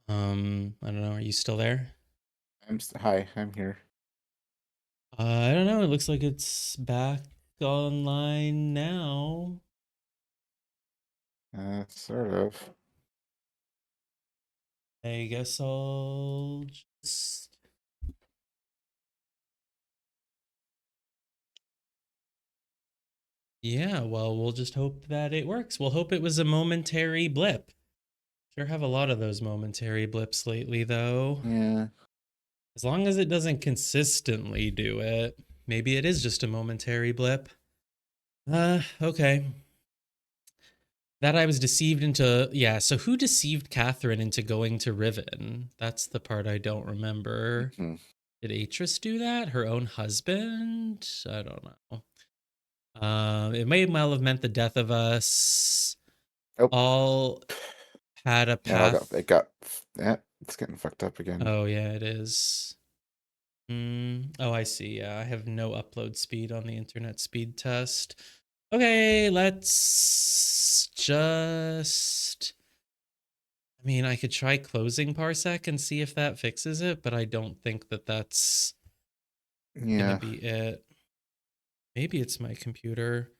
I don't know. Are you still there? Hi, I'm here. I don't know. It looks like it's back online now. Sort of. I guess I'll just. Yeah, well, we'll just hope that it works. We'll hope it was a momentary blip. Sure have a lot of those momentary blips lately, though. Yeah, As long as it doesn't consistently do it, maybe it is just a momentary blip. Okay. That I was deceived into. Yeah, so who deceived Catherine into going to Riven? That's the part I don't remember. mhm. Did Atris do that? Her own husband? I don't know. It may well have meant the death of us. Oh, All had a yeah, path. yeah, it's getting fucked up again. Oh, yeah, it is. Oh, I see. Yeah, I have no upload speed on the internet speed test. Okay, let's just. I mean, I could try closing parsec and see if that fixes it, but I don't think that that's gonna Yeah, be it. Maybe it's my computer.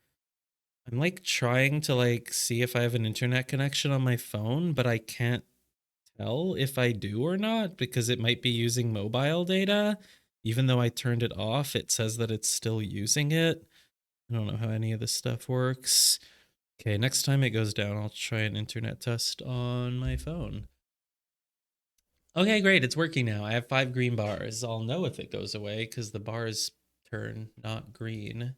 I'm like trying to like see if I have an internet connection on my phone, but I can't tell if I do or not because it might be using mobile data. Even though I turned it off, it says that it's still using it. I don't know how any of this stuff works. Okay, next time it goes down, I'll try an internet test on my phone. Okay, great. It's working now. I have 5 green bars. I'll know if it goes away because the bars turn not green.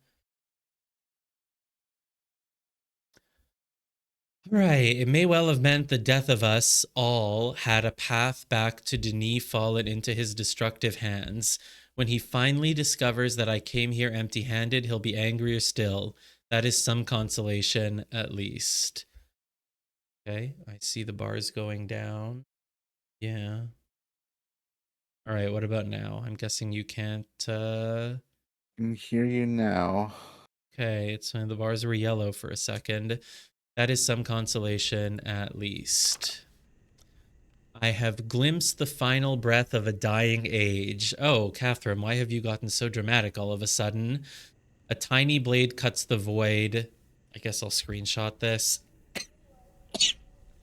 Right. It may well have meant the death of us all had a path back to Denis fallen into his destructive hands. When he finally discovers that I came here empty handed, he'll be angrier still. That is some consolation, at least. Okay, I see the bars going down. Yeah. All right, what about now? I'm guessing you can't. I can hear you now. Okay, it's the bars were yellow for a second. That is some consolation, at least. I have glimpsed the final breath of a dying age. Oh, Catherine, why have you gotten so dramatic all of a sudden? A tiny blade cuts the void. I guess I'll screenshot this,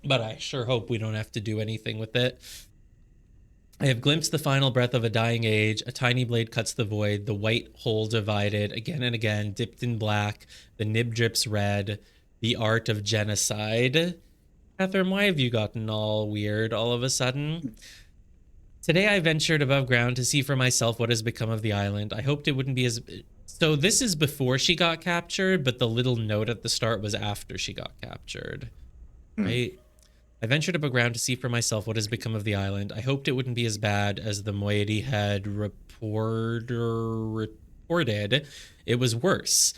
but I sure hope we don't have to do anything with it. I have glimpsed the final breath of a dying age. A tiny blade cuts the void. The white hole divided again and again, dipped in black. The nib drips red. The art of genocide. Catherine, why have you gotten all weird all of a sudden? Today I ventured above ground to see for myself what has become of the island. I hoped it wouldn't be as. So this is before she got captured, but the little note at the start was after she got captured, Hmm. right? I ventured above ground to see for myself what has become of the island. I hoped it wouldn't be as bad as the moiety had reported. It was worse.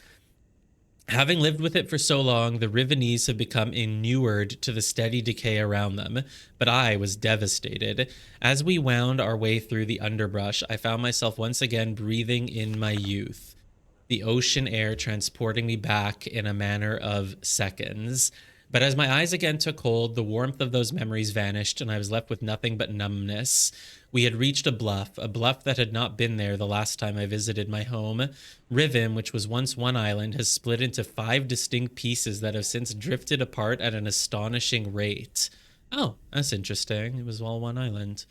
Having lived with it for so long, the Rivenese have become inured to the steady decay around them, but I was devastated. As we wound our way through the underbrush, I found myself once again breathing in my youth, the ocean air transporting me back in a manner of seconds. But as my eyes again took hold, the warmth of those memories vanished, and I was left with nothing but numbness. We had reached a bluff that had not been there the last time I visited my home. Riven, which was once one island, has split into 5 distinct pieces that have since drifted apart at an astonishing rate. Oh, that's interesting. It was all one island.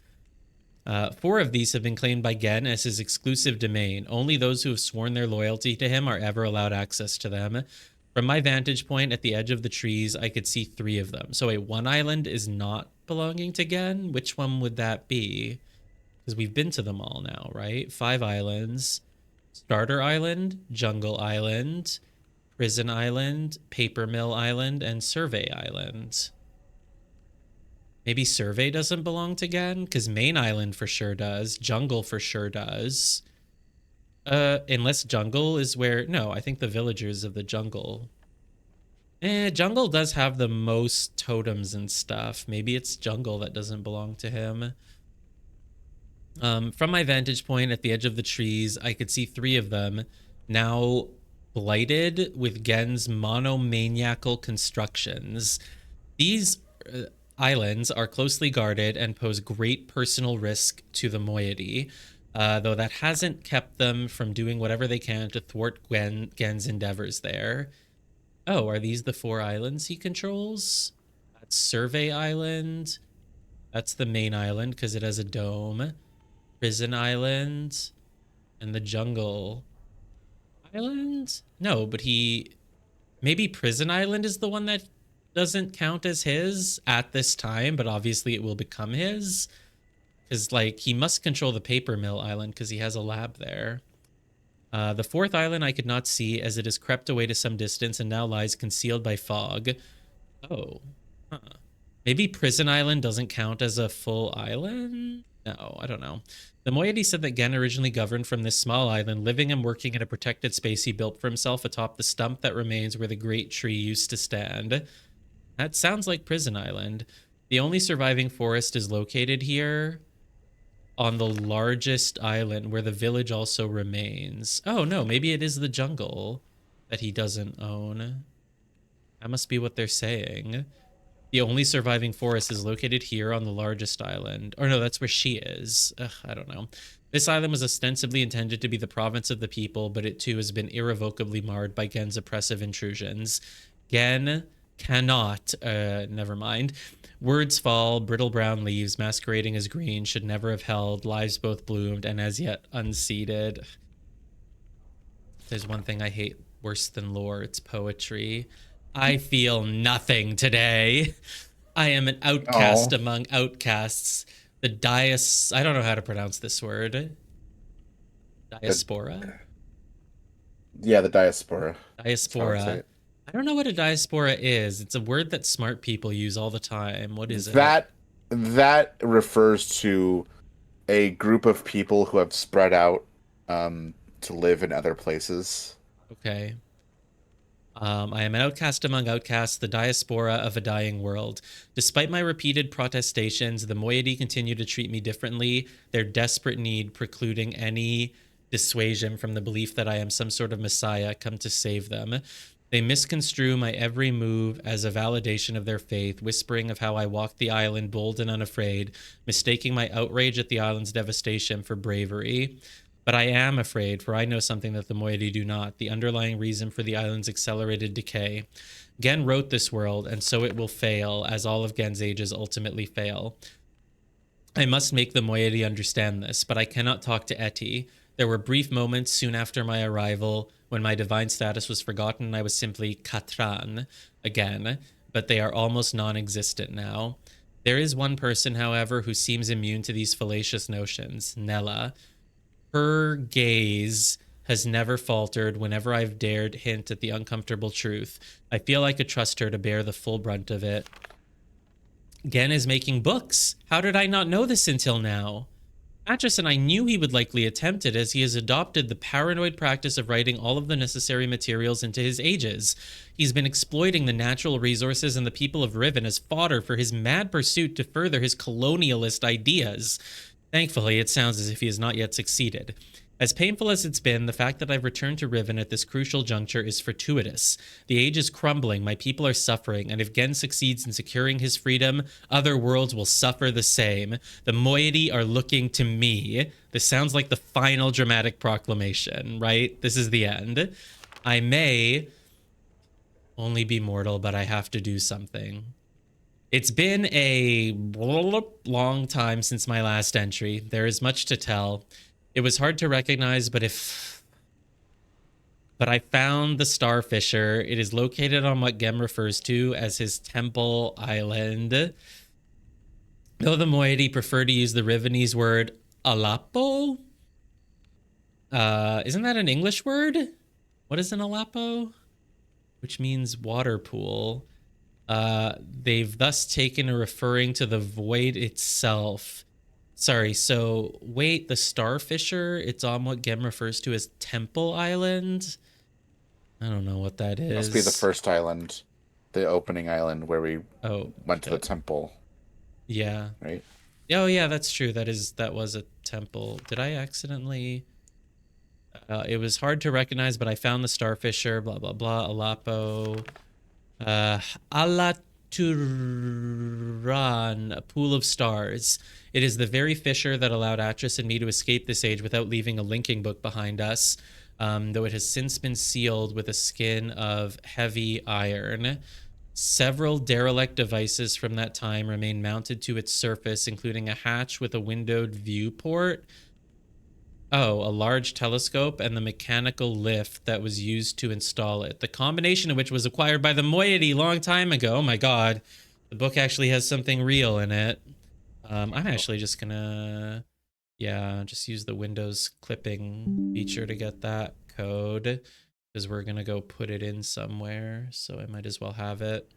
4 of these have been claimed by Gen as his exclusive domain. Only those who have sworn their loyalty to him are ever allowed access to them. From my vantage point at the edge of the trees, I could see 3 of them. So, one island is not belonging to Gen. Which one would that be? Because we've been to them all now, right? 5 islands: Starter Island, Jungle Island, Prison Island, Paper Mill Island, and Survey Island. Maybe Survey doesn't belong to Gen, because Main Island for sure does. Jungle for sure does. Unless Jungle is where... No, I think the villagers of the jungle. Jungle does have the most totems and stuff. Maybe it's Jungle that doesn't belong to him. From my vantage point at the edge of the trees, I could see 3 of them, now blighted with Gen's monomaniacal constructions. These islands are closely guarded and pose great personal risk to the moiety, though that hasn't kept them from doing whatever they can to thwart Gen's endeavors there. Oh, are these the 4 islands he controls? That's Survey Island. That's the main island because it has a dome. Prison Island. And the Jungle Island? No, but maybe Prison Island is the one that doesn't count as his at this time, but obviously it will become his. Because, like, he must control the Paper Mill Island because he has a lab there. The 4th island I could not see as it has crept away to some distance and now lies concealed by fog. Oh. Huh. Maybe Prison Island doesn't count as a full island? No, I don't know. The moiety said that Gen originally governed from this small island, living and working in a protected space he built for himself atop the stump that remains where the great tree used to stand. That sounds like Prison Island. The only surviving forest is located here on the largest island where the village also remains. Oh, no, maybe it is the jungle that he doesn't own. That must be what they're saying. The only surviving forest is located here on the largest island. Or no, that's where she is. Ugh, I don't know. This island was ostensibly intended to be the province of the people, but it too has been irrevocably marred by Gen's oppressive intrusions. Gen cannot, never mind. Words fall, brittle brown leaves masquerading as green should never have held, lives both bloomed and as yet unseeded. There's one thing I hate worse than lore, it's poetry. I feel nothing today. I am an outcast among outcasts. The I don't know how to pronounce this word. Diaspora? Yeah, the diaspora. Diaspora. I don't know what a diaspora is. It's a word that smart people use all the time. What is it? That refers to a group of people who have spread out to live in other places. Okay. I am an outcast among outcasts, the diaspora of a dying world. Despite my repeated protestations, the moiety continue to treat me differently, their desperate need precluding any dissuasion from the belief that I am some sort of messiah come to save them. They misconstrue my every move as a validation of their faith, whispering of how I walked the island bold and unafraid, mistaking my outrage at the island's devastation for bravery. But I am afraid, for I know something that the moiety do not, the underlying reason for the island's accelerated decay. Gen wrote this world, and so it will fail, as all of Gen's ages ultimately fail. I must make the moiety understand this, but I cannot talk to Eti. There were brief moments soon after my arrival when my divine status was forgotten and I was simply Katran again, but they are almost non-existent now. There is one person, however, who seems immune to these fallacious notions, Nella. Her gaze has never faltered whenever I've dared hint at the uncomfortable truth. I feel I could trust her to bear the full brunt of it. Gen is making books. How did I not know this until now? Atchison, I knew he would likely attempt it, as he has adopted the paranoid practice of writing all of the necessary materials into his ages. He's been exploiting the natural resources and the people of Riven as fodder for his mad pursuit to further his colonialist ideas. Thankfully, it sounds as if he has not yet succeeded. As painful as it's been, the fact that I've returned to Riven at this crucial juncture is fortuitous. The age is crumbling, my people are suffering, and if Gen succeeds in securing his freedom, other worlds will suffer the same. The moiety are looking to me. This sounds like the final dramatic proclamation, right? This is the end. I may only be mortal, but I have to do something. It's been a long time since my last entry. There is much to tell. It was hard to recognize, but I found the Starfisher. It is located on what Gem refers to as his temple island. Though the moiety prefer to use the Rivenese word Alapo. Isn't that an English word? What is an Alapo? Which means water pool. They've thus taken a referring to the void itself. Sorry, so wait, the Starfisher, it's on what Gem refers to as Temple Island? I don't know what that is. It must be the first island, the opening island where we went to the temple. Yeah. Right? Oh, yeah, that's true. That was a temple. Did I accidentally... it was hard to recognize, but I found the Starfisher, blah, blah, blah, Alapo. Turan, a pool of stars. It is the very fissure that allowed Atris and me to escape this age without leaving a linking book behind us, though it has since been sealed with a skin of heavy iron. Several derelict devices from that time remain mounted to its surface, including a hatch with a windowed viewport. Oh, a large telescope and the mechanical lift that was used to install it. The combination of which was acquired by the moiety long time ago. Oh my god. The book actually has something real in it. I'm actually just gonna, yeah, just use the Windows clipping feature to get that code, because we're gonna go put it in somewhere, so I might as well have it.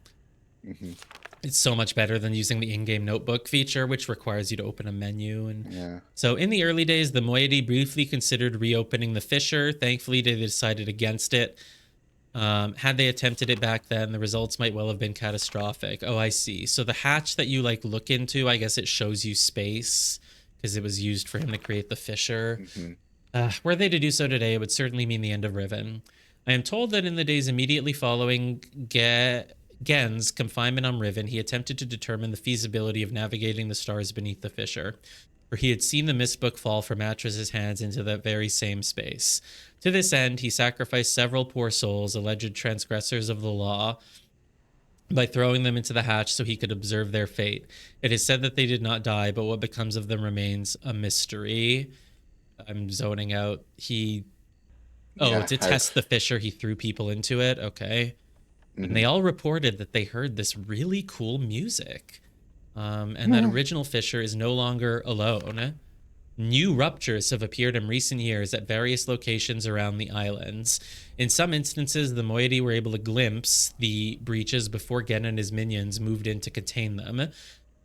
Mm-hmm. It's so much better than using the in-game notebook feature, which requires you to open a menu. And Yeah. so in the early days, the moiety briefly considered reopening the fissure. Thankfully, they decided against it. Had they attempted it back then, the results might well have been catastrophic. Oh, I see. So the hatch that you like look into, I guess it shows you space because it was used for him to create the fissure. Mm-hmm. Were they to do so today, it would certainly mean the end of Riven. I am told that in the days immediately following Gen's confinement on Riven, he attempted to determine the feasibility of navigating the stars beneath the fissure, for he had seen the mist book fall from Atris's hands into that very same space. To this end, he sacrificed several poor souls, alleged transgressors of the law, by throwing them into the hatch so he could observe their fate. It is said that they did not die, but what becomes of them remains a mystery. I'm zoning out. Yeah, To test the fissure, he threw people into it. Okay. Mm-hmm. And they all reported that they heard this really cool music. And that original fissure is no longer alone. New ruptures have appeared in recent years at various locations around the islands. In some instances, the moiety were able to glimpse the breaches before Gen and his minions moved in to contain them.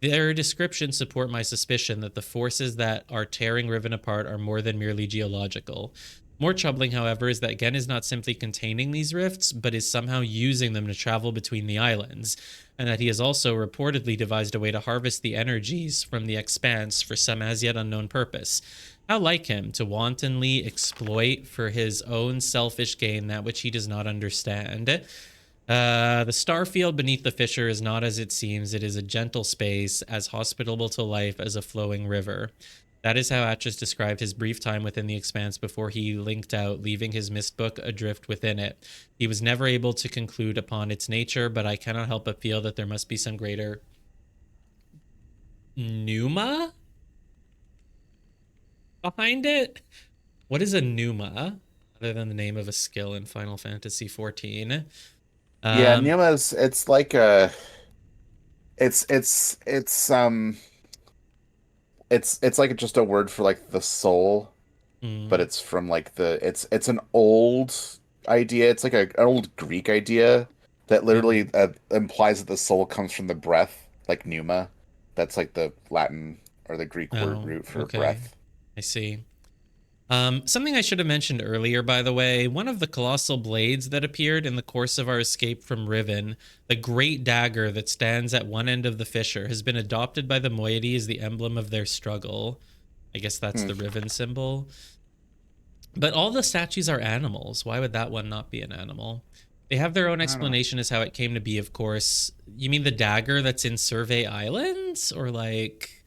Their descriptions support my suspicion that the forces that are tearing Riven apart are more than merely geological. More troubling, however, is that Gen is not simply containing these rifts, but is somehow using them to travel between the islands, and that he has also reportedly devised a way to harvest the energies from the expanse for some as yet unknown purpose. How like him to wantonly exploit for his own selfish gain that which he does not understand. The starfield beneath the fissure is not as it seems. It is a gentle space, as hospitable to life as a flowing river. That is how Atris described his brief time within the expanse before he linked out, leaving his mist book adrift within it. He was never able to conclude upon its nature, but I cannot help but feel that there must be some greater pneuma behind it. What is a pneuma, other than the name of a skill in Final Fantasy XIV? Yeah, Nima's it's like a it's like just a word for like the soul, but it's from like it's an old idea. It's like an old Greek idea that literally implies that the soul comes from the breath, like pneuma. That's like the Latin or the Greek word root for breath. I see. Something I should have mentioned earlier, by the way, one of the colossal blades that appeared in the course of our escape from Riven, the great dagger that stands at one end of the fissure, has been adopted by the moiety as the emblem of their struggle. I guess that's the Riven symbol. But all the statues are animals. Why would that one not be an animal? They have their own explanation as how it came to be, of course. You mean the dagger that's in Survey Islands? Or like...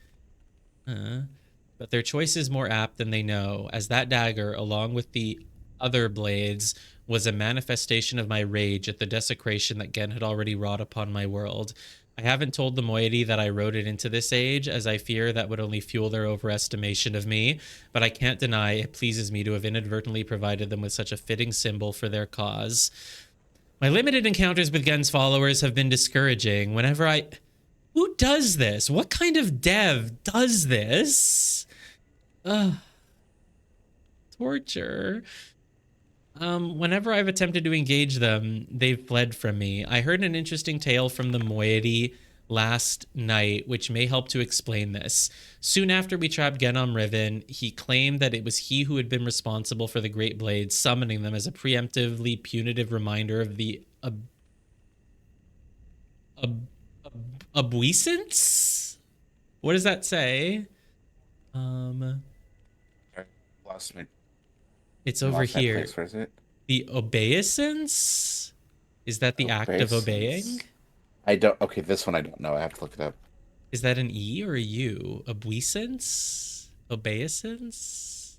But their choice is more apt than they know, as that dagger, along with the other blades, was a manifestation of my rage at the desecration that Gen had already wrought upon my world. I haven't told the moiety that I wrote it into this age, as I fear that would only fuel their overestimation of me, but I can't deny it pleases me to have inadvertently provided them with such a fitting symbol for their cause. My limited encounters with Gen's followers have been discouraging. Who does this? What kind of dev does this? Torture. Whenever I've attempted to engage them, they've fled from me. I heard an interesting tale from the moiety last night, which may help to explain this. Soon after we trapped Gen on Riven, he claimed that it was he who had been responsible for the Great Blades, summoning them as a preemptively punitive reminder of the obeisance? What does that say? Lost me. It's over here. Place. Where is it? The obeisance? Is that the act of obeying? I don't. Okay, this one I don't know. I have to look it up. Is that an E or a U? Obeisance? Obeisance?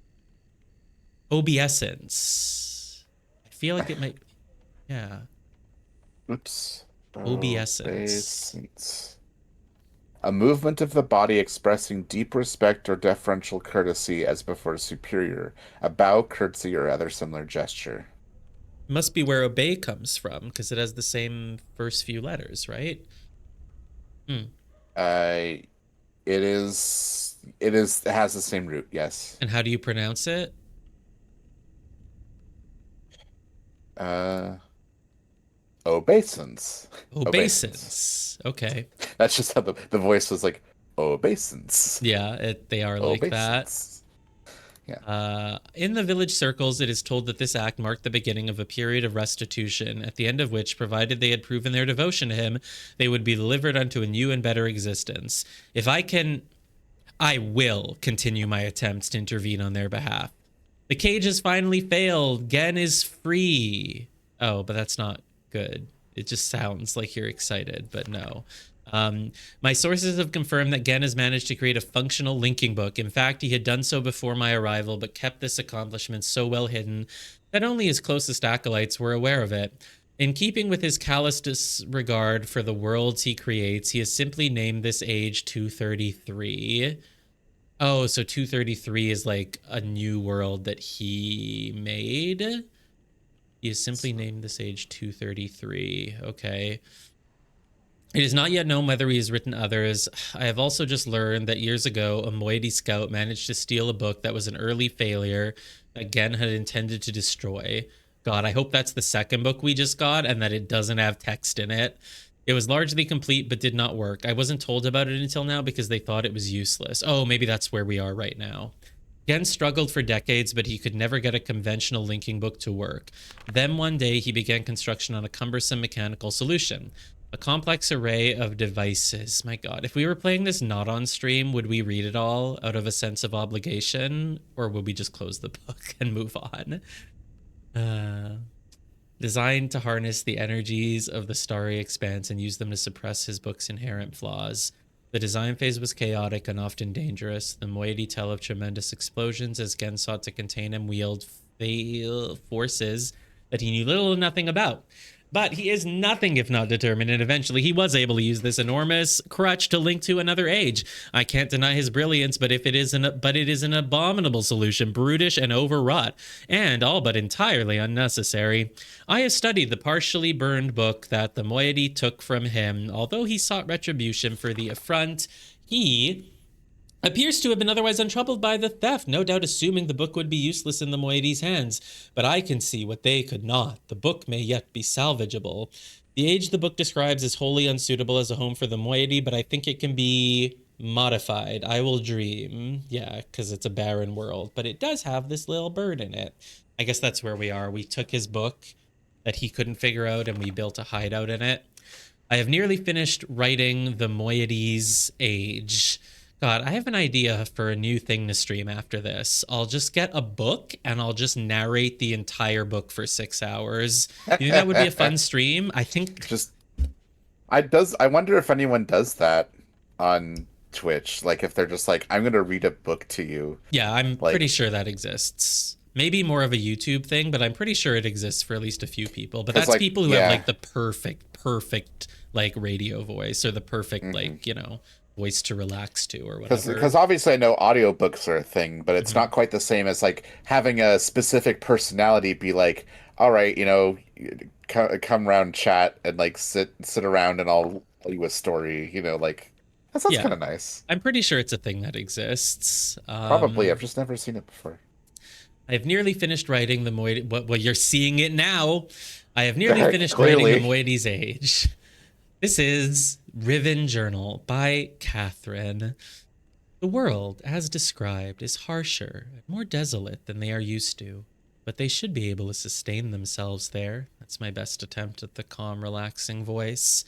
Obeisance. I feel like it might. Yeah. Oops. Obeisance. Obeisance. A movement of the body expressing deep respect or deferential courtesy as before a superior. A bow, curtsy, or other similar gesture. Must be where obey comes from because it has the same first few letters, right? Hmm. Uh, it is. It is. It has the same root. Yes. And how do you pronounce it? Uh, obeisance. Obeisance. Obeisance. Okay. That's just how the voice was like. Obeisance. Yeah, they are like that. Obeisance. Yeah. In the village circles, it is told that this act marked the beginning of a period of restitution, at the end of which, provided they had proven their devotion to him, they would be delivered unto a new and better existence. If I can, I will continue my attempts to intervene on their behalf. The cage has finally failed. Gen is free. Oh, but that's not good. It just sounds like you're excited, but no. My sources have confirmed that Gen has managed to create a functional linking book. In fact, he had done so before my arrival, but kept this accomplishment so well hidden that only his closest acolytes were aware of it. In keeping with his callous disregard for the worlds he creates, he has simply named this age 233. Oh, so 233 is like a new world that he made? He has simply named this age 233. Okay. It is not yet known whether he has written others. I have also just learned that years ago, a moiety scout managed to steal a book that was an early failure that Gen had intended to destroy. God, I hope that's the second book we just got and that it doesn't have text in it. It was largely complete but did not work. I wasn't told about it until now because they thought it was useless. Oh, maybe that's where we are right now. Gen struggled for decades, but he could never get a conventional linking book to work. Then one day he began construction on a cumbersome mechanical solution. A complex array of devices. My God, if we were playing this not on stream, would we read it all out of a sense of obligation? Or would we just close the book and move on? Designed to harness the energies of the starry expanse and use them to suppress his book's inherent flaws. The design phase was chaotic and often dangerous. The moiety tell of tremendous explosions as Gen sought to contain and wield forces that he knew little or nothing about. But he is nothing if not determined, and eventually he was able to use this enormous crutch to link to another age. I can't deny his brilliance, but it is an abominable solution, brutish and overwrought, and all but entirely unnecessary. I have studied the partially burned book that the moiety took from him. Although he sought retribution for the affront, he appears to have been otherwise untroubled by the theft, no doubt assuming the book would be useless in the moiety's hands. But I can see what they could not. The book may yet be salvageable. The age the book describes is wholly unsuitable as a home for the moiety, but I think it can be modified. I will dream. Yeah, because it's a barren world. But it does have this little bird in it. I guess that's where we are. We took his book that he couldn't figure out and we built a hideout in it. I have nearly finished writing the moiety's age. God, I have an idea for a new thing to stream after this. I'll just get a book and I'll just narrate the entire book for 6 hours. You think that would be a fun stream? I think Just I wonder if anyone does that on Twitch. Like if they're just like, I'm gonna read a book to you. yeah, I'm Like, pretty sure that exists. Maybe more of a YouTube thing, but I'm pretty sure it exists for at least a few people. But 'cause that's like, people who have yeah. like the perfect like radio voice or the perfect Mhm. like, voice to relax to or Because whatever. obviously I know audiobooks are a thing, but it's Mhm. not quite the same as like having a specific personality be like, all right, come around, chat, and like sit around, and I'll tell you a story. Like that sounds kind Yeah, of nice. I'm pretty sure it's a thing that exists. Probably, I've just never seen it before. I have nearly finished writing the moiety. Well, you're seeing it now. I have nearly finished writing the Clearly. moiety's age. This is Riven Journal by Catherine. The world, as described, is harsher and more desolate than they are used to, but they should be able to sustain themselves there. That's my best attempt at the calm, relaxing voice.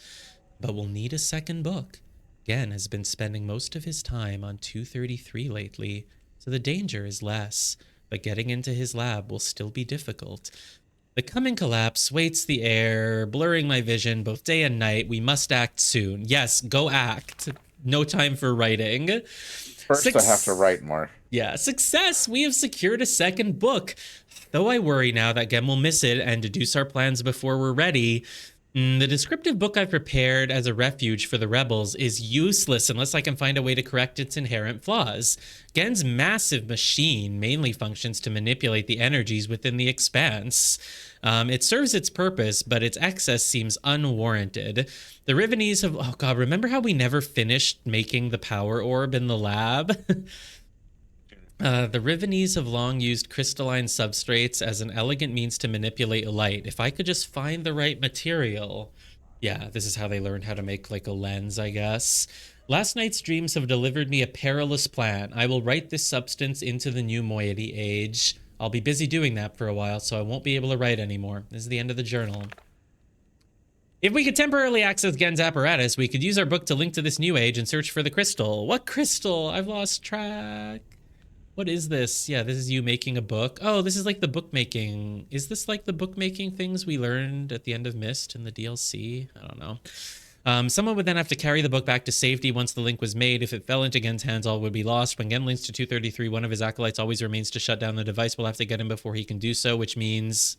But we'll need a second book. Gen has been spending most of his time on 233 lately, so the danger is less, but getting into his lab will still be difficult. The coming collapse weights the air, blurring my vision both day and night. We must act soon. Yes, go act. No time for writing. First, I have to write more. Yeah, success! We have secured a second book. Though I worry now that Gen will miss it and deduce our plans before we're ready, the descriptive book I've prepared as a refuge for the rebels is useless unless I can find a way to correct its inherent flaws. Gen's massive machine mainly functions to manipulate the energies within the expanse. It serves its purpose, but its excess seems unwarranted. The Rivenese have... Oh god, remember how we never finished making the power orb in the lab? The Rivenese have long used crystalline substrates as an elegant means to manipulate light. If I could just find the right material... Yeah, this is how they learned how to make, like, a lens, I guess. Last night's dreams have delivered me a perilous plan. I will write this substance into the new moiety age. I'll be busy doing that for a while, so I won't be able to write anymore. This is the end of the journal. If we could temporarily access Gen's apparatus, we could use our book to link to this new age and search for the crystal. What crystal? I've lost track. What is this? Yeah, this is you making a book. Oh, this is like the bookmaking. Is this like the bookmaking things we learned at the end of Mist in the DLC? I don't know. Someone would then have to carry the book back to safety once the link was made. If it fell into Gen's hands, all would be lost. When Gen links to 233, one of his acolytes always remains to shut down the device. We'll have to get him before he can do so, which means...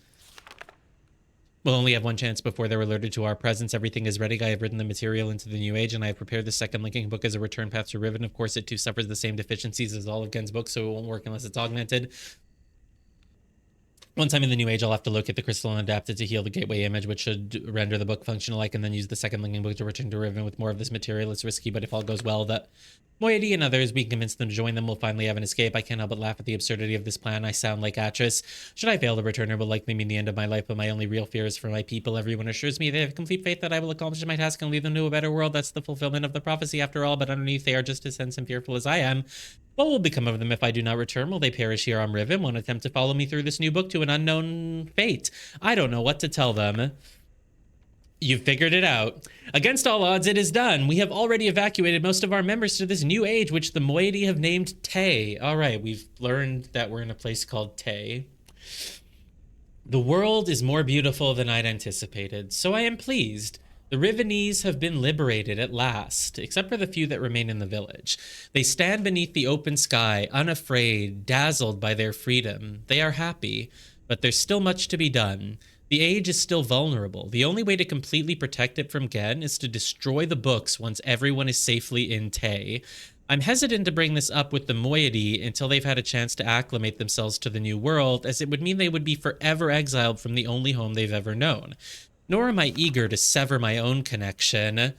we'll only have one chance before they're alerted to our presence. Everything is ready. I have written the material into the new age, and I have prepared the second linking book as a return path to Riven. Of course, it too suffers the same deficiencies as all of Gen's books, so it won't work unless it's augmented. Once I'm in the new age, I'll have to locate the crystal and adapt it to heal the gateway image, which should render the book functional. I can then use the second linking book to return to Riven with more of this material. It's risky, but if all goes well, that Moiety and others, we can convince them to join them, we'll finally have an escape. I can't help but laugh at the absurdity of this plan. I sound like Atris. Should I fail, the returner will likely mean the end of my life, but my only real fear is for my people. Everyone assures me they have complete faith that I will accomplish my task and lead them to a better world. That's the fulfillment of the prophecy after all, but underneath they are just as tense and fearful as I am. What will become of them if I do not return? Will they perish here on Riven? Won't attempt to follow me through this new book to an unknown fate? I don't know what to tell them. You've figured it out. Against all odds, it is done. We have already evacuated most of our members to this new age, which the moiety have named Tay. All right, we've learned that we're in a place called Tay. The world is more beautiful than I'd anticipated, so I am pleased. The Rivenese have been liberated at last, except for the few that remain in the village. They stand beneath the open sky, unafraid, dazzled by their freedom. They are happy, but there's still much to be done. The age is still vulnerable. The only way to completely protect it from Gen is to destroy the books once everyone is safely in Tay. I'm hesitant to bring this up with the moiety until they've had a chance to acclimate themselves to the new world, as it would mean they would be forever exiled from the only home they've ever known. Nor am I eager to sever my own connection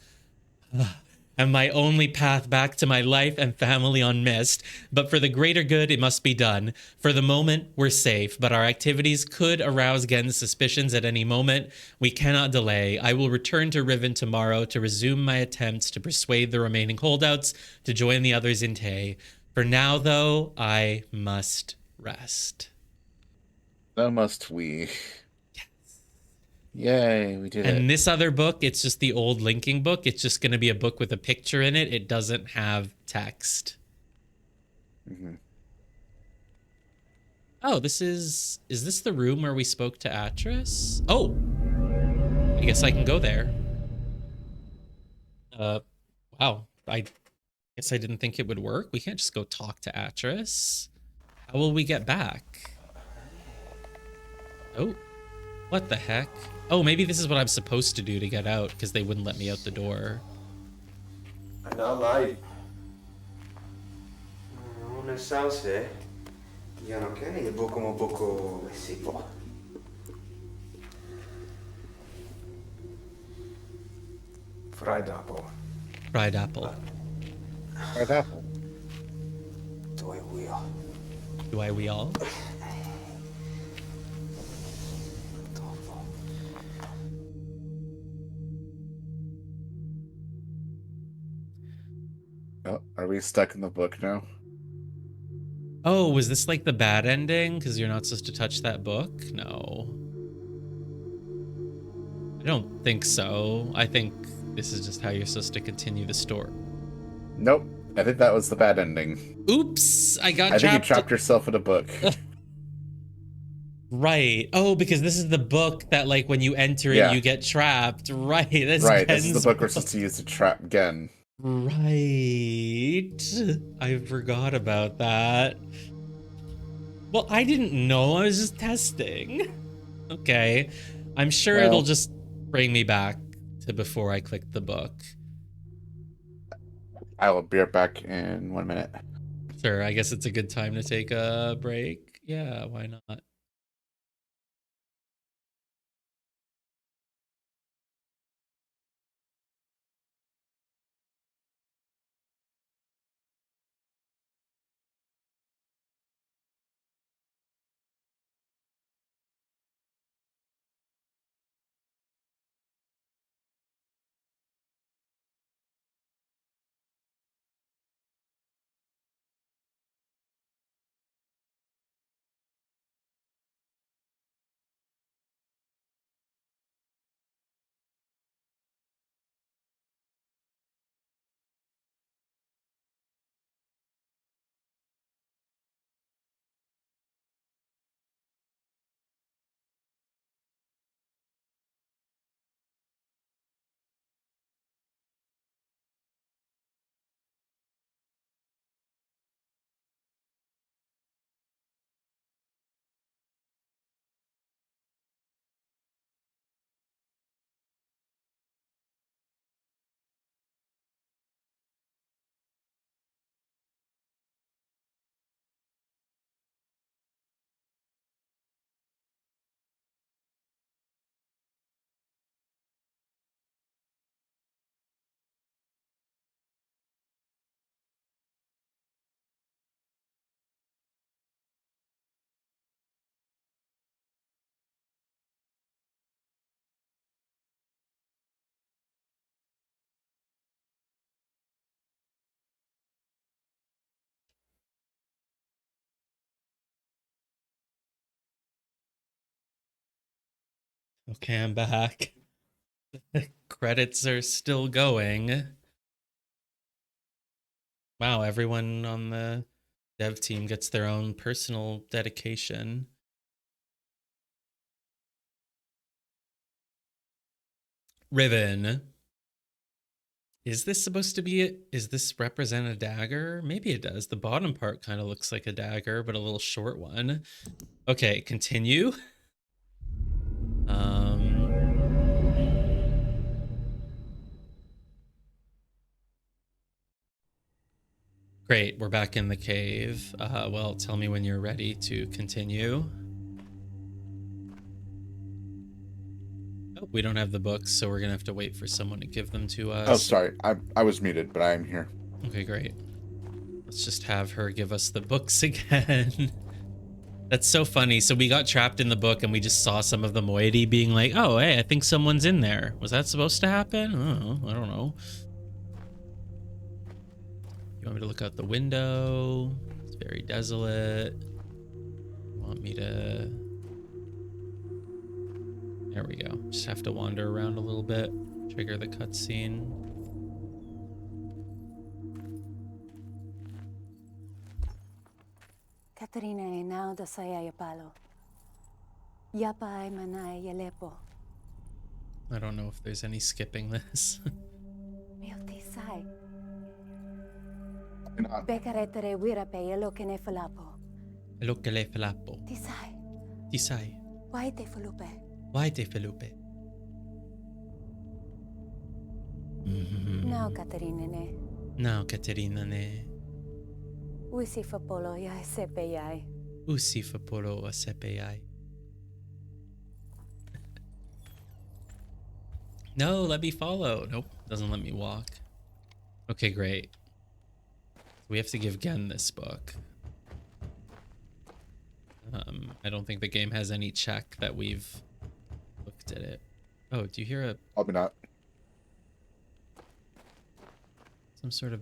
and my only path back to my life and family on Mist. But for the greater good, it must be done. For the moment, we're safe, but our activities could arouse Gen's suspicions at any moment. We cannot delay. I will return to Riven tomorrow to resume my attempts to persuade the remaining holdouts to join the others in Tay. For now, though, I must rest. So must we. Yay, we did it. And this other book, it's just the old linking book. It's just going to be a book with a picture in it. It doesn't have text. Mm-hmm. Oh, is this the room where we spoke to Atris? Oh, I guess I can go there. Wow. I guess I didn't think it would work. We can't just go talk to Atris. How will we get back? Oh, what the heck? Oh, maybe this is what I'm supposed to do to get out, because they wouldn't let me out the door. Alive. Non so se io non che ne poco poco si può. Fried apple. Fried apple. Fried apple. Do I wheel? Do I we all? Oh, are we stuck in the book now? Oh, was this like the bad ending? Because you're not supposed to touch that book? No. I don't think so. I think this is just how you're supposed to continue the story. Nope. I think that was the bad ending. Oops! I got I trapped. think you trapped yourself in a book. Right. Oh, because this is the book that, like, when you enter it, Yeah, you get trapped. Right. That's right. This is the Gen's book we're book. supposed to use to trap Gen. Right. I forgot about that. Well, I didn't know. I was just testing. Okay. I'm sure it'll Well, just bring me back to before I clicked the book. I will be right back in 1 minute. Sure. I guess it's a good time to take a break. Yeah, why not? Okay, I'm back. Credits are still going. Wow, everyone on the dev team gets their own personal dedication. Riven. Is this supposed to be it? Is this represent a dagger? Maybe it does. The bottom part kind of looks like a dagger, but a little short one. Okay, continue. Great, we're back in the cave. Well, tell me when you're ready to continue. Oh, we don't have the books, so we're gonna have to wait for someone to give them to us. Oh, sorry. I was muted, but I am here. Okay, great. Let's just have her give us the books again. That's so funny. So we got trapped in the book and we just saw some of the moiety being like, oh, hey, I think someone's in there. Was that supposed to happen? Oh, I don't know. You want me to look out the window? It's very desolate. You want me to... There we go. Just have to wander around a little bit. Trigger the cutscene. Katarina e now da saya palo. Yapa ay manay yalepo. I don't know if there's any skipping this. Mio tisay. Not. Bekaretere wira pe yelo kene falapo. Hello, Kele Felapo. Tisay. Tisai. Why te falupe? Why te Felupe? Now Katarina ne. Now, Katerina ne. Wisi fa polo ya sepe yai. Usi fa polo a sepeai. No, let me follow. Nope, doesn't let me walk. Okay, great. We have to give Gen this book. I don't think the game has any check that we've looked at it. Oh, do you hear Probably not. some sort of...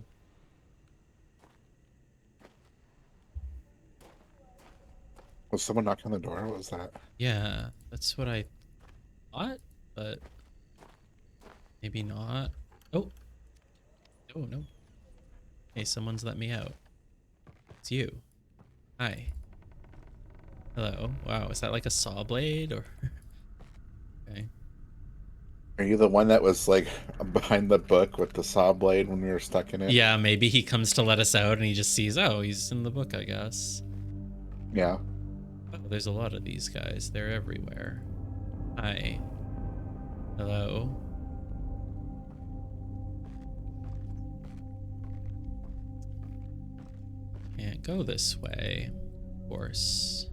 Was someone knocking on the door? What was that? Yeah, that's what I thought, but maybe not. Oh. Oh, no. Hey, someone's let me out. It's you. Hi. Hello. Wow, is that like a saw blade or? Okay. Are you the one that was like behind the book with the saw blade when we were stuck in it? Yeah, maybe he comes to let us out and he just sees, oh, he's in the book, I guess. Yeah. Oh, there's a lot of these guys. They're everywhere. Hi. Hello. Can't go this way, of course.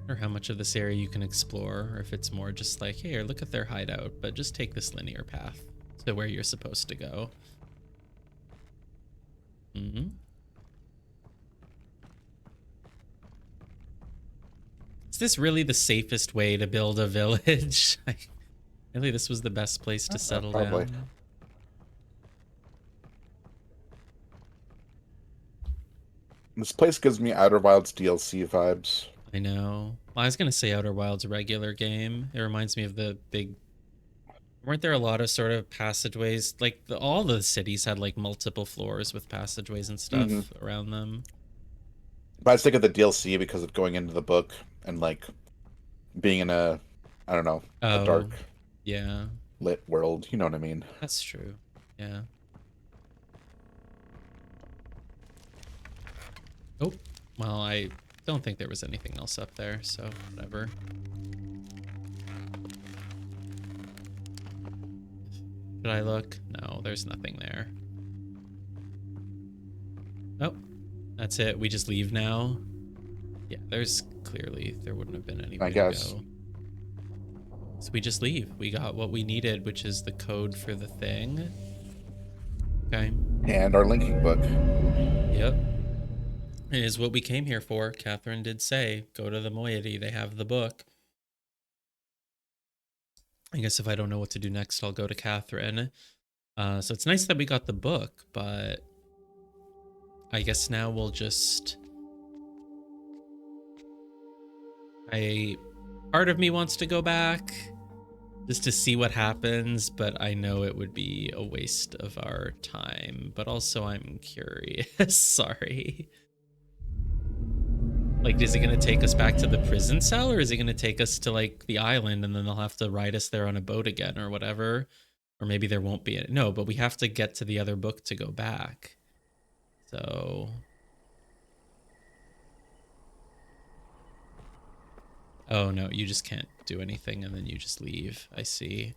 Or how much of this area you can explore, or if it's more just like, hey, look at their hideout, but just take this linear path to where you're supposed to go. Is this really the safest way to build a village? Really, this was the best place to settle probably. down? This place gives me Outer Wilds DLC vibes. I know. Well, I was gonna say Outer Wilds regular game. It reminds me of the big. Weren't there a lot of sort of passageways? Like all the cities had like multiple floors with passageways and stuff around them. But I was thinking of the DLC because of going into the book and like being in a, I don't know, a dark, yeah, lit world. You know what I mean? that's true. Yeah. Oh, well, I don't think there was anything else up there, so whatever. Should I look? No, there's nothing there. Oh, that's it. We just leave now. Yeah, there's clearly there wouldn't have been any way I guess. to go. So we just leave. We got what we needed, which is the code for the thing. Okay. And our linking book. Yep. It is what we came here for. Catherine did say, go to the moiety. They have the book. I guess if I don't know what to do next, I'll go to Catherine. So it's nice that we got the book, but I guess now we'll just... Part of me wants to go back just to see what happens, but I know it would be a waste of our time. But also I'm curious. Sorry. Like, is it going to take us back to the prison cell, or is it going to take us to, like, the island, and then they'll have to ride us there on a boat again, or whatever? Or maybe there won't be... No, but we have to get to the other book to go back. So... Oh, no, you just can't do anything, and then you just leave. I see.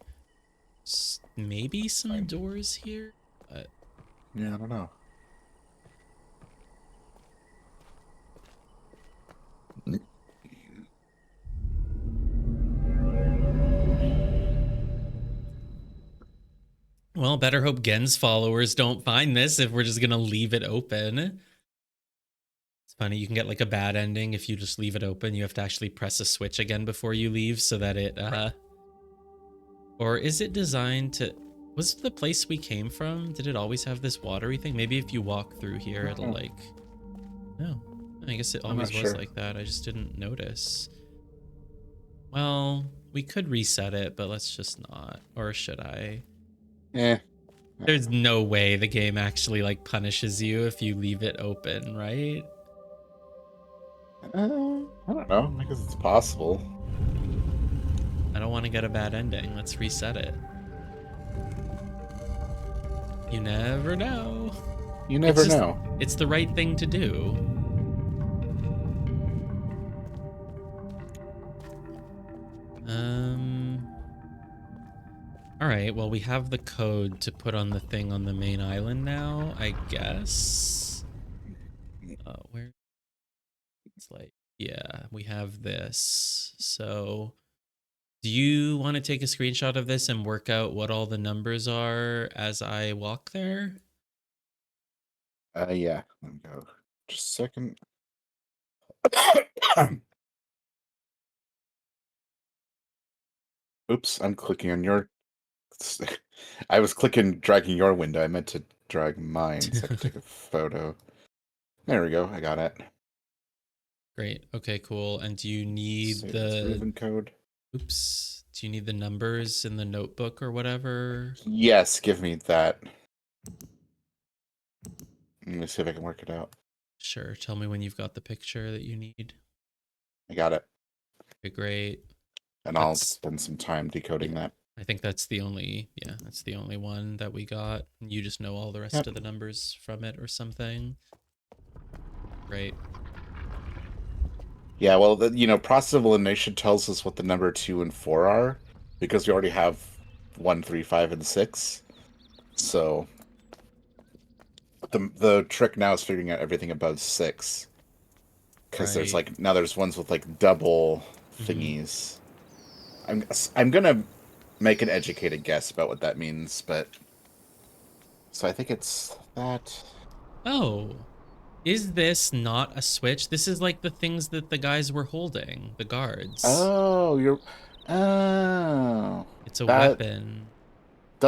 Maybe some doors here? But... Yeah, I don't know. Well, better hope Gen's followers don't find this if we're just gonna leave it open. It's funny, you can get like a bad ending if you just leave it open. You have to actually press a switch again before you leave so that it, Or is it designed to... Was the place we came from? Did it always have this watery thing? Maybe if you walk through here, it'll like... No. I guess it always was like that. I just didn't notice. Well, we could reset it, but let's just not. Or should I? Eh. There's no way the game actually like punishes you if you leave it open, right? I don't know. I guess it's possible. I don't want to get a bad ending. Let's reset it. You never know. You never know. It's the right thing to do. All right, well, we have the code to put on the thing on the main island now, I guess. Where? It's like, yeah, we have this. So do you want to take a screenshot of this and work out what all the numbers are as I walk there? Yeah. Let me go. Just a second. Oops, I'm clicking on your... I was dragging your window. I meant to drag mine so I could take a photo. There we go. I got it. Great. Okay, cool. And do you need Save the... this Riven code. Oops. Do you need the numbers in the notebook or whatever? Yes, give me that. Let me see if I can work it out. Sure. Tell me when you've got the picture that you need. I got it. Okay, great. And I'll That's- spend some time decoding that. I think that's the only one that we got. You just know all the rest Yep. of the numbers from it or something. Great. Yeah, well, process of elimination tells us what the number 2 and 4 are, because we already have 1, 3, 5, and 6. So the trick now is figuring out everything above 6. Because there's Right. now there's ones with like double thingies. I'm gonna make an educated guess about what that means, but so I think it's that. Oh, is this not a switch? This is like the things that the guys were holding, the guards. Oh, It's a that weapon.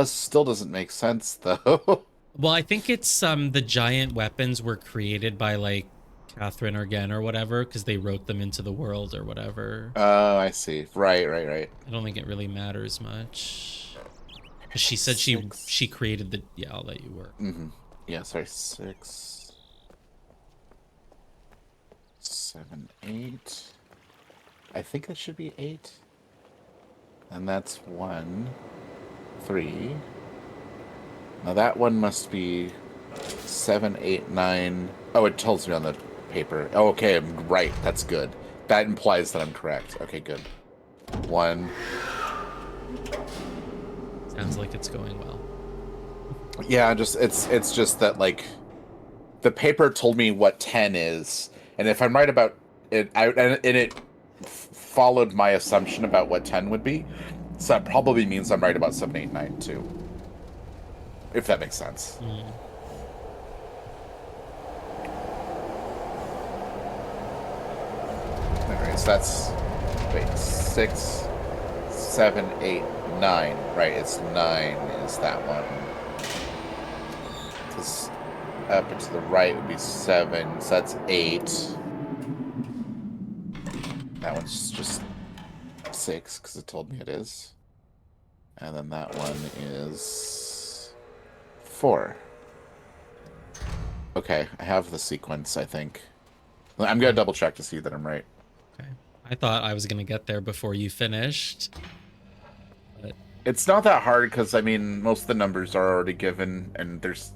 still doesn't make sense though. Well, I think it's the giant weapons were created by like Catherine or Gen or whatever because they wrote them into the world or whatever. Oh, I see. Right. I don't think it really matters much. 'Cause she said 6. she created the I'll let you work. Yeah, sorry. 6, 7, 8. I think that should be 8. And that's 1, 3. Now that one must be 7, 8, 9. Oh, it tells me on the paper. Oh, okay, I'm right. That's good. That implies that I'm correct. Okay, good. 1. Sounds like it's going well. Yeah, it's just that like the paper told me what 10 is, and if I'm right about it, and it followed my assumption about what 10 would be. So that probably means I'm right about 7, 8, 9 too. If that makes sense. Alright, so that's 6, 7, 8, 9. Right, it's 9 is that one. This up and to the right would be 7, so that's 8. That one's just 6 because it told me it is. And then that one is 4. Okay, I have the sequence, I think. I'm going to double check to see that I'm right. Okay. I thought I was going to get there before you finished. But It's not that hard because, I mean, most of the numbers are already given, and there's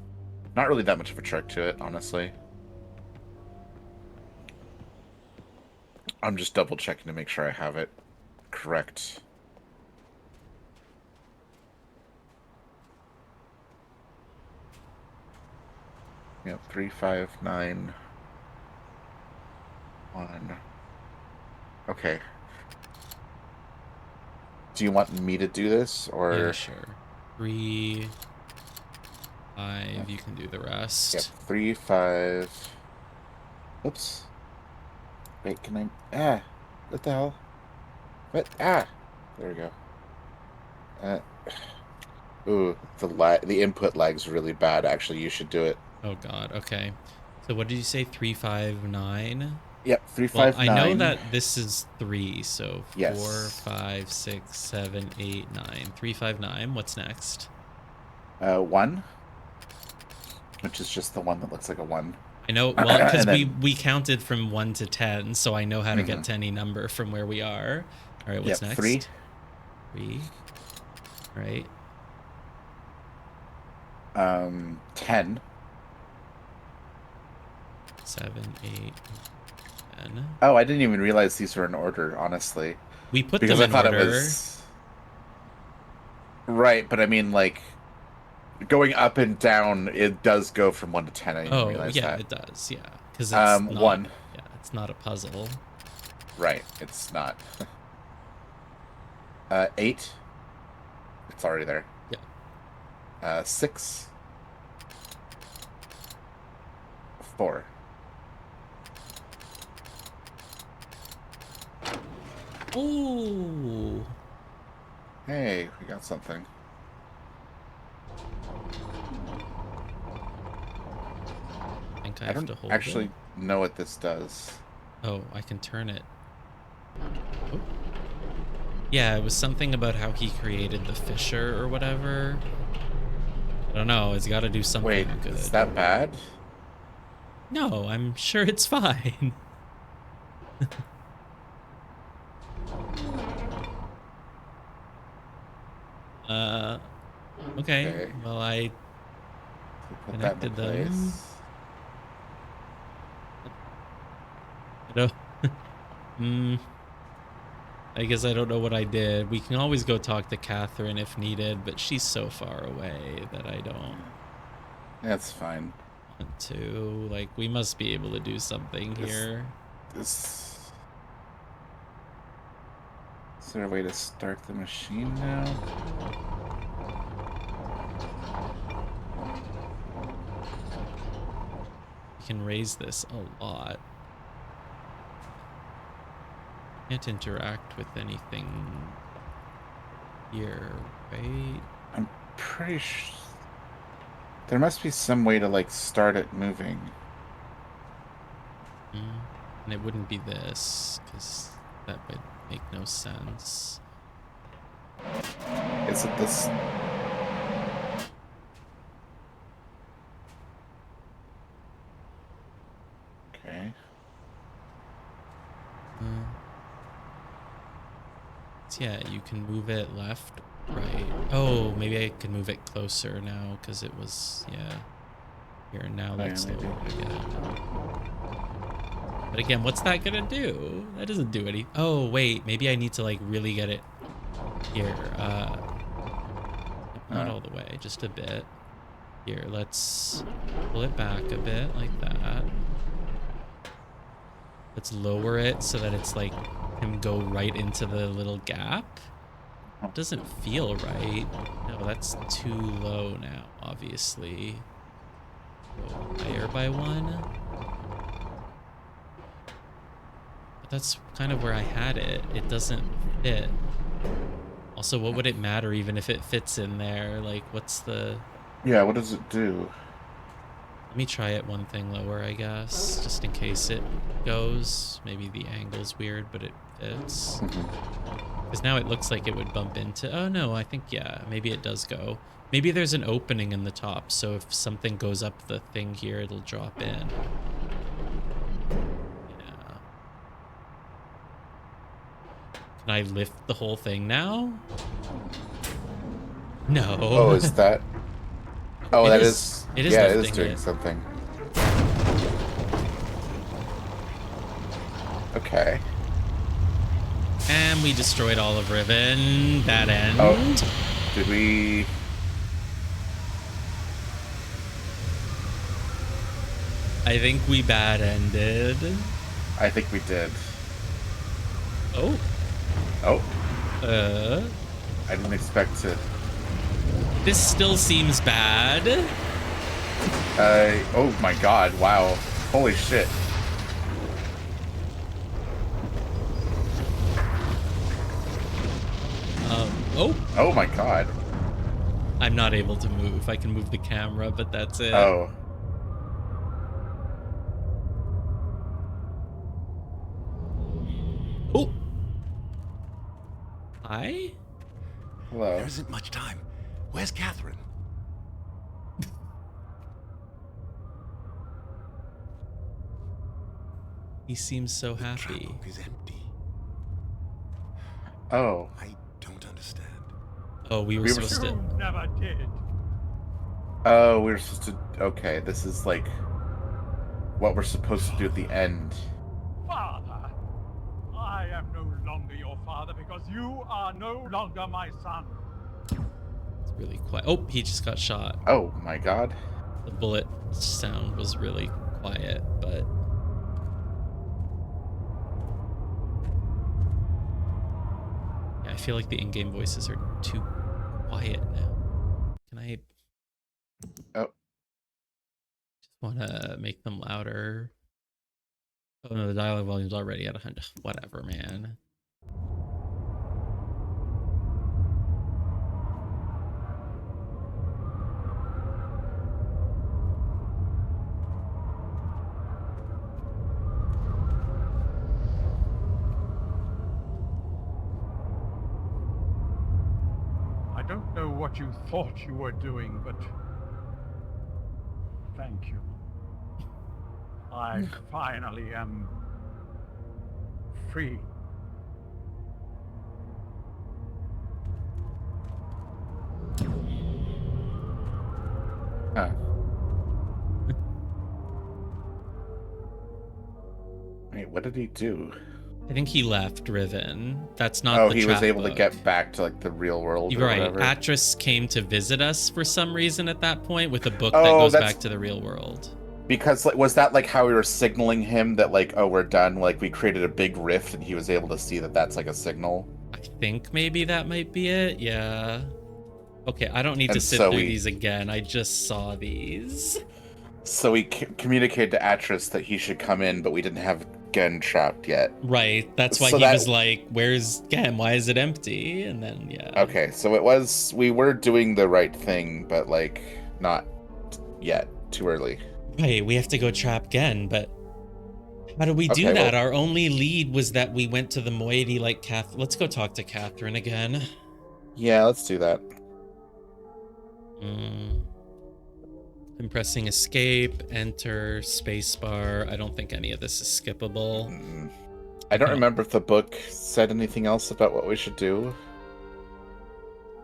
not really that much of a trick to it, honestly. I'm just double checking to make sure I have it correct. Yep, 3, 5, 9, 1. Okay. Do you want me to do this, or? yeah, sure. 3, 5, you can do the rest. Yep, 3, 5. Oops. Wait, can I? What the hell? What? There we go. Ooh, the input lag's really bad. Actually, you should do it. Oh god, okay. So what did you say? 3, 5, 9? Yep, 3, Well, 5, 9. I know that this is 3, so 4, Yes. 5, 6, 7, 8, 9. 3, 5, 9. What's next? 1, which is just the one that looks like a 1. I know, well, because then- we counted from 1 to 10, so I know how to get to any number from where we are. All right, what's Yep, next? 3. 3. Right. 10. 7, 8, 10. Oh, I didn't even realize these were in order, honestly. We put Because them I thought in order. it was... Right, but I mean, like, going up and down, it does go from 1 to 10. I didn't realize yeah, that. it does. Yeah, because it's not, 1. Yeah, it's not a puzzle. Right, it's not. 8. It's already there. Yeah. 6. 4. Ooh. Hey, we got something. I think I I have don't to hold actually it. know what this does. Oh, I can turn it. Oh. Yeah, it was something about how he created the Fisher or whatever. I don't know. It's got to do something Wait, good. is that bad? No, I'm sure it's fine. uh, okay. Okay. Well, I Put that into connected them. place. I don't. I guess I don't know what I did. We can always go talk to Catherine if needed, but she's so far away that I don't That's fine. want to. Like, we must be able to do something here. Is there a way to start the machine now? We can raise this a lot. Can't interact with anything here, right? I'm pretty sure there must be some way to like start it moving. And it wouldn't be this, because that would make no sense. Is it this? Okay. So yeah, you can move it left, right. Oh, maybe I can move it closer now because it was, yeah. Here, now let's maybe. lower it again. But again, what's that gonna do? That doesn't do any. Oh, wait, maybe I need to like really get it here. Not all the way, just a bit. Here, let's pull it back a bit like that. Let's lower it so that it's like him go right into the little gap. It doesn't feel right. No, that's too low now, obviously. Go higher by one. But that's kind of where I had it. It doesn't fit. Also, what would it matter even if it fits in there? Like, what's the... Yeah, what does it do? Let me try it one thing lower, I guess, just in case it goes. Maybe the angle's weird, but it fits. Because now it looks like it would bump into... Oh, no, I think, yeah, maybe it does go. Maybe there's an opening in the top, so if something goes up the thing here, it'll drop in. Yeah. Can I lift the whole thing now? No. Oh, is that... Oh, It that is- is... it is yeah, it is lifting doing it. something. Okay. And we destroyed all of Riven. That end. Oh, did we... I think we bad ended. I think we did. Oh. Oh, Uh. I didn't expect to... This still seems bad. Oh my god, wow. Holy shit. Oh. Oh my god. I'm not able to move. I can move the camera, but that's it. Oh. Oh. Hi? Hello. There isn't much time. Where's Catherine? He seems so happy. Trap is empty. Oh. I don't understand. Oh, we were We were supposed to... Never did. Oh, we were supposed to... Okay, this is like... what we're supposed to do at the end. Father, I am no longer your father because you are no longer my son. It's really quiet. Oh, he just got shot. Oh my god. The bullet sound was really quiet, but... Yeah, I feel like the in-game voices are too quiet now. Can I... Oh. Just want to make them louder. Oh no, the dialogue volume's already at 100. Whatever, man. I don't know what you thought you were doing, but thank you. I finally am free. Huh. Wait, what did he do? I think he left Riven. That's not Oh, the he was trap able to book. get back to like the real world You're or right. whatever. Atris came to visit us for some reason at that point with a book Oh, that goes that's- back to the real world. Because like, was that like how we were signaling him that like, oh, we're done? Like we created a big rift, and he was able to see that that's like a signal. I think maybe that might be it. Yeah. Okay, I don't need to And sit so through we- these again. I just saw these. So we communicated to Atris that he should come in, but we didn't have Gen trapped yet. Right. That's why So he that- was like, "Where's Gem? Why is it empty?" And then yeah. Okay, so we were doing the right thing, but like not yet. Too early. Right. We have to go trap Gen, but how do we do Okay, that? well- Our only lead was that we went to the moiety like Kath. Let's go talk to Catherine again. Yeah, let's do that. I'm pressing escape, enter, spacebar. I don't think any of this is skippable. I don't No. remember if the book said anything else about what we should do.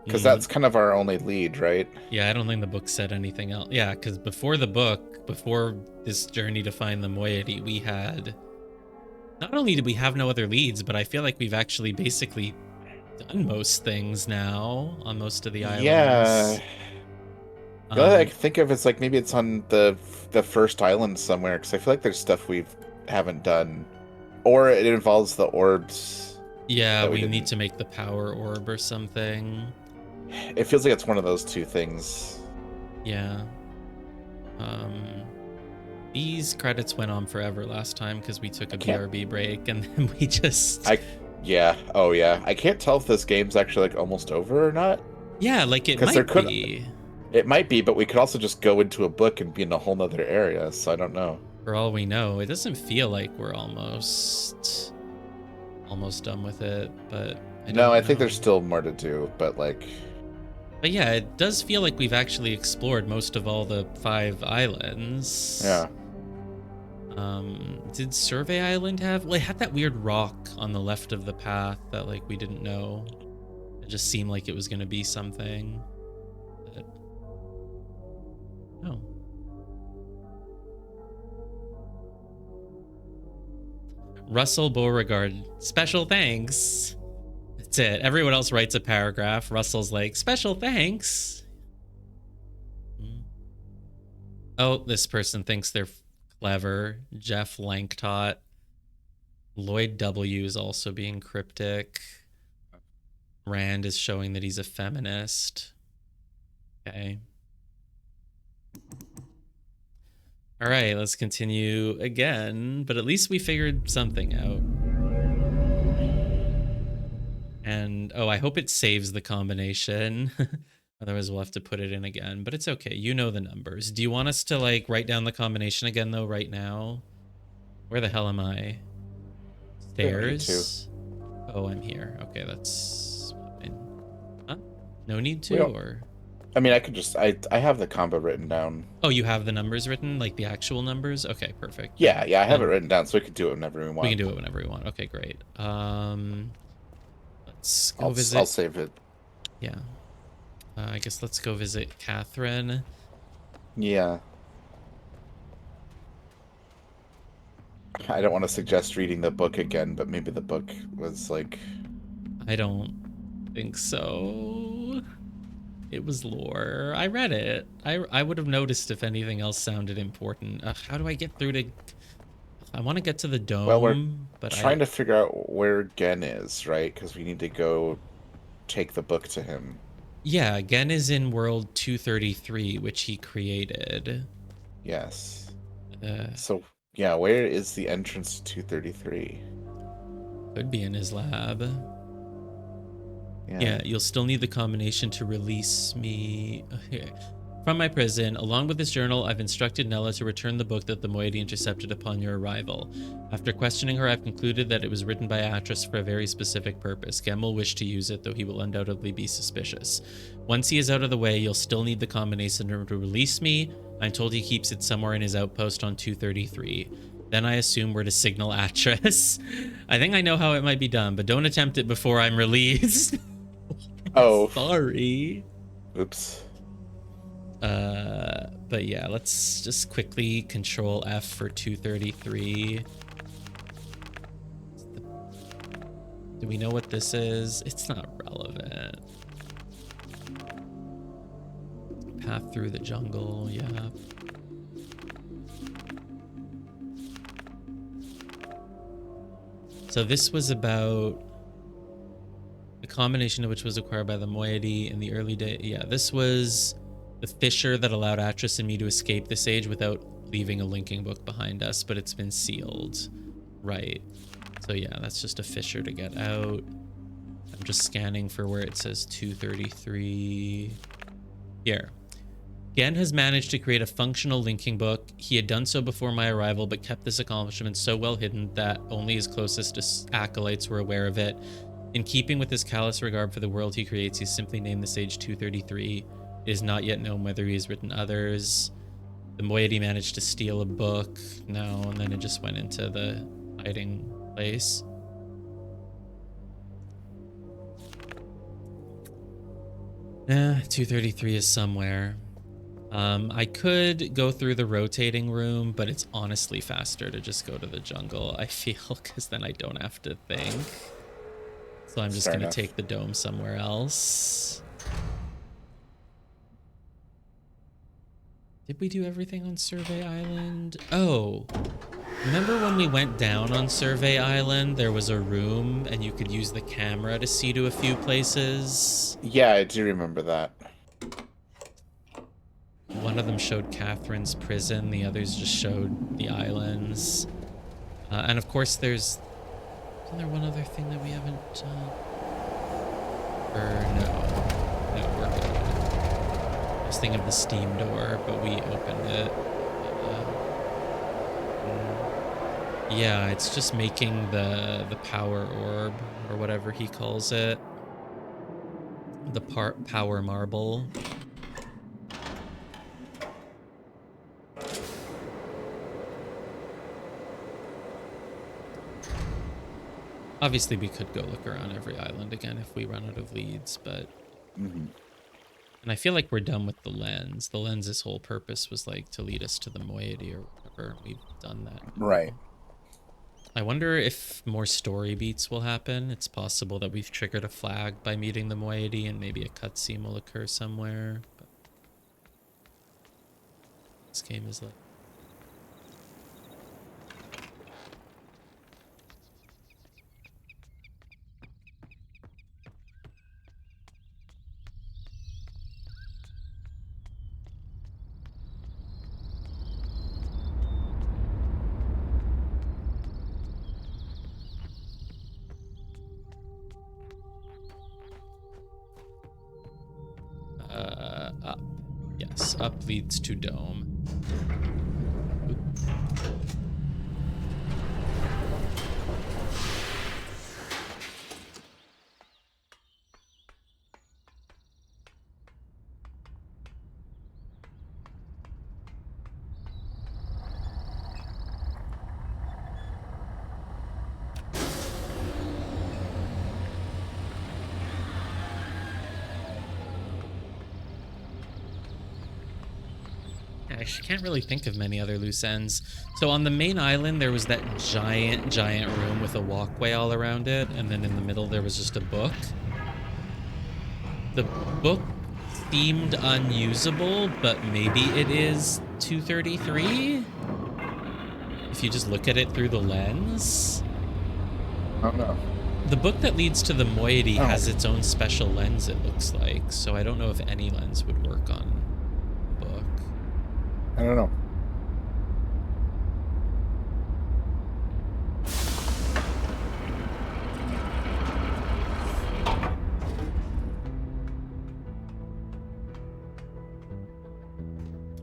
Because that's kind of our only lead, right? Yeah, I don't think the book said anything else. Yeah, because before the book, before this journey to find the moiety, we had... Not only did we have no other leads, but I feel like we've actually basically done most things now on most of the islands. Yeah. The only thing I Um, can think of is like maybe it's on the first island somewhere, because I feel like there's stuff we haven't done, or it involves the orbs. yeah, that we we need didn't- to make the power orb or something. It feels like it's one of those two things. Yeah. These credits went on forever last time because we took a can't- BRB break and then we just... Yeah. Oh yeah. I can't tell if this game's actually like almost over or not. Yeah, like it 'Cause there might could- be. It might be, but we could also just go into a book and be in a whole nother area. So I don't know. For all we know, it doesn't feel like we're almost done with it, but No, I think know. there's still more to do, but like, But yeah, it does feel like we've actually explored most of all the 5 islands. yeah. Did Survey Island have... Well, it had that weird rock on the left of the path that like we didn't know. It just seemed like it was going to be something. But... No. Russell Beauregard, special thanks. That's it. Everyone else writes a paragraph. Russell's like, special thanks. Oh, this person thinks they're clever. Jeff Lanktot. Lloyd W. is also being cryptic. Rand is showing that he's a feminist. Okay. All right, let's continue again, but at least we figured something out. And, oh, I hope it saves the combination. Otherwise, we'll have to put it in again, but it's okay. You know the numbers. Do you want us to, like, write down the combination again, though, right now? Where the hell am I? Stairs? Oh, I'm here. Okay, that's fine. Huh? No need to, We don't- or... I mean, I could just I have the combo written down. Oh, you have the numbers written, like the actual numbers? Okay, perfect. Yeah, I have it written down, so we could do it whenever we want. We can do it whenever we want. Okay, great. Let's go I'll visit. save it. Yeah. I guess let's go visit Catherine. Yeah. I don't want to suggest reading the book again, but maybe the book was like... I don't think so. It was lore. I read it. I would have noticed if anything else sounded important. How do I get through to... I want to get to the dome, Well, we're but trying to figure out where Gen is, right? Because we need to go take the book to him. Yeah, Gen is in World 233, which he created. Yes. Uh, So, yeah, where is the entrance to 233? could be in his lab. Yeah. Yeah, you'll still need the combination to release me here. From my prison. Along with this journal, I've instructed Nella to return the book that the moiety intercepted upon your arrival. After questioning her, I've concluded that it was written by Atris for a very specific purpose. Gem will wish to use it, though he will undoubtedly be suspicious. Once he is out of the way, you'll still need the combination to release me, I'm told he keeps it somewhere in his outpost on 233. Then I assume we're to signal Atris. I think I know how it might be done, but don't attempt it before I'm released. Oh. Sorry. Oops. But yeah, let's just quickly control F for 233. Do we know what this is? It's not relevant. Path through the jungle, yeah. So this was about the combination of which was acquired by the moiety in the early day. Yeah, this was the fissure that allowed Atris and me to escape this age without leaving a linking book behind us, but it's been sealed. Right. So yeah, that's just a fissure to get out. I'm just scanning for where it says 233. Here. Gen has managed to create a functional linking book. He had done so before my arrival, but kept this accomplishment so well hidden that only his closest acolytes were aware of it. In keeping with his callous regard for the world he creates, he simply named the sage 233. It is not yet known whether he has written others. The moiety managed to steal a book. No, and then it just went into the hiding place. Yeah, 233 is somewhere. I could go through the rotating room, but it's honestly faster to just go to the jungle, I feel, because then I don't have to think. So I'm just going to take the dome somewhere else. Did we do everything on Survey Island? Oh, remember when we went down on Survey Island, there was a room and you could use the camera to see to a few places? Yeah, I do remember that. One of them showed Catherine's prison, the others just showed the islands. And of course there's... Isn't there one other thing that we haven't done? Or no. No, we're good. I was thinking of the steam door, but we opened it. Yeah, it's just making the power orb, or whatever he calls it. The power marble. Obviously, we could go look around every island again if we run out of leads, but... Mm-hmm. And I feel like we're done with the lens. The lens's whole purpose was, like, to lead us to the moiety or whatever. We've done that. Right. I wonder if more story beats will happen. It's possible that we've triggered a flag by meeting the moiety and maybe a cutscene will occur somewhere. But this game is like... up. Yes, up leads to dome. Oop. I can't really think of many other loose ends. So on the main island, there was that giant room with a walkway all around it, and then in the middle there was just a book. The book seemed unusable, but maybe it is 233? If you just look at it through the lens? I don't know. The book that leads to the moiety has its own special lens, it looks like, so I don't know if any lens would work on the book. I don't know.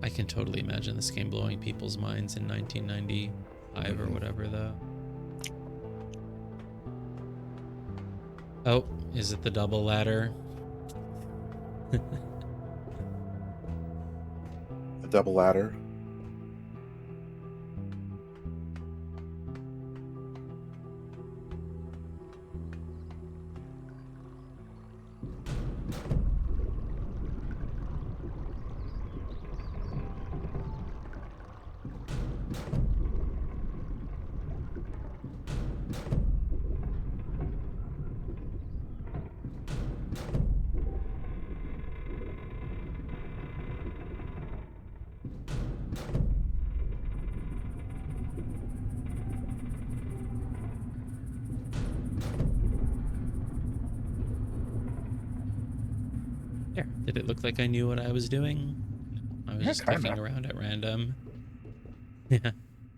I can totally imagine this game blowing people's minds in 1995 or whatever, though. Oh, is it the double ladder? The double ladder. There. Did it look like I knew what I was doing? I was Yeah, just kinda. clicking around at random. Yeah.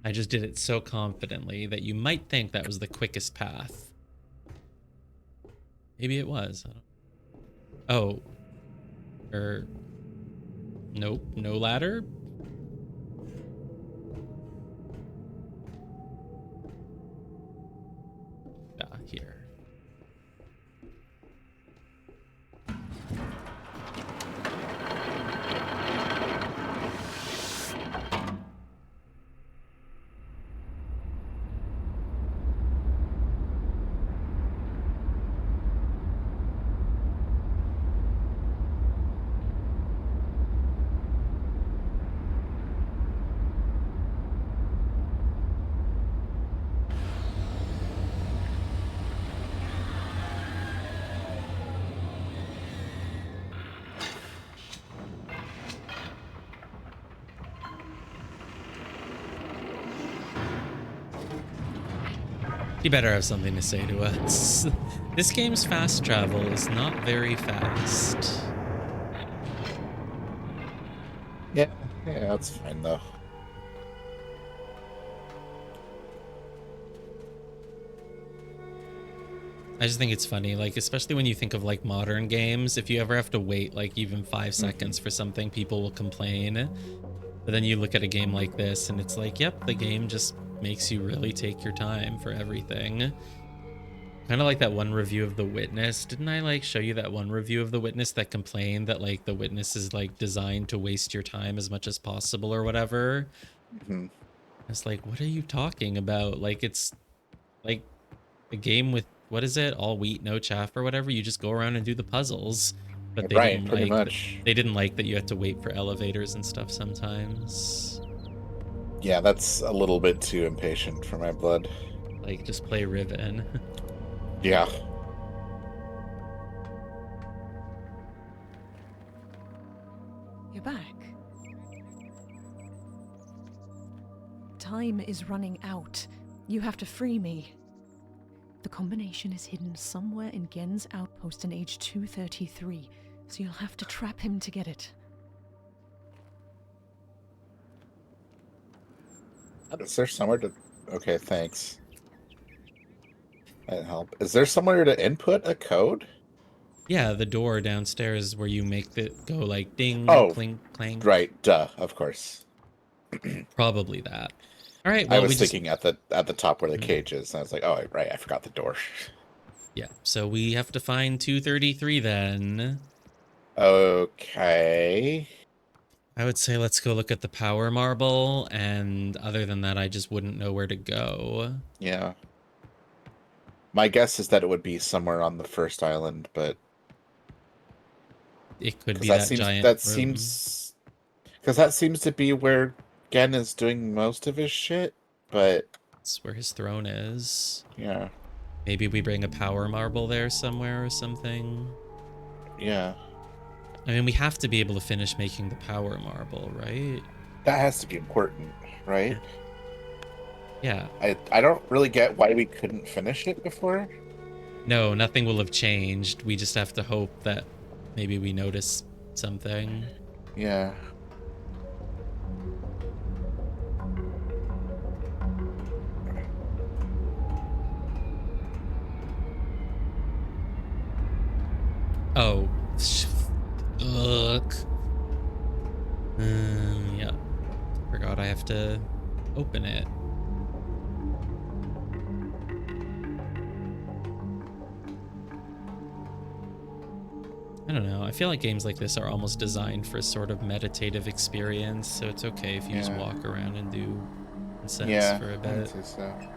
I just did it so confidently that you might think that was the quickest path. Maybe it was. I don't... Oh. Nope. No ladder? Ah, here. You better have something to say to us. This game's fast travel is not very fast. Yeah, that's fine though. I just think it's funny, like, especially when you think of like modern games, if you ever have to wait like even 5 seconds for something, people will complain. But then you look at a game like this and it's like, yep, the game just makes you really take your time for everything. Kind of like that one review of The Witness. Didn't I like show you that one review of The Witness that complained that like The Witness is like designed to waste your time as much as possible or whatever? Hmm. It's like, what are you talking about? Like, it's like a game with, what is it, all wheat no chaff or whatever. You just go around and do the puzzles. But they Right, didn't pretty like much. they didn't like that you had to wait for elevators and stuff sometimes. Yeah, that's a little bit too impatient for my blood. Like, just play Riven. Yeah. You're back. Time is running out. You have to free me. The combination is hidden somewhere in Gen's outpost in age 233, so you'll have to trap him to get it. Is there somewhere to... Okay, thanks. That'd help. Is there somewhere to input a code? Yeah, the door downstairs where you make it go like ding, Oh, clink, clank. right, duh, of course. Probably that. All right, I well, was thinking at the top where the cage is, and I was like, oh, right, I forgot the door. Yeah, so we have to find 233 then. Okay. I would say let's go look at the power marble, and other than that, I just wouldn't know where to go. Yeah. My guess is that it would be somewhere on the first island, but It could be that that giant room. seems because that seems to be where Gen is doing most of his shit, but That's where his throne is. yeah. Maybe we bring a power marble there somewhere or something. Yeah. I mean, we have to be able to finish making the power marble, right? That has to be important, right? Yeah. I don't really get why we couldn't finish it before. No, nothing will have changed. We just have to hope that maybe we notice something. Yeah. Oh. Look. Yeah. Forgot I have to open it. I I don't know. I feel like games like this are almost designed for a sort of meditative experience, so it's okay if you just walk around and do nonsense Yeah, for a I'd bit. say so.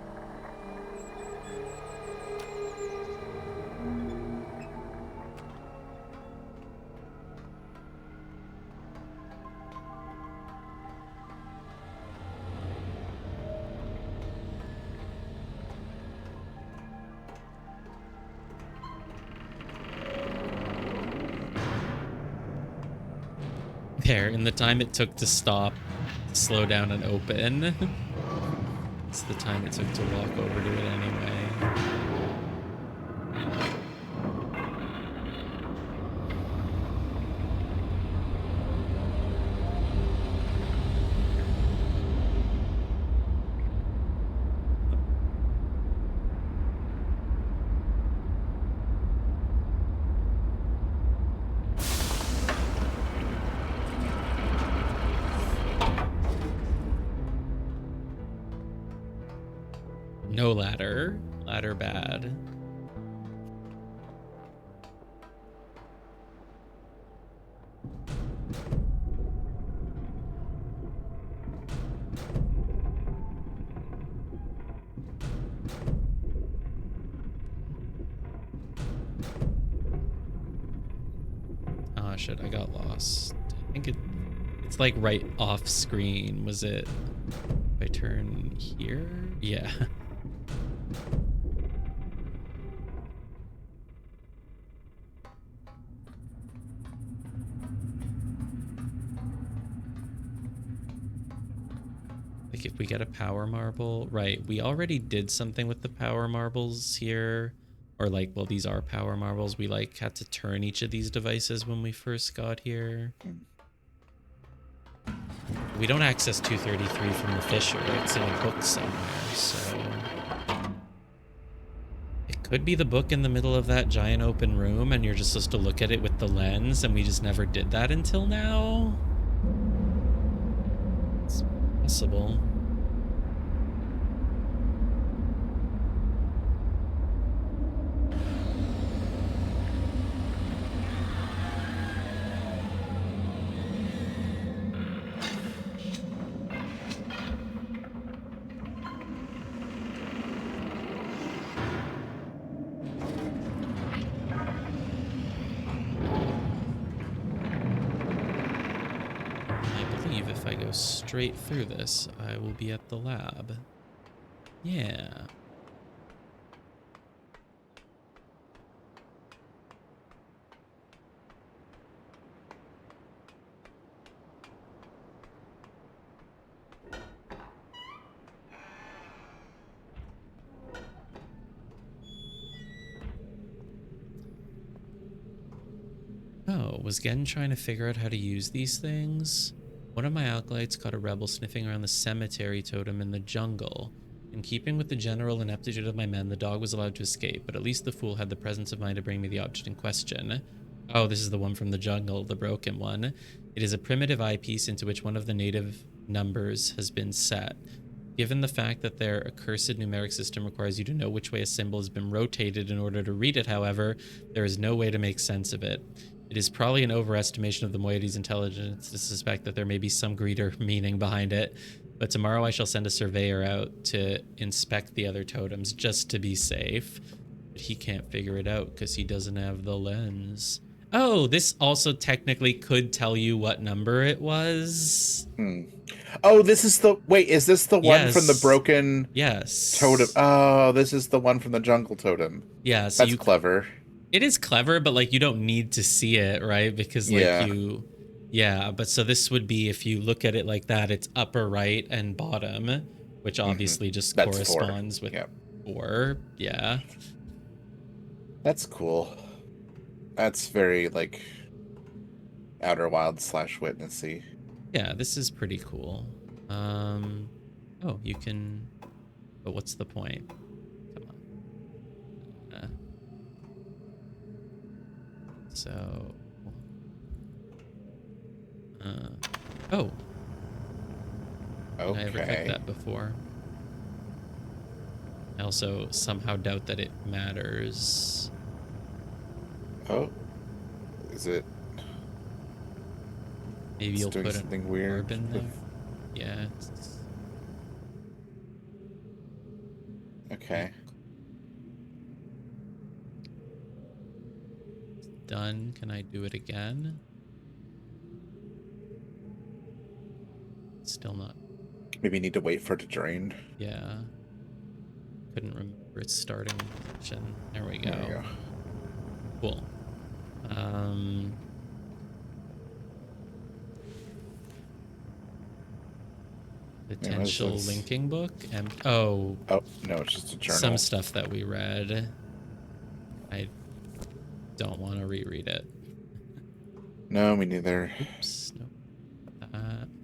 There, in the time it took to stop, slow down, and open, it's the time it took to walk over to it anyway. No ladder. Ladder bad. Oh shit, I got lost. I think it's like right off screen. Was it? If I turn here? Yeah. Like if we get a power marble, right? We already did something with the power marbles here, or like, well, these are power marbles. We like had to turn each of these devices when we first got here. We don't access 233 from the Fisher. It's in a book somewhere, so it could be the book in the middle of that giant open room, and you're just supposed to look at it with the lens, and we just never did that until now. It's possible. If I go straight through this, I will be at the lab. Yeah. Oh, was Gen trying to figure out how to use these things? One of my acolytes caught a rebel sniffing around the cemetery totem in the jungle. In keeping with the general ineptitude of my men, the dog was allowed to escape, but at least the fool had the presence of mind to bring me the object in question. Oh, this is the one from the jungle, the broken one. It is a primitive eyepiece into which one of the native numbers has been set. Given the fact that their accursed numeric system requires you to know which way a symbol has been rotated in order to read it, however, there is no way to make sense of it. It is probably an overestimation of the moiety's intelligence to suspect that there may be some greater meaning behind it, but tomorrow I shall send a surveyor out to inspect the other totems just to be safe. But he can't figure it out because he doesn't have the lens. Oh, this also technically could tell you what number it was. Oh, this is the... Wait, is this the one from the Yes. broken Yes. totem? Oh, this is the one from the jungle totem. Yeah, so That's clever. It is clever, but like you don't need to see it, right? Because like yeah, but so this would be, if you look at it like that, it's upper right and bottom, which obviously just That's corresponds 4. with 4. Yeah. That's cool. That's very like Outer Wilds / Witnessy. Yeah, this is pretty cool. Oh, you can, but what's the point? Come on. So, oh. Okay. I ever clicked that before. I also somehow doubt that it matters. Oh. Is it? Maybe It's you'll doing put an something weird orb in there. with- Yeah. It's Okay. done. Can I do it again? Still not. Maybe you need to wait for it to drain. Yeah. Couldn't remember its starting position. There we go. There we go. Cool. Potential this? linking book. And oh, Oh, no, it's just a journal. some stuff that we read. I don't want to reread it. No, me neither. Oops. No.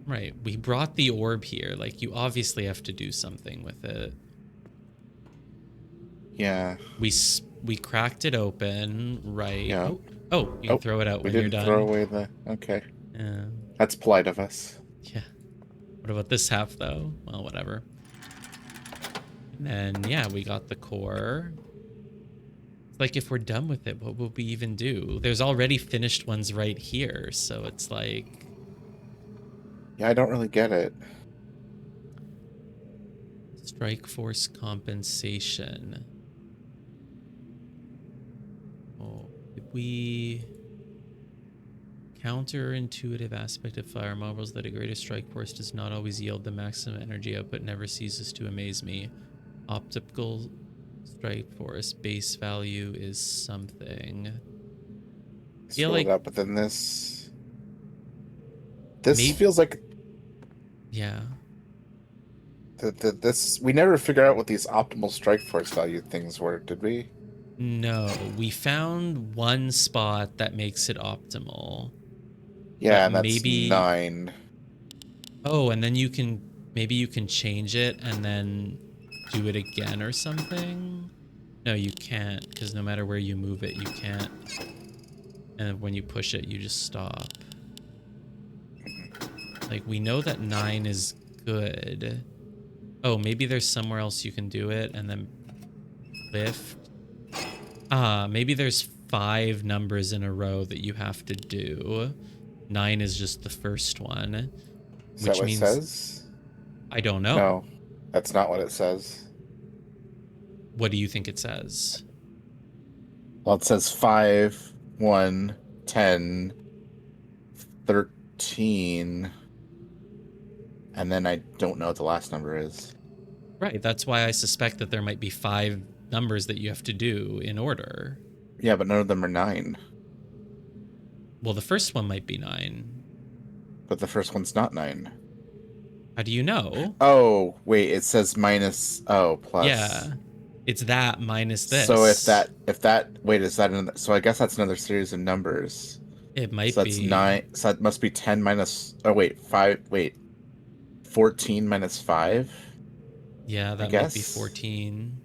Right. We brought the orb here. Like, you obviously have to do something with it. Yeah. We cracked it open, right? Yeah. Oh, you can throw it out we when you're didn't done. throw away the... Okay. Yeah. That's polite of us. Yeah. What about this half, though? Well, whatever. And then, yeah, we got the core. Like, if we're done with it, what will we even do? There's already finished ones right here, so it's like... Yeah, I don't really get it. Strike force compensation. Oh, did we... Counterintuitive aspect of fire marvels that a greater strike force does not always yield the maximum energy output never ceases to amaze me. Optical strike force base value is something. Feel Scroll like it up, but then this Maybe- feels like yeah. this. We never figured out what these optimal strike force value things were, did we? No, we found one spot that makes it optimal. Yeah, But and that's maybe- 9. Oh, and then maybe you can change it and then do it again or something? No, you can't, because no matter where you move it, you can't. And when you push it, you just stop. Like, we know that 9 is good. Oh, maybe there's somewhere else you can do it and then lift. Maybe there's 5 numbers in a row that you have to do. 9 is just the first one. Is that what it says? I don't know. No, that's not what it says. What do you think it says? Well, it says 5, 1, 10, 13, and then I don't know what the last number is. Right, that's why I suspect that there might be 5 numbers that you have to do in order. Yeah, but none of them are 9. Well, the first one might be 9. But the first one's not 9. How do you know? Oh, wait, it says minus... Oh, plus. Yeah. It's that minus this. So if that... Wait, is that another... So I guess that's another series of numbers. It might So that's be 9... So that must be 10 minus... Oh, wait, 5... Wait. 14 minus 5? Yeah, that might be 14.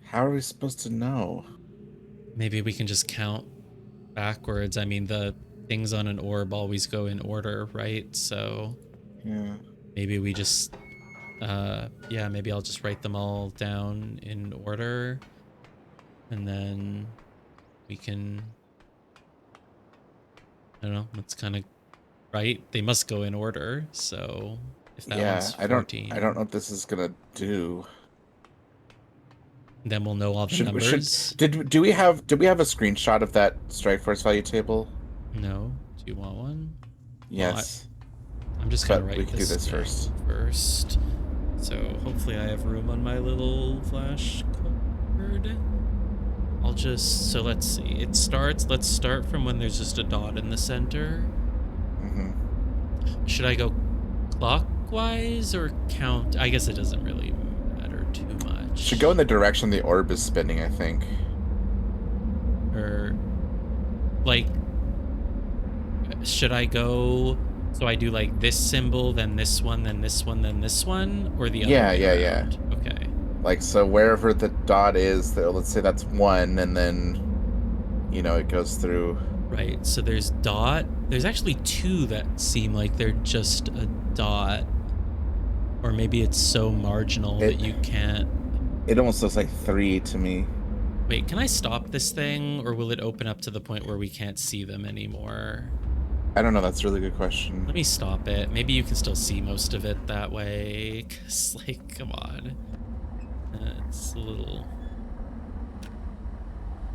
How are we supposed to know? Maybe we can just count backwards. I mean, the things on an orb always go in order, right? So Yeah. maybe we just yeah, maybe I'll just write them all down in order, and then we can, I don't know, that's kind of right. They must go in order. So if that one's 14, I don't know what this is gonna do. then we'll know all the numbers. Do we have a screenshot of that strike force value table? No. Do you want one? Yes. I'm just gonna But write we can do this down first. So hopefully I have room on my little flash card. I'll just, so let's see. Let's start from when there's just a dot in the center. Mm-hmm. Should I go clockwise or count? I guess it doesn't really matter too much. Should go in the direction the orb is spinning, I think. Or like, should I go, so I do like this symbol, then this one, then this one, then this one, or the other way around? Okay. Like, so wherever the dot is, let's say that's 1, and then, you know, it goes through. Right, so there's dot. There's actually 2 that seem like they're just a dot. Or maybe it's so marginal that you can't. It almost looks like 3 to me. Wait, can I stop this thing, or will it open up to the point where we can't see them anymore? I don't know. That's a really good question. Let me stop it. Maybe you can still see most of it that way. 'Cause, like, come on. It's a little...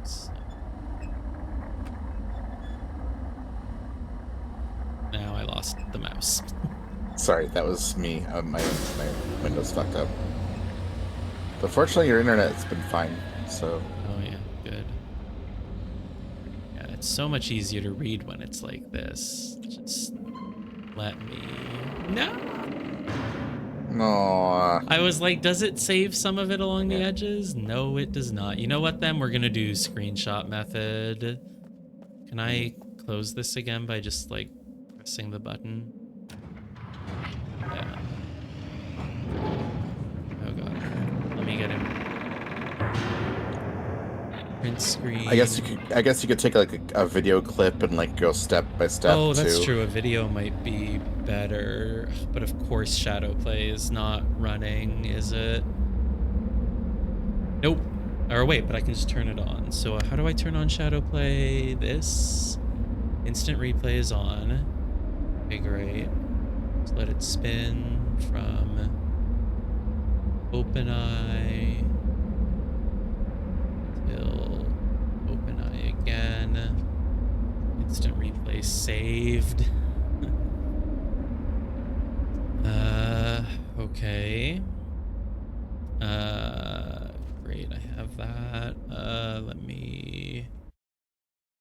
So... Now I lost the mouse. Sorry, that was me. My Windows fucked up. But fortunately, your internet's been fine. So. Oh yeah, good. Yeah, it's so much easier to read when it's like this. Just let me... No! No. I was like, does it save some of it along the Yeah. edges? No, it does not. You know what then? We're gonna do screenshot method. Can I close this again by just like pressing the button? Yeah. Oh god. Let me get him. Print screen. I guess you could take like a video clip and like go step by step. Oh, that's too. true. A video might be better, but of course shadow play is not running, is it? Nope. Or wait, but I can just turn it on. So how do I turn on shadow play? This instant replay is on. Okay, great. Just let it spin from OpenEye till OpenEye again. Instant replay saved. Okay. Great, I have that. Let me... I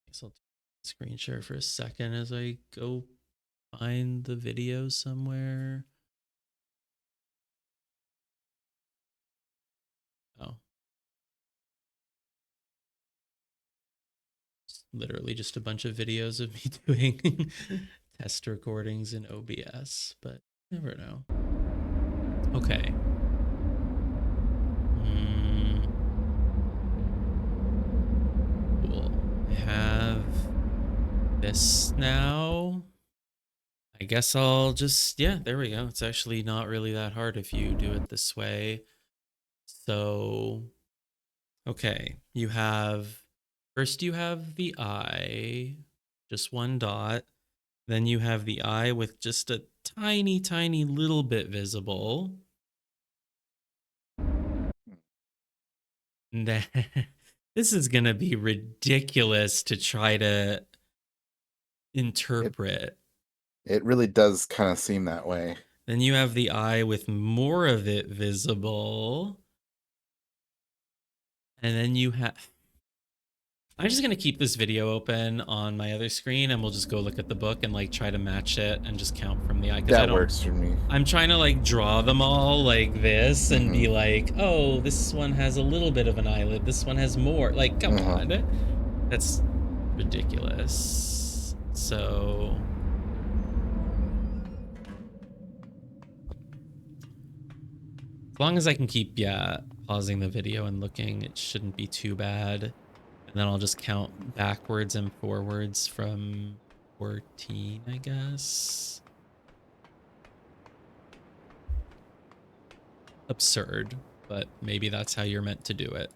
guess I'll screen share for a second as I go find the video somewhere. Oh. It's literally just a bunch of videos of me doing test recordings in OBS, but never know. Okay. Cool. I have this now. I guess I'll just, yeah, there we go. It's actually not really that hard if you do it this way. So, okay, you have, first you have the eye, just one dot. Then you have the eye with just a tiny, tiny little bit visible. And then, this is going to be ridiculous to try to interpret. It really does kind of seem that way. Then you have the eye with more of it visible. And then you have... I'm just going to keep this video open on my other screen and we'll just go look at the book and like try to match it and just count from the eye. That works for me. I'm trying to like draw them all like this and be like, oh, this one has a little bit of an eyelid. This one has more. Like, come on. That's ridiculous. So... as long as I can keep, pausing the video and looking, it shouldn't be too bad. And then I'll just count backwards and forwards from 14, I guess. Absurd, but maybe that's how you're meant to do it.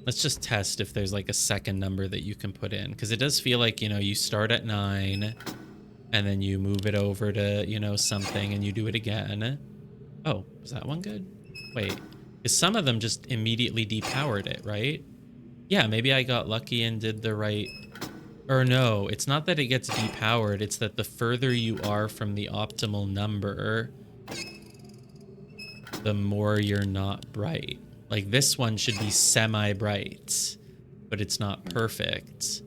Let's just test if there's like a second number that you can put in, because it does feel like, you know, you start at 9 and then you move it over to, you know, something and you do it again. Oh, is that one good? Wait, because some of them just immediately depowered it, right? Yeah, maybe I got lucky and did the right... or no, it's not that it gets depowered, it's that the further you are from the optimal number, the more you're not bright. Like this one should be semi-bright, but it's not perfect.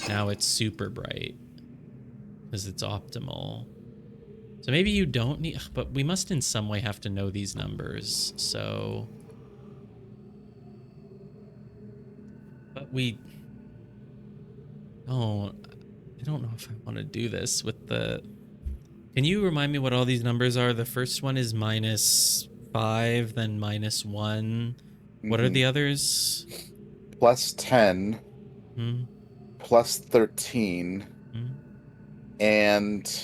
Now it's super bright because it's optimal. So maybe you don't need, but we must in some way have to know these numbers. So, but we don't, I don't know if I want to do this with the, can you remind me what all these numbers are? The first one is -5, then -1. What are the others? +10, +13, and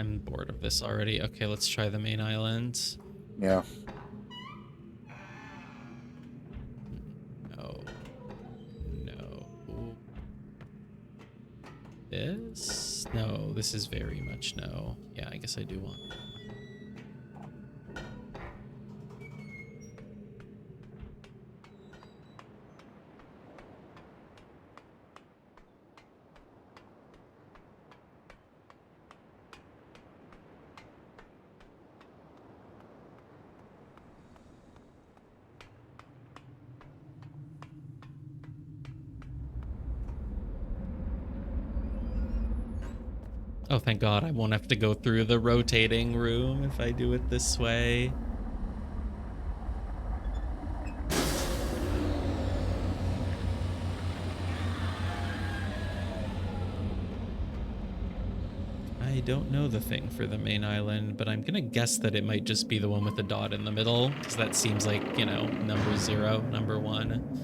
I'm bored of this already. Okay, let's try the main island. Yeah. No. No. This? No, this is very much no. Yeah, I guess I do want that. Oh, thank God, I won't have to go through the rotating room if I do it this way. I don't know the thing for the main island, but I'm gonna guess that it might just be the one with the dot in the middle, because that seems like, you know, number 0, number 1.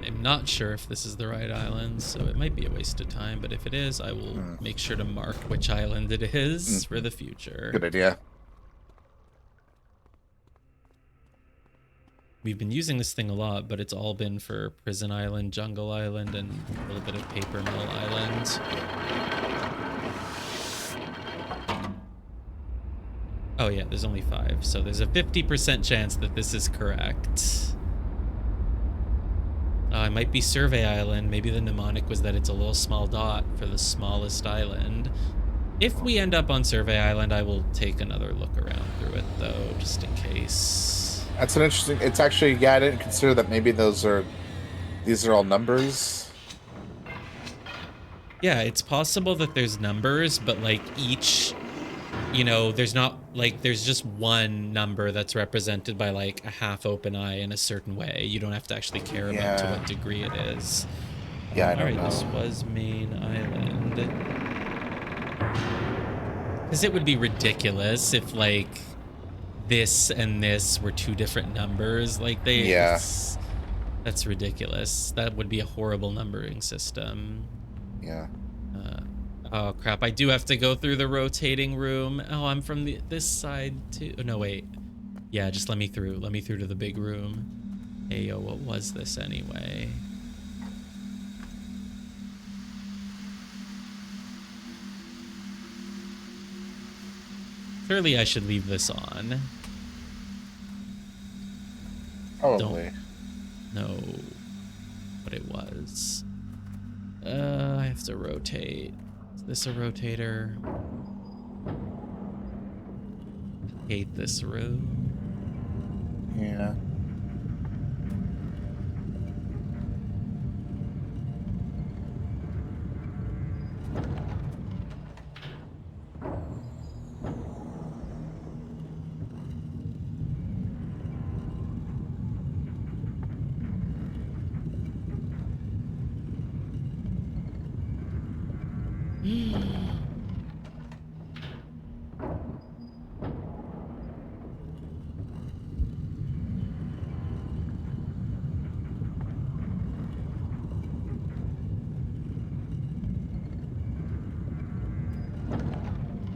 I'm not sure if this is the right island, so it might be a waste of time, but if it is, I will make sure to mark which island it is for the future. Good idea. We've been using this thing a lot, but it's all been for Prison Island, Jungle Island, and a little bit of Paper Mill Island. Oh yeah, there's only 5, so there's a 50% chance that this is correct. It might be Survey Island. Maybe the mnemonic was that it's a little small dot for the smallest island. If we end up on Survey Island, I will take another look around through it, though, just in case. That's an interesting... It's actually... Yeah, I didn't consider that maybe these are all numbers. Yeah, it's possible that there's numbers, but, like, each... You know, there's not, like, there's just one number that's represented by, like, a half-open eye in a certain way. You don't have to actually care about to what degree it is. Yeah, I don't know. Alright, this was main island. Because it would be ridiculous if, like, this and this were 2 different numbers. Like, they... Yeah. That's ridiculous. That would be a horrible numbering system. Yeah. Oh crap, I do have to go through the rotating room. Oh, I'm from this side too. Oh, no, wait. Yeah, just let me through. Let me through to the big room. Hey, yo, what was this anyway? Surely I should leave this on. Probably. Don't know what it was. I have to rotate. Is this a rotator? Hate this room. Yeah.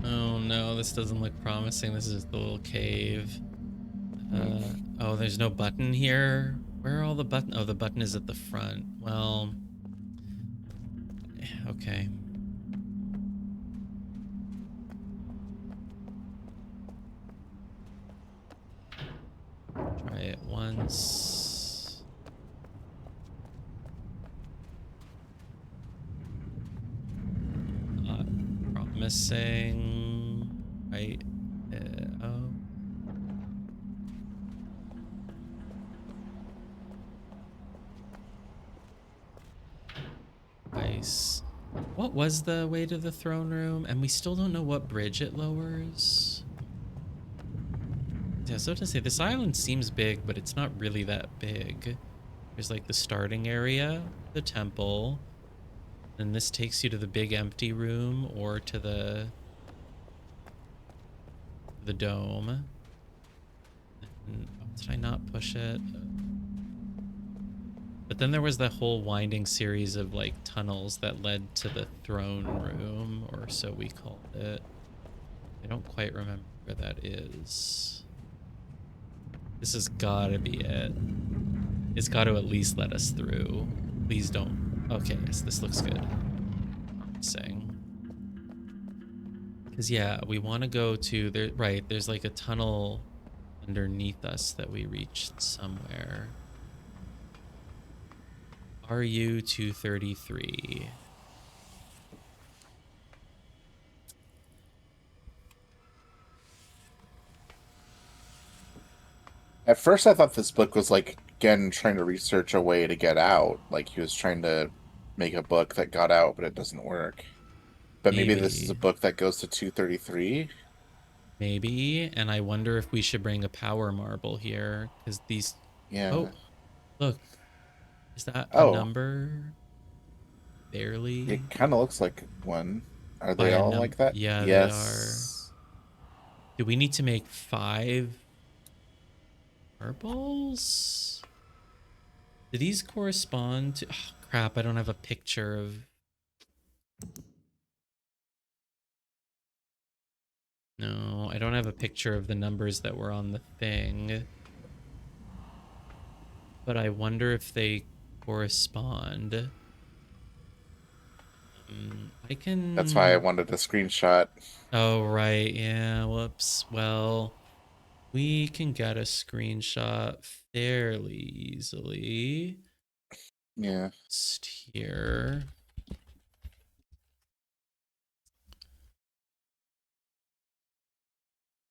Oh no, this doesn't look promising. This is the little cave. Oh, there's no button here. Where are all the buttons? Oh, the button is at the front. Well, okay. Try it once. Not promising. Right. Oh. Nice. What was the way to the throne room? And we still don't know what bridge it lowers. Yeah, so to say, this island seems big, but it's not really that big. There's like the starting area, the temple, and this takes you to the big empty room or to the dome. And, oh, did I not push it? But then there was that whole winding series of like tunnels that led to the throne room, or so we called it. I don't quite remember where that is. This has gotta be it. It's gotta at least let us through. Please don't. Okay, yes, this looks good. Promising. Because yeah, we want to go to there. Right, there's like a tunnel underneath us that we reached somewhere. RU 233. At first, I thought this book was like again trying to research a way to get out. Like he was trying to make a book that got out, but it doesn't work. But maybe this is a Maybe. book that goes to 233. Maybe. And I wonder if we should bring a power marble here. Because these. Yeah. Oh, look. Is that a Oh, number? Barely. it kind of looks like one. Are By they a all like that? Yeah, they are. Yes. Do we need to make 5 marbles? Do these correspond to... Oh, crap, I don't have a picture of... No, I don't have a picture of the numbers that were on the thing. But I wonder if they correspond. I That's why I can... wanted a screenshot. Oh, right, yeah, whoops. Well, we can get a screenshot fairly easily. Yeah. Just here.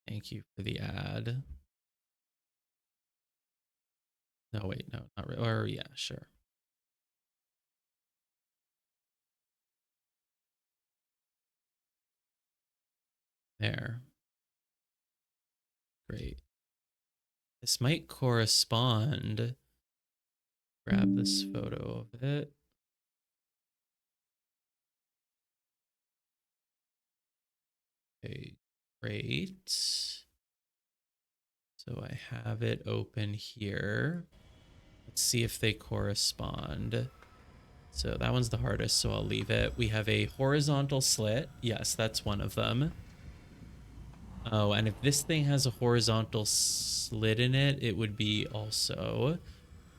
Thank you for the ad. No, wait, no, not really. Or, yeah, sure. There. Great. This might correspond. Grab this photo of it. Okay, great. So I have it open here. Let's see if they correspond. So that one's the hardest, so I'll leave it. We have a horizontal slit. Yes, that's one of them. Oh, and if this thing has a horizontal slit in it, it would be also.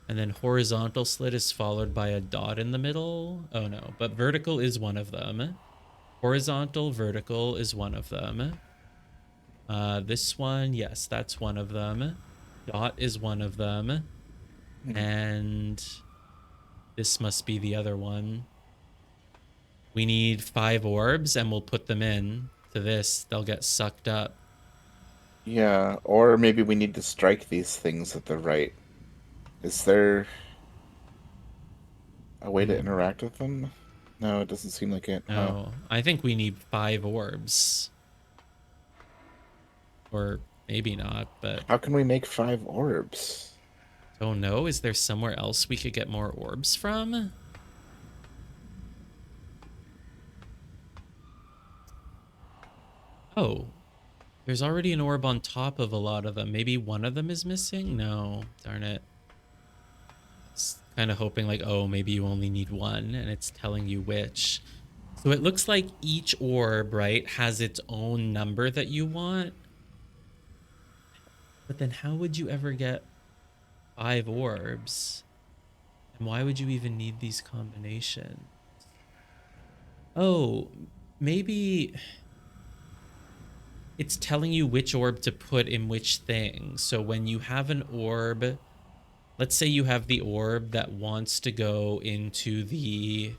And then horizontal slit is followed by a dot in the middle. Oh no, but vertical is one of them. Horizontal, vertical is one of them. This one, yes, that's one of them. Dot is one of them. And this must be the other one. We need 5 orbs and we'll put them in to this. They'll get sucked up. Yeah, or maybe we need to strike these things at the right. Is there a way to interact with them? No, it doesn't seem like it. Huh. No, I think we need 5 orbs. Or maybe not, but How can we make 5 orbs? don't know. Is there somewhere else we could get more orbs from? Oh, there's already an orb on top of a lot of them. Maybe one of them is missing? No, darn it. It's kind of hoping like, oh, maybe you only need one and it's telling you which. So it looks like each orb, right, has its own number that you want. But then how would you ever get 5 orbs? And why would you even need these combinations? Oh, maybe... it's telling you which orb to put in which thing. So when you have an orb, let's say you have the orb that wants to go into the,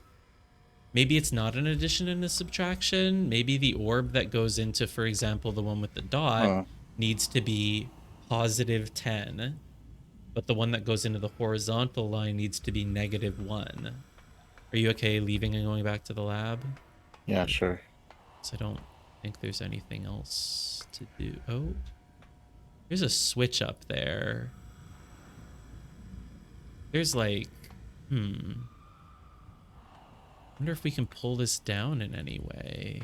maybe it's not an addition and a subtraction. Maybe the orb that goes into, for example, the one with the dot Huh. needs to be +10, but the one that goes into the horizontal line needs to be -1. Are you okay leaving and going back to the lab? Yeah, sure. So I don't think there's anything else to do. Oh, there's a switch up there. There's like, wonder if we can pull this down in any way.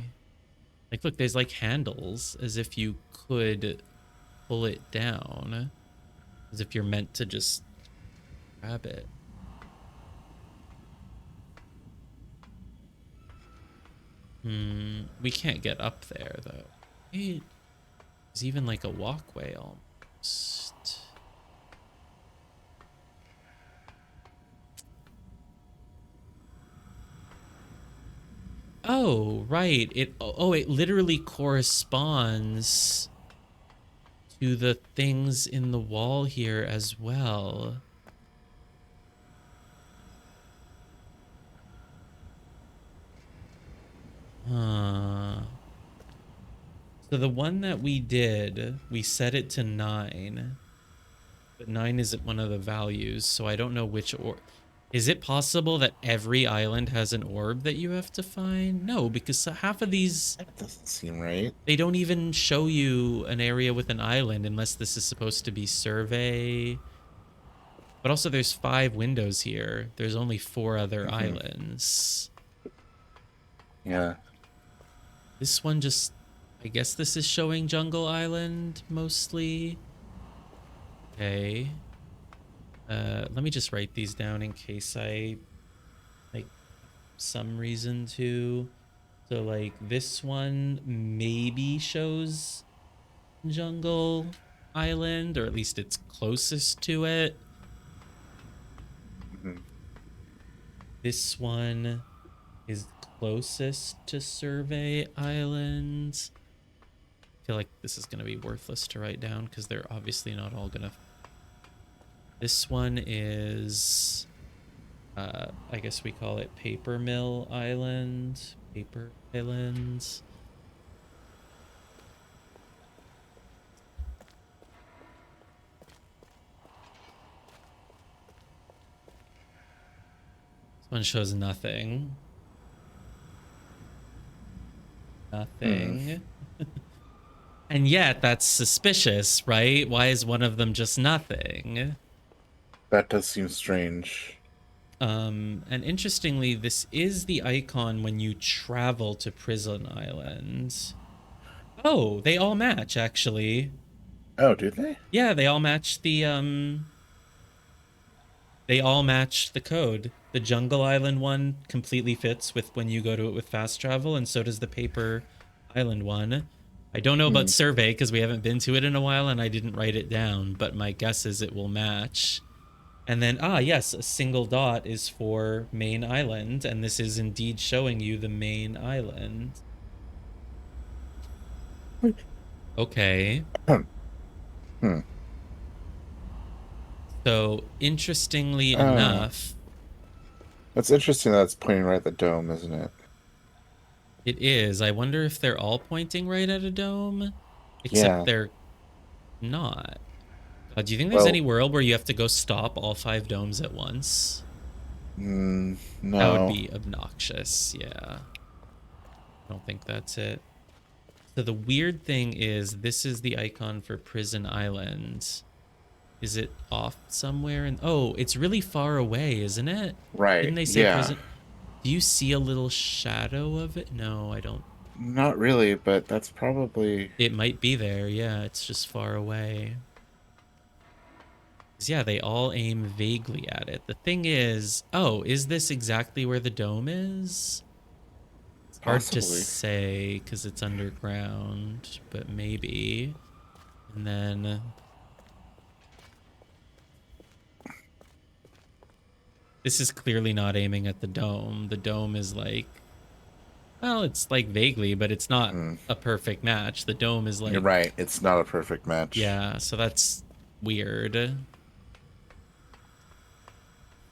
Like, look, there's like handles as if you could pull it down, as if you're meant to just grab it. We can't get up there though. Hey, there's even like a walkway almost. Oh, right. It literally corresponds to the things in the wall here as well. So the one that we did, we set it to 9. But 9 isn't one of the values, so I don't know which or. Is it possible that every island has an orb that you have to find? No, because half of these, That doesn't seem right. they don't even show you an area with an island unless this is supposed to be survey. But also there's 5 windows here. There's only 4 other islands. Yeah. This one just, I guess this is showing Jungle Island mostly. Okay. Let me just write these down in case I, like, some reason to. So, like, this one maybe shows Jungle Island, or at least it's closest to it. This one is closest to Survey Island. I feel like this is going to be worthless to write down because they're obviously not all going to. This one is, I guess we call it Paper Mill Island. Paper Island. This one shows nothing. Nothing. And yet, that's suspicious, right? Why is one of them just nothing? That does seem strange. And interestingly, this is the icon when you travel to Prison Island. Oh, they all match, actually. Oh, do they? Yeah, they all match the, they all match the code. The Jungle Island one completely fits with when you go to it with fast travel, and so does the Paper Island one. I don't know about Survey because we haven't been to it in a while and I didn't write it down, but my guess is it will match. And then, yes, a single dot is for main island, and this is indeed showing you the main island. Okay. So, interestingly enough... That's interesting that it's pointing right at the dome, isn't it? It is. I wonder if they're all pointing right at a dome? Except they're not. Do you think there's any world where you have to go stop all 5 domes at once? No. That would be obnoxious, yeah. I don't think that's it. So the weird thing is, this is the icon for Prison Island. Is it off somewhere? And oh, it's really far away, isn't it? Right. Didn't they say yeah. prison? Do you see a little shadow of it? No, I don't. Not really, but that's probably... It might be there, yeah. It's just far away. 'Cause, yeah, they all aim vaguely at it. The thing is, oh, is this exactly where the dome is? It's hard to say because it's underground, but maybe. And then... This is clearly not aiming at the dome. The dome is like... Well, it's like vaguely, but it's not Mm. a perfect match. The dome is like, You're right. It's not a perfect match. yeah, so that's weird.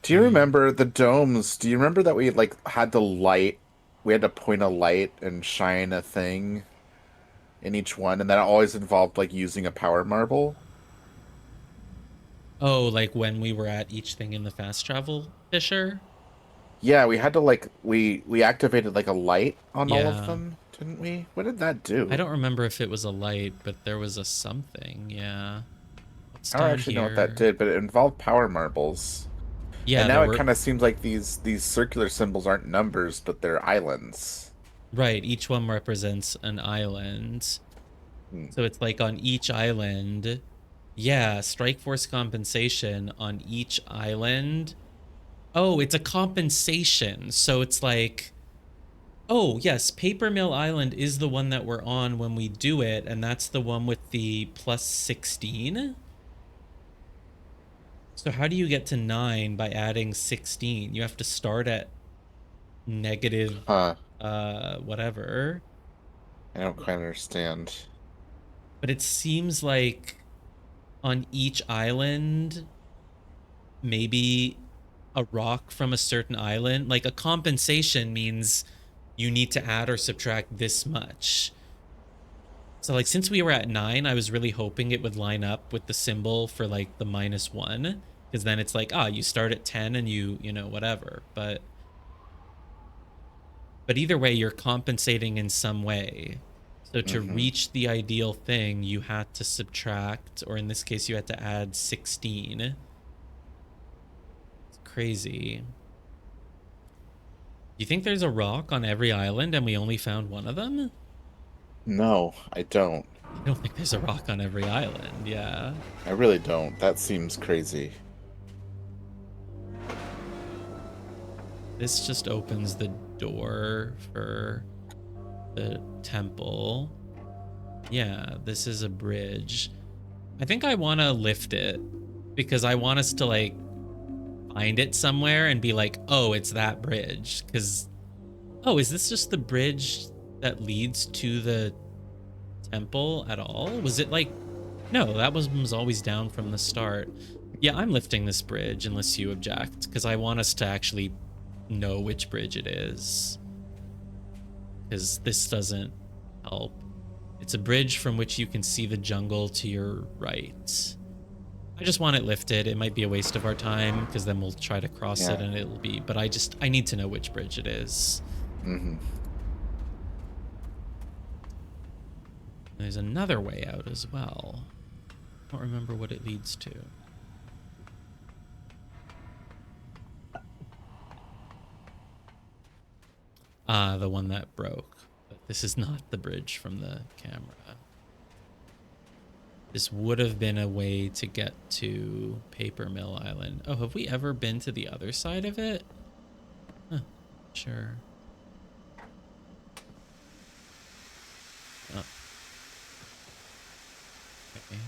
Do you remember the domes? Do you remember that we like had to light? We had to point a light and shine a thing in each one, and that always involved like using a power marble. Oh, like when we were at each thing in the fast travel Fisher? Yeah, we had to like we activated like a light on all of Yeah. them, didn't we? What did that I do? don't remember if it was a light, but there was a something, yeah. What's I don't down actually know what that here? did, but it involved power marbles. And Yeah, now there it were, kind of seems like these circular symbols aren't numbers, but they're islands. right, each one represents an island. Hmm. So it's like on each island, yeah, strike force compensation on each island. Oh, it's a compensation. So it's like, oh, yes, Paper Mill Island is the one that we're on when we do it, and that's the one with the plus 16. So how do you get to 9 by adding 16? You have to start at negative Huh. whatever. I don't quite understand. But it seems like on each island, maybe a rock from a certain island, like a compensation means you need to add or subtract this much. So like since we were at 9, I was really hoping it would line up with the symbol for like the -1, because then it's like, ah, you start at 10 and you know, whatever. But either way, you're compensating in some way. So to reach the ideal thing, you had to subtract, or in this case, you had to add 16. It's crazy. Do you think there's a rock on every island and we only found one of them? No, I don't. I don't think there's a rock on every island, yeah. I really don't. That seems crazy. This just opens the door for the temple. Yeah, this is a bridge. I think I want to lift it because I want us to like find it somewhere and be like, oh, it's that bridge. Because, oh, is this just the bridge that leads to the temple at all? Was it like, no, that was always down from the start. Yeah, I'm lifting this bridge unless you object, because I want us to actually know which bridge it is, because this doesn't help. It's a bridge from which you can see the jungle to your right. I just want it lifted. It might be a waste of our time because then we'll try to cross it and it'll be, but I need to know which bridge it is. There's another way out as well. I don't remember what it leads to. Ah, the one that broke. But this is not the bridge from the camera. This would have been a way to get to Paper Mill Island. Oh, have we ever been to the other side of it? Huh, sure. Oh. Okay.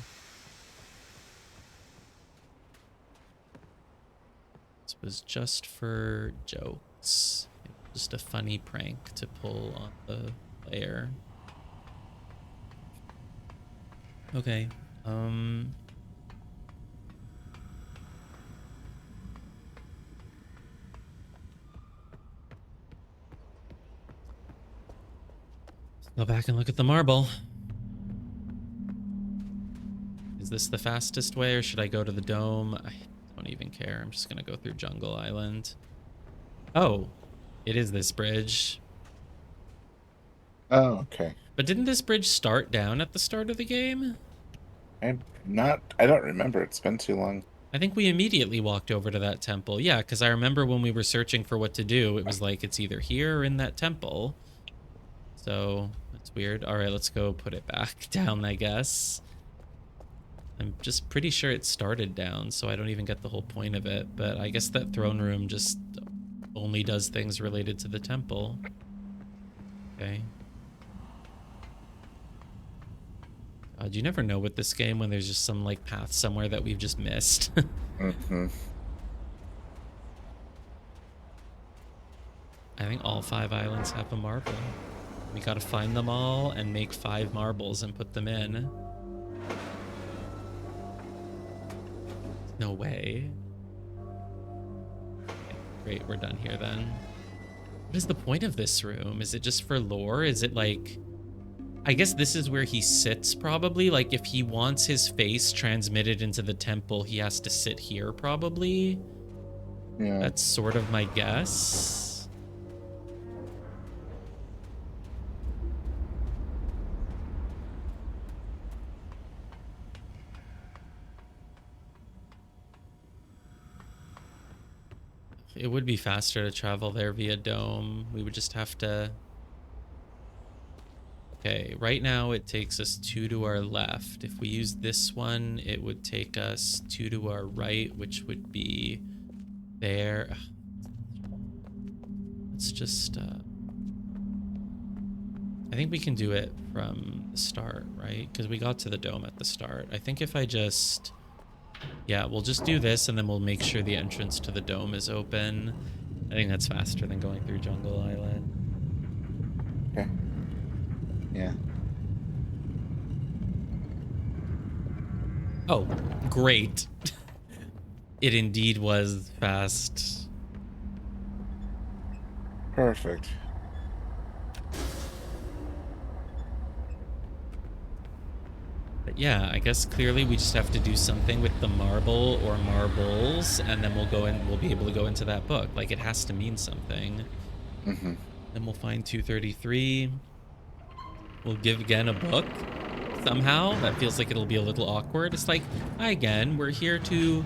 This was just for jokes. Just a funny prank to pull on the player. Okay. Go back and look at the marble. Is this the fastest way, or should I go to the dome? I don't even care. I'm just gonna go through Jungle Island. Oh, it is this bridge. Oh, okay. But didn't this bridge start down at the start of the game? I don't remember. It's been too long. I think we immediately walked over to that temple. Yeah, because I remember when we were searching for what to do, it was like, it's either here or in that temple. So, that's weird. All right, let's go put it back down, I guess. I'm just pretty sure it started down, so I don't even get the whole point of it. But I guess that throne room just only does things related to the temple. Okay. You never know with this game when there's just some like path somewhere that we've just missed. I think all 5 islands have a marble. We gotta find them all and make 5 marbles and put them in. No way. Okay, great, we're done here then. What is the point of this room? Is it just for lore? Is it like... I guess this is where he sits, probably. Like, if he wants his face transmitted into the temple, he has to sit here, probably. Yeah. That's sort of my guess. It would be faster to travel there via dome. We would just have to... Okay, right now it takes us 2 to our left. If we use this one, it would take us 2 to our right, which would be there. Let's just... I think we can do it from the start, right? Because we got to the dome at the start. I think if I just... Yeah, we'll just do this, and then we'll make sure the entrance to the dome is open. I think that's faster than going through Jungle Island. Okay. Yeah. Oh, great. It indeed was fast. Perfect. But yeah, I guess clearly we just have to do something with the marble or marbles, and then we'll be able to go into that book. Like, it has to mean something. Mm-hmm. Then we'll find 233. We'll give Gen a book somehow. That feels like it'll be a little awkward. It's like, hi Gen, we're here to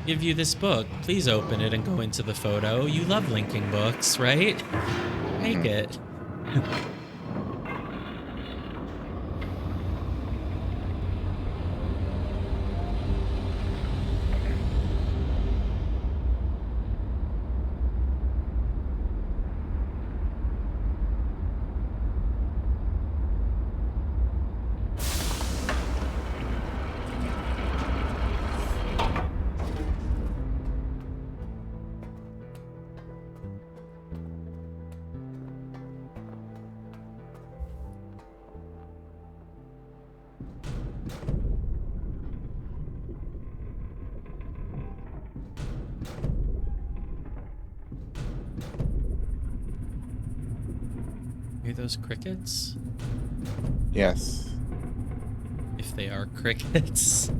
give you this book. Please open it and go into the photo. You love linking books, right? Take it. Hear those crickets? Yes. If they are crickets.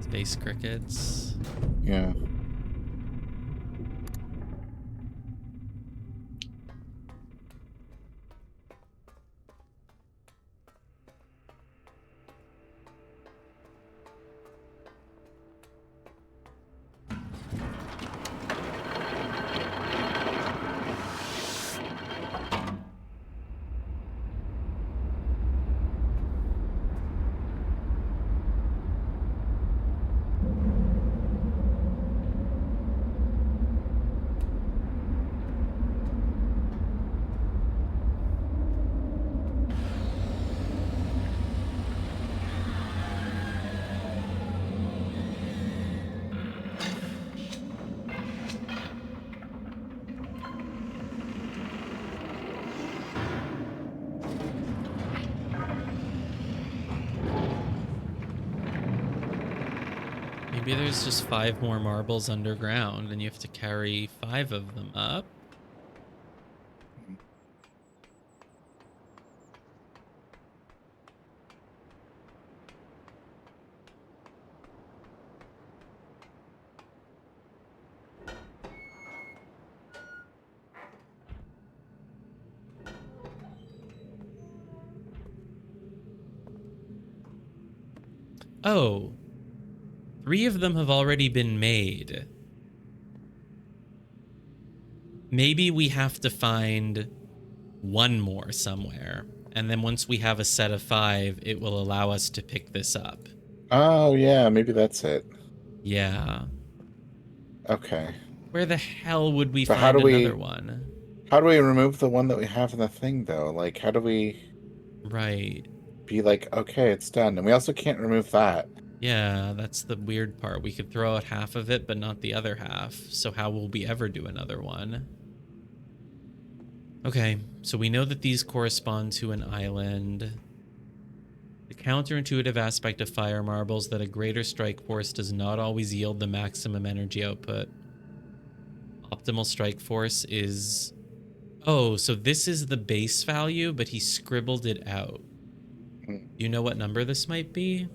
Space crickets. Yeah. Maybe there's just 5 more marbles underground and you have to carry 5 of them up. Oh. 3 of them have already been made. Maybe we have to find 1 more somewhere. And then once we have a set of 5, it will allow us to pick this up. Oh, yeah, maybe that's it. Yeah. Okay. Where the hell would we But find another one? How do we remove the one that we have in the thing, though? Like, how do we Right. be like, okay, it's done? And we also can't remove that. Yeah, that's the weird part. We could throw out half of it, but not the other half. So how will we ever do another one? Okay, so we know that these correspond to an island. The counterintuitive aspect of fire marbles that a greater strike force does not always yield the maximum energy output. Optimal strike force is... Oh, so this is the base value, but he scribbled it out. Hmm. You know what number this might be?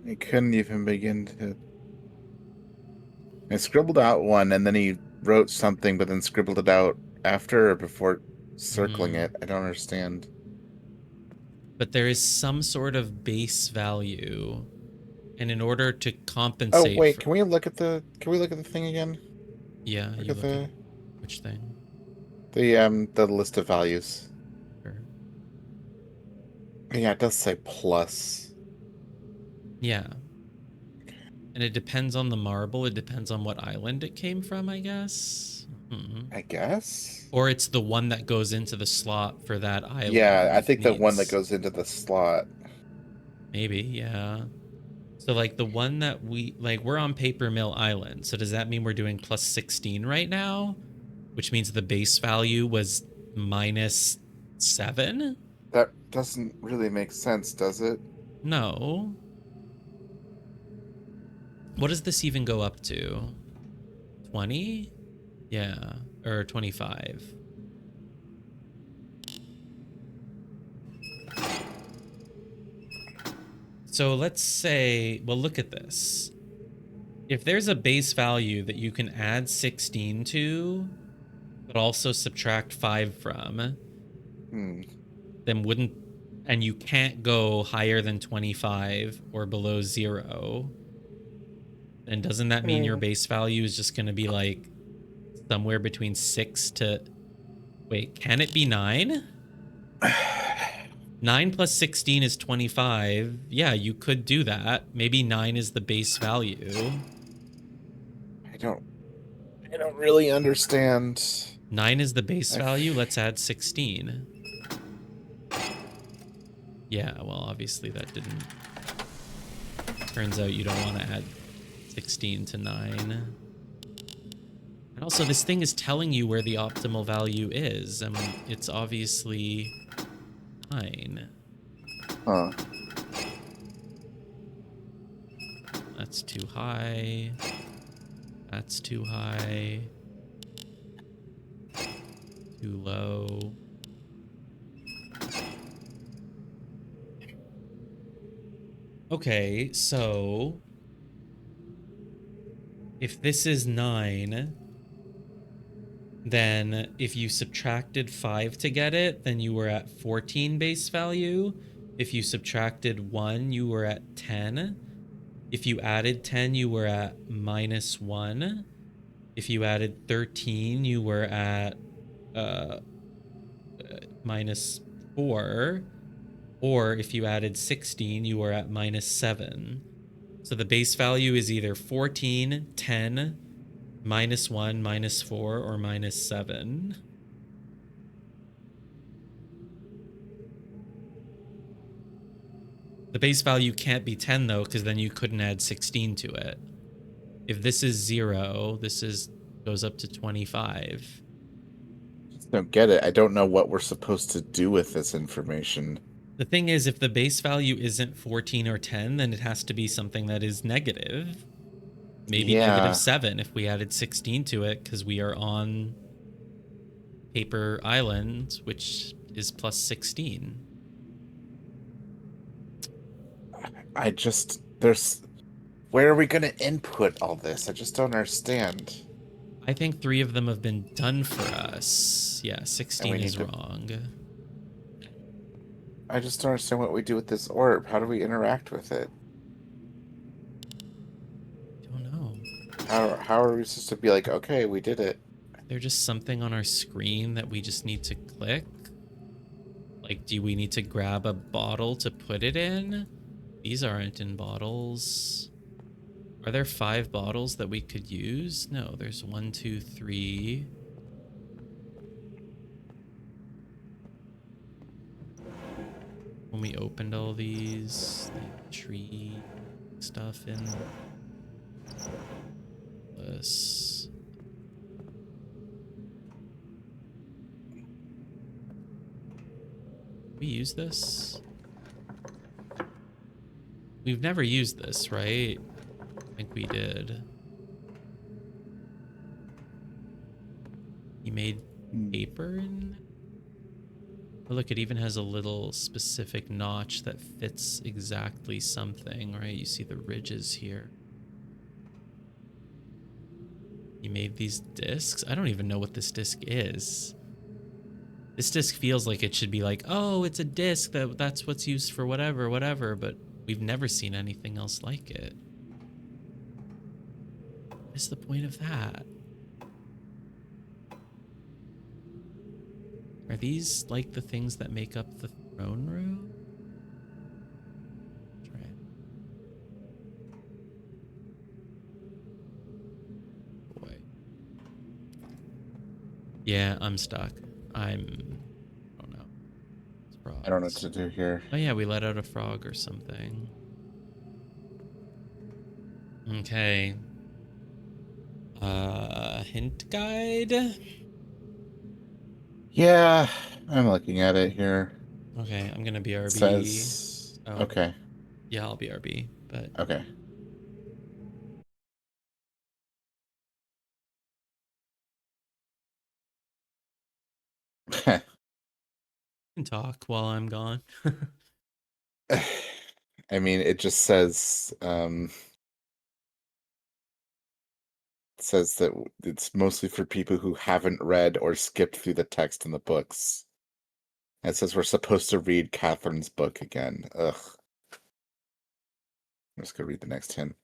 I couldn't even begin to. I scribbled out one, and then he wrote something, but then scribbled it out after or before circling it. I don't understand. But there is some sort of base value. And in order to Oh compensate wait, for... can we look at the thing again? Yeah, Look you at look at which thing? the list of values. Sure. Yeah, it does say plus. Yeah. And it depends on the marble. It depends on what island it came from, I guess. I guess. Or it's the one that goes into the slot for that island. Yeah, I It think the one that needs... goes into the slot. Maybe, yeah. So like the one that we're on Paper Mill Island. So does that mean we're doing plus 16 right now? Which means the base value was minus 7? That doesn't really make sense, does it? No. What does this even go up to? 20? Yeah, or 25. So let's say, well, look at this. If there's a base value that you can add 16 to, but also subtract 5 from, then wouldn't, and you can't go higher than 25 or below 0, then doesn't that mean your base value is just going to be like somewhere between 6 to... Wait, can it be 9? 9 plus 16 is 25. Yeah, you could do that. Maybe 9 is the base value. I don't really understand. 9 is the base value. Let's add 16. Yeah, well, obviously that didn't... Turns out you don't want to add 16 to 9. And also, this thing is telling you where the optimal value is. I mean, it's obviously 9. Huh. That's too high. That's too high. Too low. Okay, so if this is 9, then if you subtracted 5 to get it, then you were at 14 base value. If you subtracted 1, you were at 10. If you added 10, you were at minus 1. If you added 13, you were at minus 4. Or if you added 16, you were at minus 7. So the base value is either 14, 10, minus 1, minus 4, or minus 7. The base value can't be 10 though, because then you couldn't add 16 to it. If this is 0, goes up to 25. Just don't get it. I don't know what we're supposed to do with this information. The thing is, if the base value isn't 14 or 10, then it has to be something that is negative. Maybe negative 7 if we added 16 to it, because we are on Paper Island, which is plus 16. Where are we going to input all this? I just don't understand. I think 3 of them have been done for us. Yeah, 16 is wrong. I just don't understand what we do with this orb. How do we interact with it? I don't know. How are we supposed to be like, okay, we did it? There's just something on our screen that we just need to click. Like, do we need to grab a bottle to put it in? These aren't in bottles. Are there 5 bottles that we could use? No, there's 1, 2, 3. When we opened all these, the tree stuff in this. We use this? We've never used this, right? I think we did. You made paper in there? Oh, look, it even has a little specific notch that fits exactly something, right? You see the ridges here. You made these discs? I don't even know what this disc is. This disc feels like it should be like, oh, it's a disc that's what's used for whatever, but we've never seen anything else like it. What's the point of that? Are these like the things that make up the throne room? Try it. Boy. Yeah, I'm stuck. I don't know. I don't know what to do here. Oh yeah, we let out a frog or something. Okay. Hint guide? Yeah, I'm looking at it here. Okay, I'm gonna BRB. It says... Oh. Okay. Yeah, I'll BRB, but... Okay. I can talk while I'm gone. I mean, it just says... it says that it's mostly for people who haven't read or skipped through the text in the books. It says we're supposed to read Catherine's book again. Ugh. I'm just gonna read the next hint.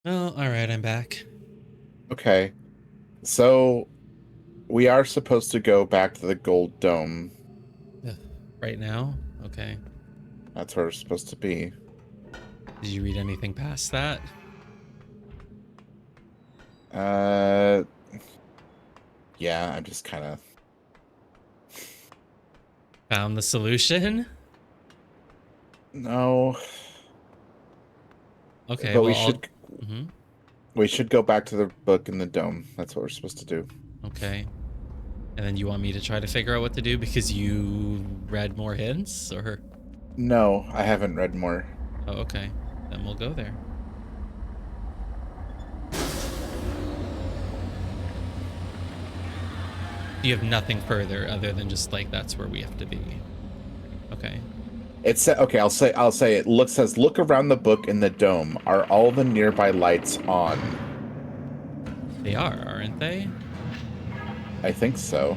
Oh, alright, I'm back. Okay. So, we are supposed to go back to the Gold Dome. Ugh. Right now? Okay. That's where we're supposed to be. Did you read anything past that? Yeah, I'm just kind of... Found the solution? No. Okay, But well, we should... Mm-hmm. We should go back to the book in the dome. That's what we're supposed to do. Okay. And then you want me to try to figure out what to do because you read more hints, or? No, I haven't read more. Oh, okay. Then we'll go there. You have nothing further other than just like that's where we have to be. Okay. It's okay. I'll say it says look around the book in the dome. Are all the nearby lights on? They are, aren't they? I think so.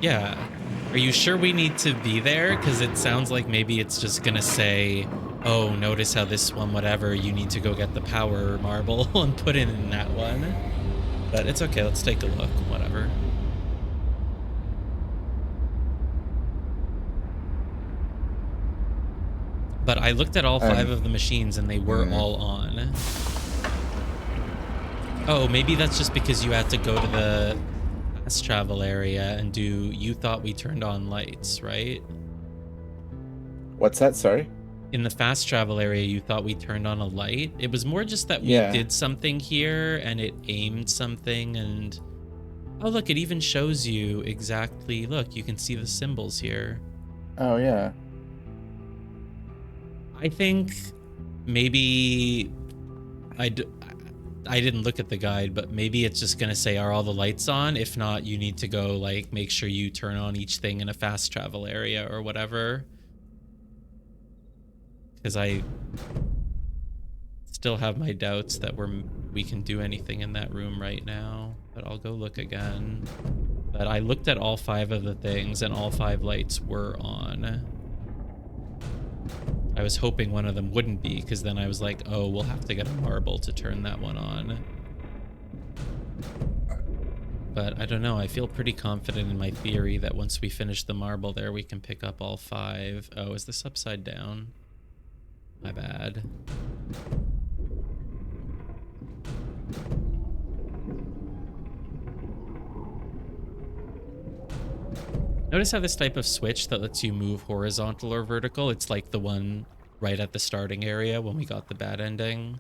Yeah. Are you sure we need to be there? Because it sounds like maybe it's just gonna say, Oh, notice how this one, whatever, you need to go get the power marble and put it in that one. But it's okay, let's take a look, whatever. But I looked at all 5 of the machines and they were all on. Oh, maybe that's just because you had to go to the fast travel area and do... You thought we turned on lights, right? What's that? Sorry? In the fast travel area, you thought we turned on a light? It was more just that we did something here and it aimed something and... Oh, look, it even shows you exactly... Look, you can see the symbols here. Oh, yeah. I think maybe... I didn't look at the guide, but maybe it's just going to say, are all the lights on? If not, you need to go, like, make sure you turn on each thing in a fast travel area or whatever. Because I still have my doubts that we can do anything in that room right now. But I'll go look again. But I looked at all 5 of the things, and all 5 lights were on. I was hoping one of them wouldn't be, because then I was like, oh, we'll have to get a marble to turn that one on. But I don't know, I feel pretty confident in my theory that once we finish the marble there, we can pick up all 5. Oh, is this upside down? My bad. Notice how this type of switch that lets you move horizontal or vertical, it's like the one right at the starting area when we got the bad ending.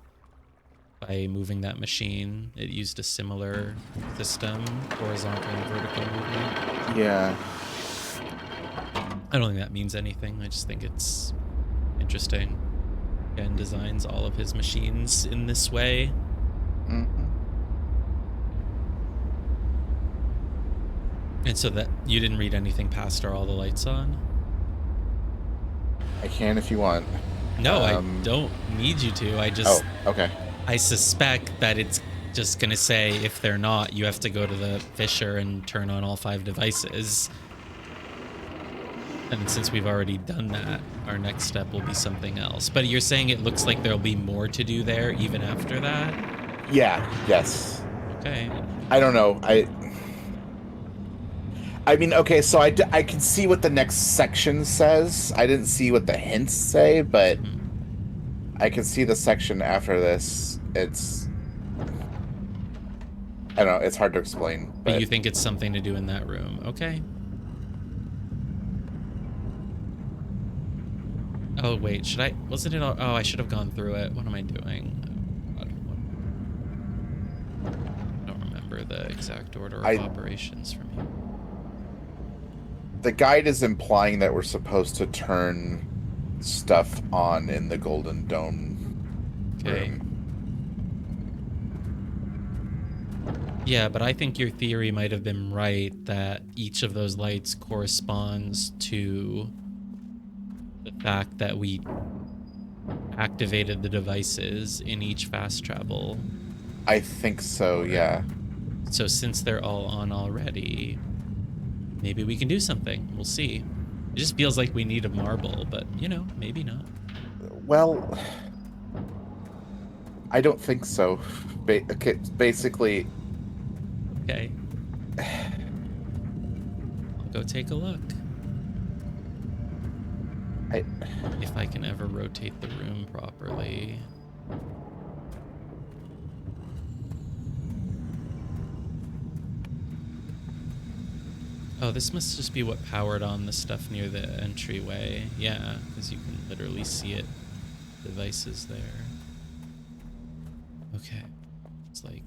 By moving that machine, it used a similar system, horizontal and vertical movement. Yeah. I don't think that means anything. I just think it's interesting. Ken designs all of his machines in this way. Mm-hmm. And so that you didn't read anything past are all the lights on? I can if you want. No, I don't need you to. I just... Oh, okay. I suspect that it's just going to say if they're not, you have to go to the Fisher and turn on all 5 devices. And since we've already done that, our next step will be something else. But you're saying it looks like there'll be more to do there even after that? Yeah, yes. Okay. I don't know. I mean, okay, so I can see what the next section says. I didn't see what the hints say, but I can see the section after this. It's... I don't know, it's hard to explain. But you think it's something to do in that room. Okay. Oh, wait, should I... Wasn't it all... Oh, I should have gone through it. What am I doing? Oh, God, I don't remember the exact order of operations from here. The guide is implying that we're supposed to turn stuff on in the Golden Dome room. Yeah, but I think your theory might have been right that each of those lights corresponds to the fact that we activated the devices in each fast travel. I think so, yeah. So since they're all on already, maybe we can do something. We'll see. It just feels like we need a marble, but, you know, maybe not. Well, I don't think so. Basically... Okay. I'll go take a look. If I can ever rotate the room properly. Oh, this must just be what powered on the stuff near the entryway. Yeah, because you can literally see it. Devices there. Okay. It's like...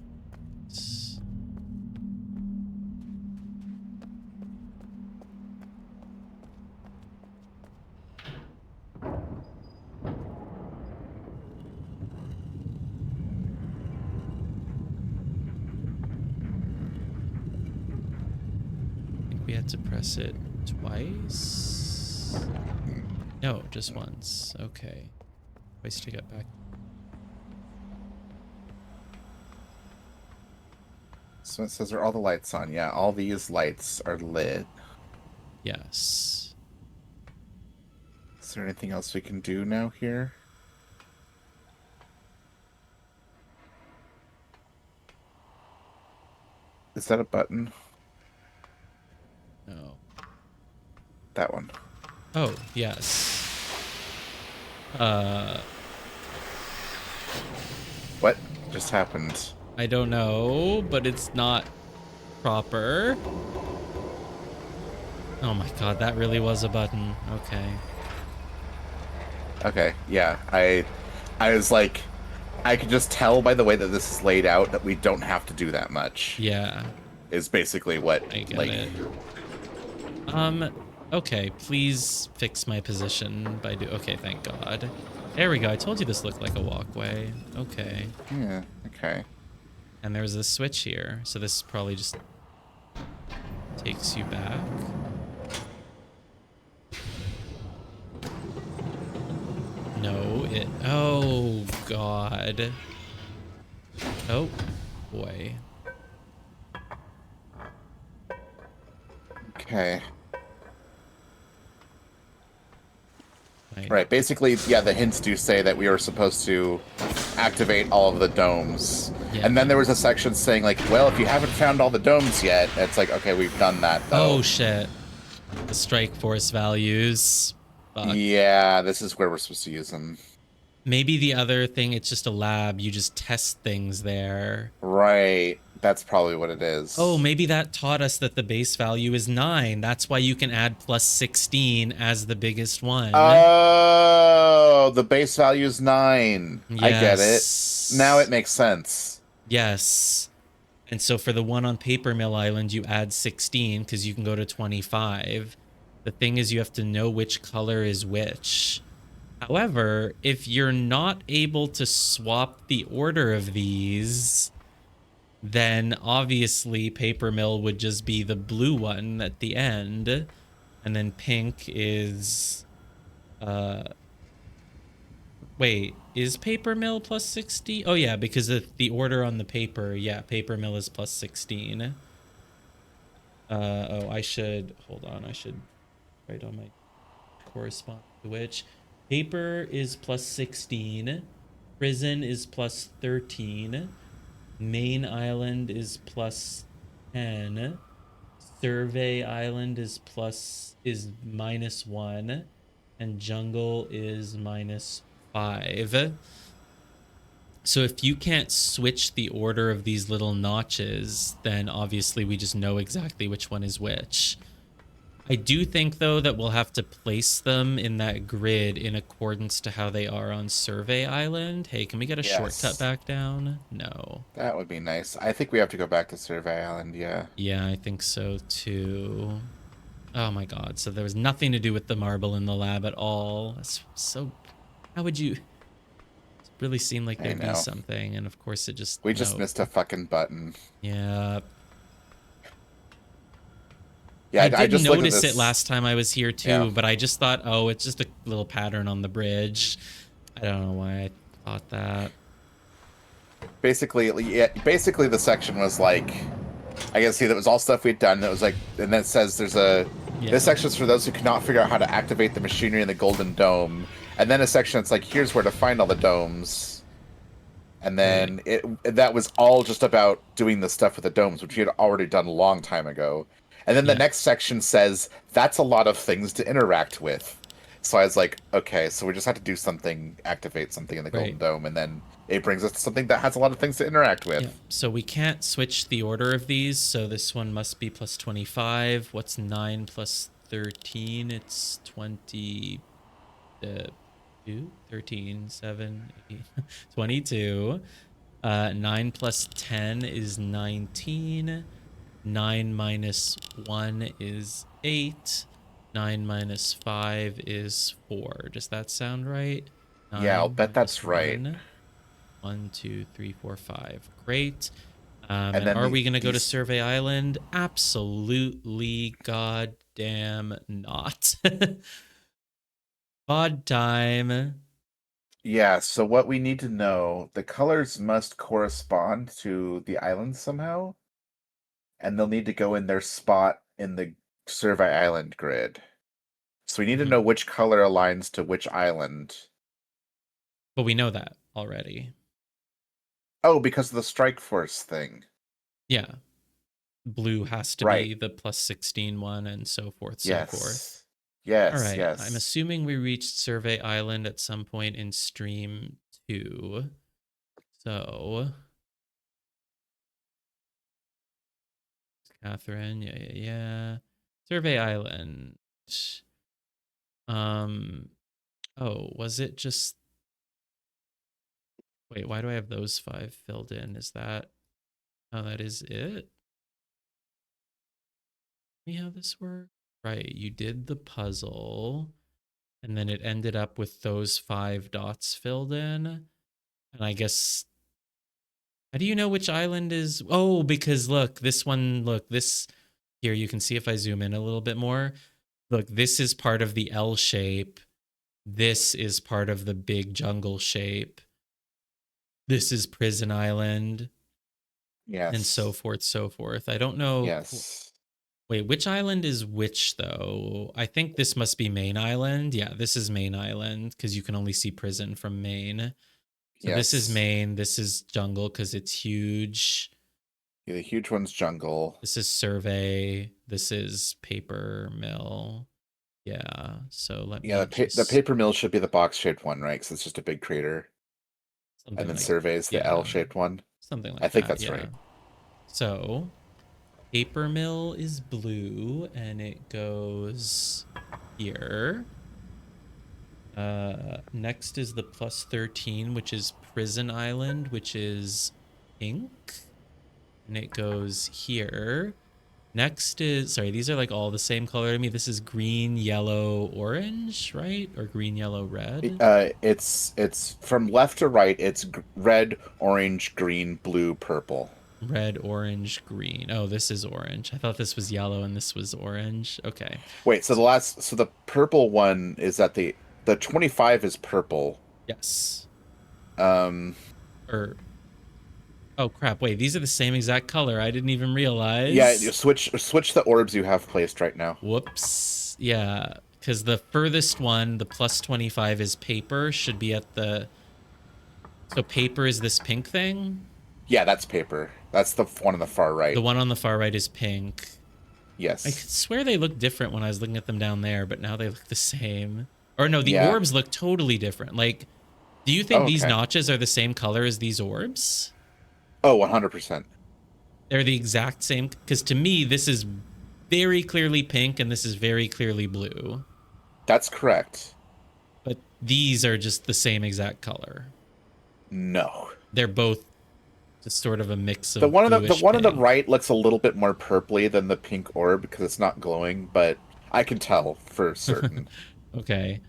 We had to press it twice? No, just once. Okay. Twice to get back. So it says, are all the lights on? Yeah, all these lights are lit. Yes. Is there anything else we can do now here? Is that a button? No. That one. Oh, yes. What just happened? I don't know, but it's not proper. Oh my god, that really was a button. Okay. Okay, yeah. I was like, I could just tell by the way that this is laid out that we don't have to do that much. Yeah, Is basically what, I get like, it. Okay, please fix my position by okay, thank God. There we go. I told you this looked like a walkway. Okay. yeah, okay. And there's this switch here, so this probably just takes you back. No, it... Oh, God. Oh, boy. Okay. Right. Right, basically, yeah, the hints do say that we were supposed to activate all of the domes. Yeah. And then there was a section saying, like, well, if you haven't found all the domes yet, it's like, okay, we've done that, though. Oh, shit. The strike force values. Fuck. Yeah, this is where we're supposed to use them. Maybe the other thing, it's just a lab. You just test things there. Right. That's probably what it is. Oh, maybe that taught us that the base value is 9. That's why you can add plus 16 as the biggest one. Oh, the base value is 9. Yes. I get it. Now it makes sense. Yes. And so for the one on Paper Mill Island, you add 16 because you can go to 25. The thing is you have to know which color is which. However, if you're not able to swap the order of these, then obviously Paper Mill would just be the blue one at the end. And then pink is... Wait, is Paper Mill plus 60? Oh yeah, because of the order on the paper, yeah, Paper Mill is plus 16. Oh, I should... Hold on, I should write on my correspond to which. Paper is plus 16. Prison is plus 13. Main Island is plus 10. Survey Island is minus 1. And Jungle is minus 5. So if you can't switch the order of these little notches, then obviously we just know exactly which one is which. I do think, though, that we'll have to place them in that grid in accordance to how they are on Survey Island. Hey, can we get a shortcut back down? No. That would be nice. I think we have to go back to Survey Island, yeah. Yeah, I think so, too. Oh, my God. So there was nothing to do with the marble in the lab at all. That's so... How would you... It really seemed like there'd be something, and of course it just... We just missed a fucking button. Yeah. Yeah, I did just notice it last time I was here too, Yeah. but I just thought, oh, it's just a little pattern on the bridge. I don't know why I thought that. Basically, yeah, basically the section was like, I guess, see, that was all stuff we'd done. That was like, and then it says there's a, this section's for those who cannot figure out how to activate the machinery in the Golden Dome. And then a section that's like, here's where to find all the domes. And then that was all just about doing the stuff with the domes, which we had already done a long time ago. And then the next section says, that's a lot of things to interact with. So I was like, okay, so we just have to do something, activate something in the Golden Dome, and then it brings us to something that has a lot of things to interact with. Yeah. So we can't switch the order of these, so this one must be plus 25. What's 9 plus 13? It's 22? 13, 7, 8, 22. 9 plus 10 is 19. 9 minus 1 is 8. 9 minus 5 is 4. Does that sound right? Yeah, I'll bet that's right. 1, 2, 3, 4, 5. Great. And are we going to go to Survey Island? Absolutely goddamn not. Odd time. Yeah, so what we need to know, the colors must correspond to the island somehow. And they'll need to go in their spot in the Survey Island grid. So we need to know which color aligns to which island. But we know that already. Oh, because of the strike force thing. Yeah. blue has to Right. be the plus 16 one, and so forth, so forth. Yes. All Yes. right. Yes. I'm assuming we reached Survey Island at some point in stream 2. So, Catherine, yeah. Survey Island. Oh, was it just... Wait, why do I have those 5 filled in? Is that... Oh, that is it? See how this works? Right, you did the puzzle, and then it ended up with those 5 dots filled in. And I guess... How do you know which island is... Oh, because look, this one, look, this... Here, you can see if I zoom in a little bit more. Look, this is part of the L shape. This is part of the big jungle shape. This is Prison Island. Yes. And so forth, so forth. I don't know. Yes. Wait, which island is which, though? I think this must be Main Island. Yeah, this is Main Island, because you can only see Prison from Main. So this is Yes. Main. This is Jungle, because it's huge. Yeah, the huge one's jungle. This is Survey. This is Paper Mill. Yeah, so let me The paper mill should be the box-shaped one, right? Because it's just a big crater. something And then like, Survey's the L-shaped one. something like I think that, that's yeah. right. So, Paper Mill is blue, and it goes here. Next is the plus 13, which is Prison Island, which is pink. And it goes here. Next is, sorry, these are like all the same color to me. This is green, yellow, orange, right? Or green, yellow, red? It's from left to right. It's red, orange, green, blue, purple. Red, orange, green. Oh, this is orange. I thought this was yellow and this was orange. Okay. Wait, so the purple one is that the 25 is purple. Yes. Um, Oh crap! Wait, these are the same exact color. I didn't even realize. yeah, you switch the orbs you have placed right now. Whoops. Yeah, because the furthest one, the plus 25, is paper. Should be at the... So paper is this pink thing? Yeah, that's paper. That's the one on the far right. The one on the far right is pink. Yes. I could swear they looked different when I was looking at them down there, but now they look the same. Or no, the Yeah. orbs look totally different. Like, do you think these okay. notches are the same color as these orbs? Oh, 100%. They're the exact same? Because to me, this is very clearly pink and this is very clearly blue. That's correct. But these are just the same exact color. No. They're both just sort of a mix of The one on the pink. right looks a little bit more purpley than the pink orb because it's not glowing, but I can tell for certain. Okay.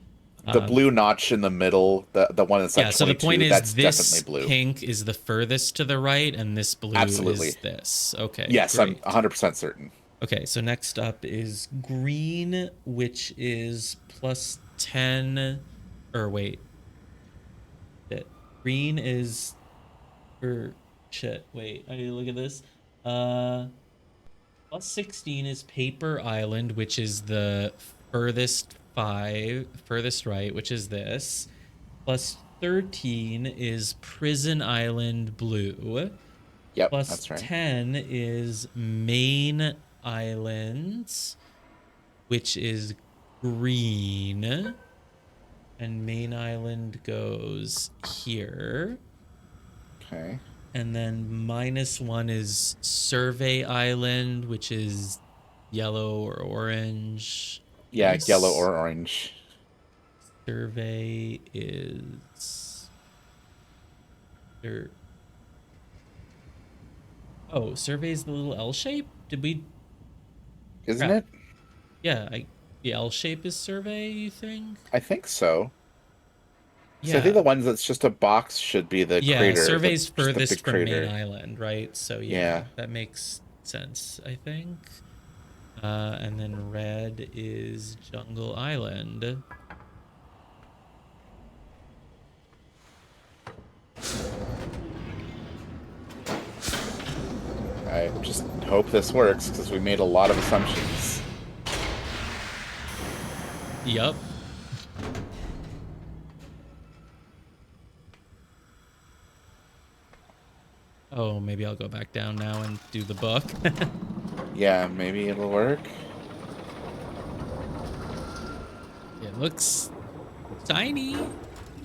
The blue notch in the middle, the one that's at 22, so the point is that's this definitely blue. pink is the furthest to the right and this blue Absolutely. is this. Okay. Yes, great. I'm 100% certain. Okay, so next up is green, which is plus 10, or wait. Green is, wait, I need to look at this. Plus 16 is Paper Island, which is the furthest right, which is this. Plus 13 is Prison Island blue. Yep, Plus that's right. 10 is Main Island, which is green. And Main Island goes here. Okay. And then -1 is Survey Island, which is yellow or orange. Yeah, Yes. yellow or orange. Survey is... Oh, Survey is the little L shape? Did we... Isn't Crap. it? Yeah, the L shape is Survey, you think? I think so. Yeah. So I think the ones that's just a box should be the crater. Survey's just the furthest big from crater. Main Island, right? So Yeah. that makes sense, I think. And then red is Jungle Island. I just hope this works because we made a lot of assumptions. Yup. Oh, maybe I'll go back down now and do the book. Yeah, maybe it'll work. It looks shiny.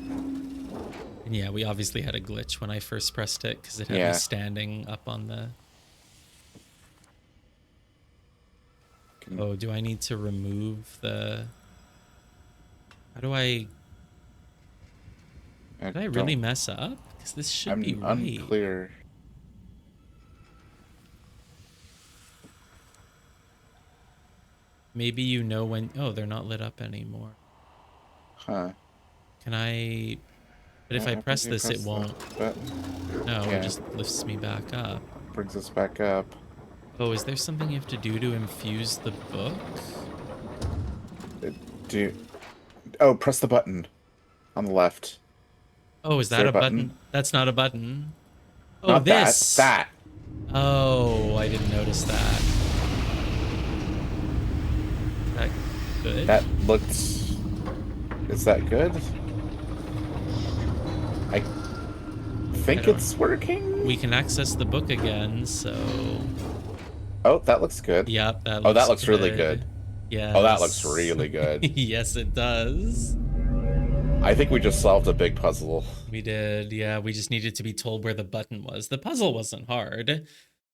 And yeah, we obviously had a glitch when I first pressed it because it had me Yeah. standing up on the... Can- Oh, do I need to remove the... How do I... Did I really don't- mess up? Because this should be I'm right. unclear. Maybe you know when... Oh, they're not lit up anymore. Huh. Can I... But if What I happens press if you this, it press the won't. button? No, it Yeah, just lifts me back up. brings us back up. Oh, is there something you have to do to infuse the book? Do Oh, press the button on the left. Oh, is Is that there a a button? button? That's not a button. Oh, Not this. that. Oh, I didn't notice that. That good? That looks... Is that good? I think don't- it's working. We can access the book again, so... Oh, that looks good. Yep, that looks Oh, that looks really good. Yes. Oh, that looks really good. Yes, it does. I think we just solved a big puzzle. We did, yeah. We just needed to be told where the button was. The puzzle wasn't hard,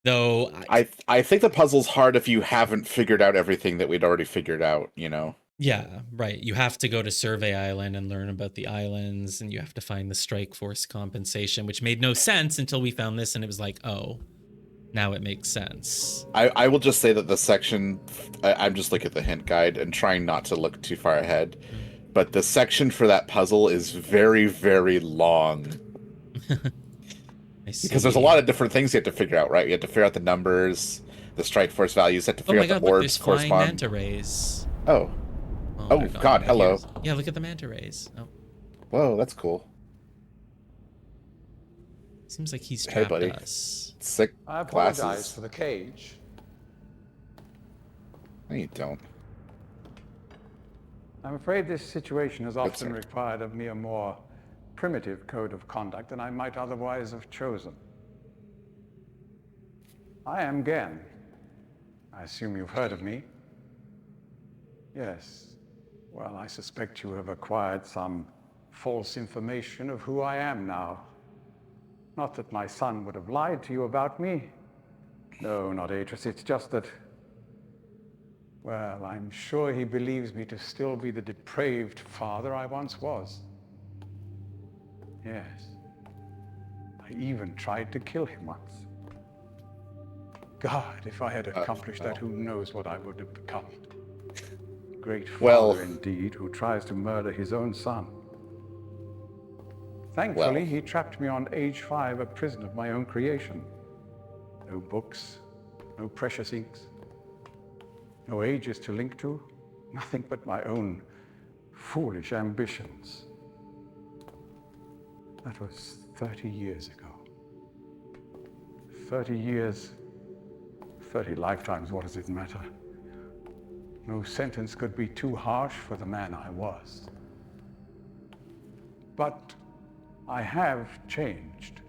though. I think the puzzle's hard if you haven't figured out everything that we'd already figured out, you know? Yeah, right. You have to go to Survey Island and learn about the islands, and you have to find the strike force compensation, which made no sense until we found this, and it was like, oh, now it makes sense. I will just say that the section... I'm just looking at the hint guide and trying not to look too far ahead. But the section for that puzzle is very, very long. I see. Because there's a lot of different things you have to figure out, right? You have to figure out the numbers, the strike force values, you have to Oh figure my out god, the look, orbs there's flying correspond. manta rays. Oh. Oh, they're God, gone. hello. Yeah, look at the manta rays. Oh, Whoa, that's cool. seems like he's Hey, trapped buddy. us. Sick I apologize glasses. for the cage. No, you don't. I'm afraid this situation has often sorry. required of me a more primitive code of conduct than I might otherwise have chosen. I am Gen. I assume you've heard of me. Yes. Well, I suspect you have acquired some false information of who I am now. Not that my son would have lied to you about me. No, not Atris. It's just that... Well, I'm sure he believes me to still be the depraved father I once was. Yes. I even tried to kill him once. God, if I had accomplished that, who knows what I would have become. Great father Well- indeed, who tries to murder his own son. Thankfully, Well. he trapped me on age 5, a prison of my own creation. No books, no precious inks. No ages to link to, nothing but my own foolish ambitions. That was 30 years ago. 30 years, 30 lifetimes, what does it matter? No sentence could be too harsh for the man I was. But I have changed.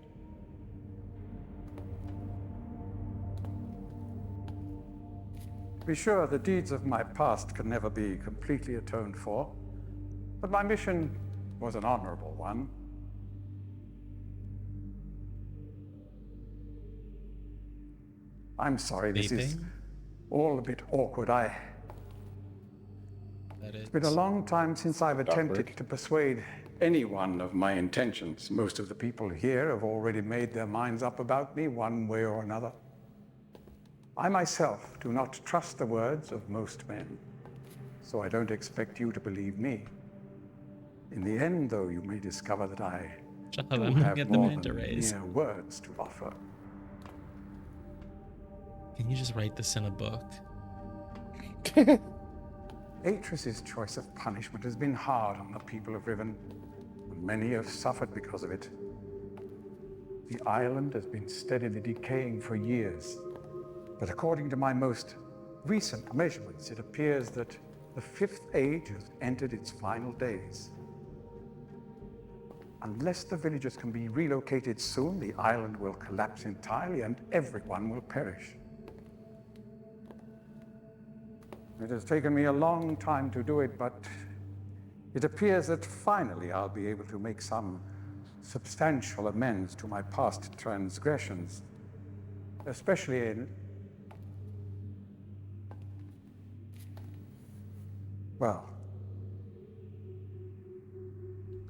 Be sure the deeds of my past can never be completely atoned for, but my mission was an honorable one. I'm sorry, this is Vaping? all a bit awkward. It's been a long time since I've attempted Awkward. to persuade anyone of my intentions. Most of the people here have already made their minds up about me one way or another. I myself do not trust the words of most men, so I don't expect you to believe me. In the end, though, you may discover that I Shut do up, I'm have looking at the more manta than rays. mere words to offer. Can you just write this in a book? Atris's choice of punishment has been hard on the people of Riven, and many have suffered because of it. The island has been steadily decaying for years, but according to my most recent measurements, it appears that the 5th age has entered its final days. Unless the villagers can be relocated soon, the island will collapse entirely and everyone will perish. It has taken me a long time to do it, but it appears that finally I'll be able to make some substantial amends to my past transgressions, especially in... Well,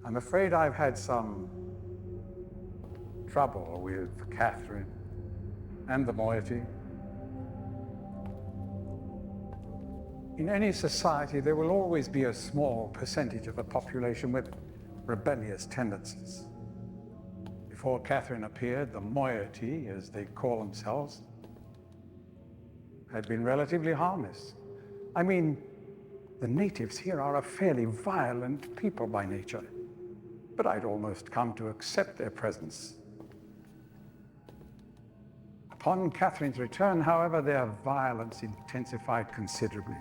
I'm afraid I've had some trouble with Catherine and the moiety. In any society, there will always be a small percentage of the population with rebellious tendencies. Before Catherine appeared, the moiety, as they call themselves, had been relatively harmless. I mean, the natives here are a fairly violent people by nature, but I'd almost come to accept their presence. Upon Catherine's return, however, their violence intensified considerably.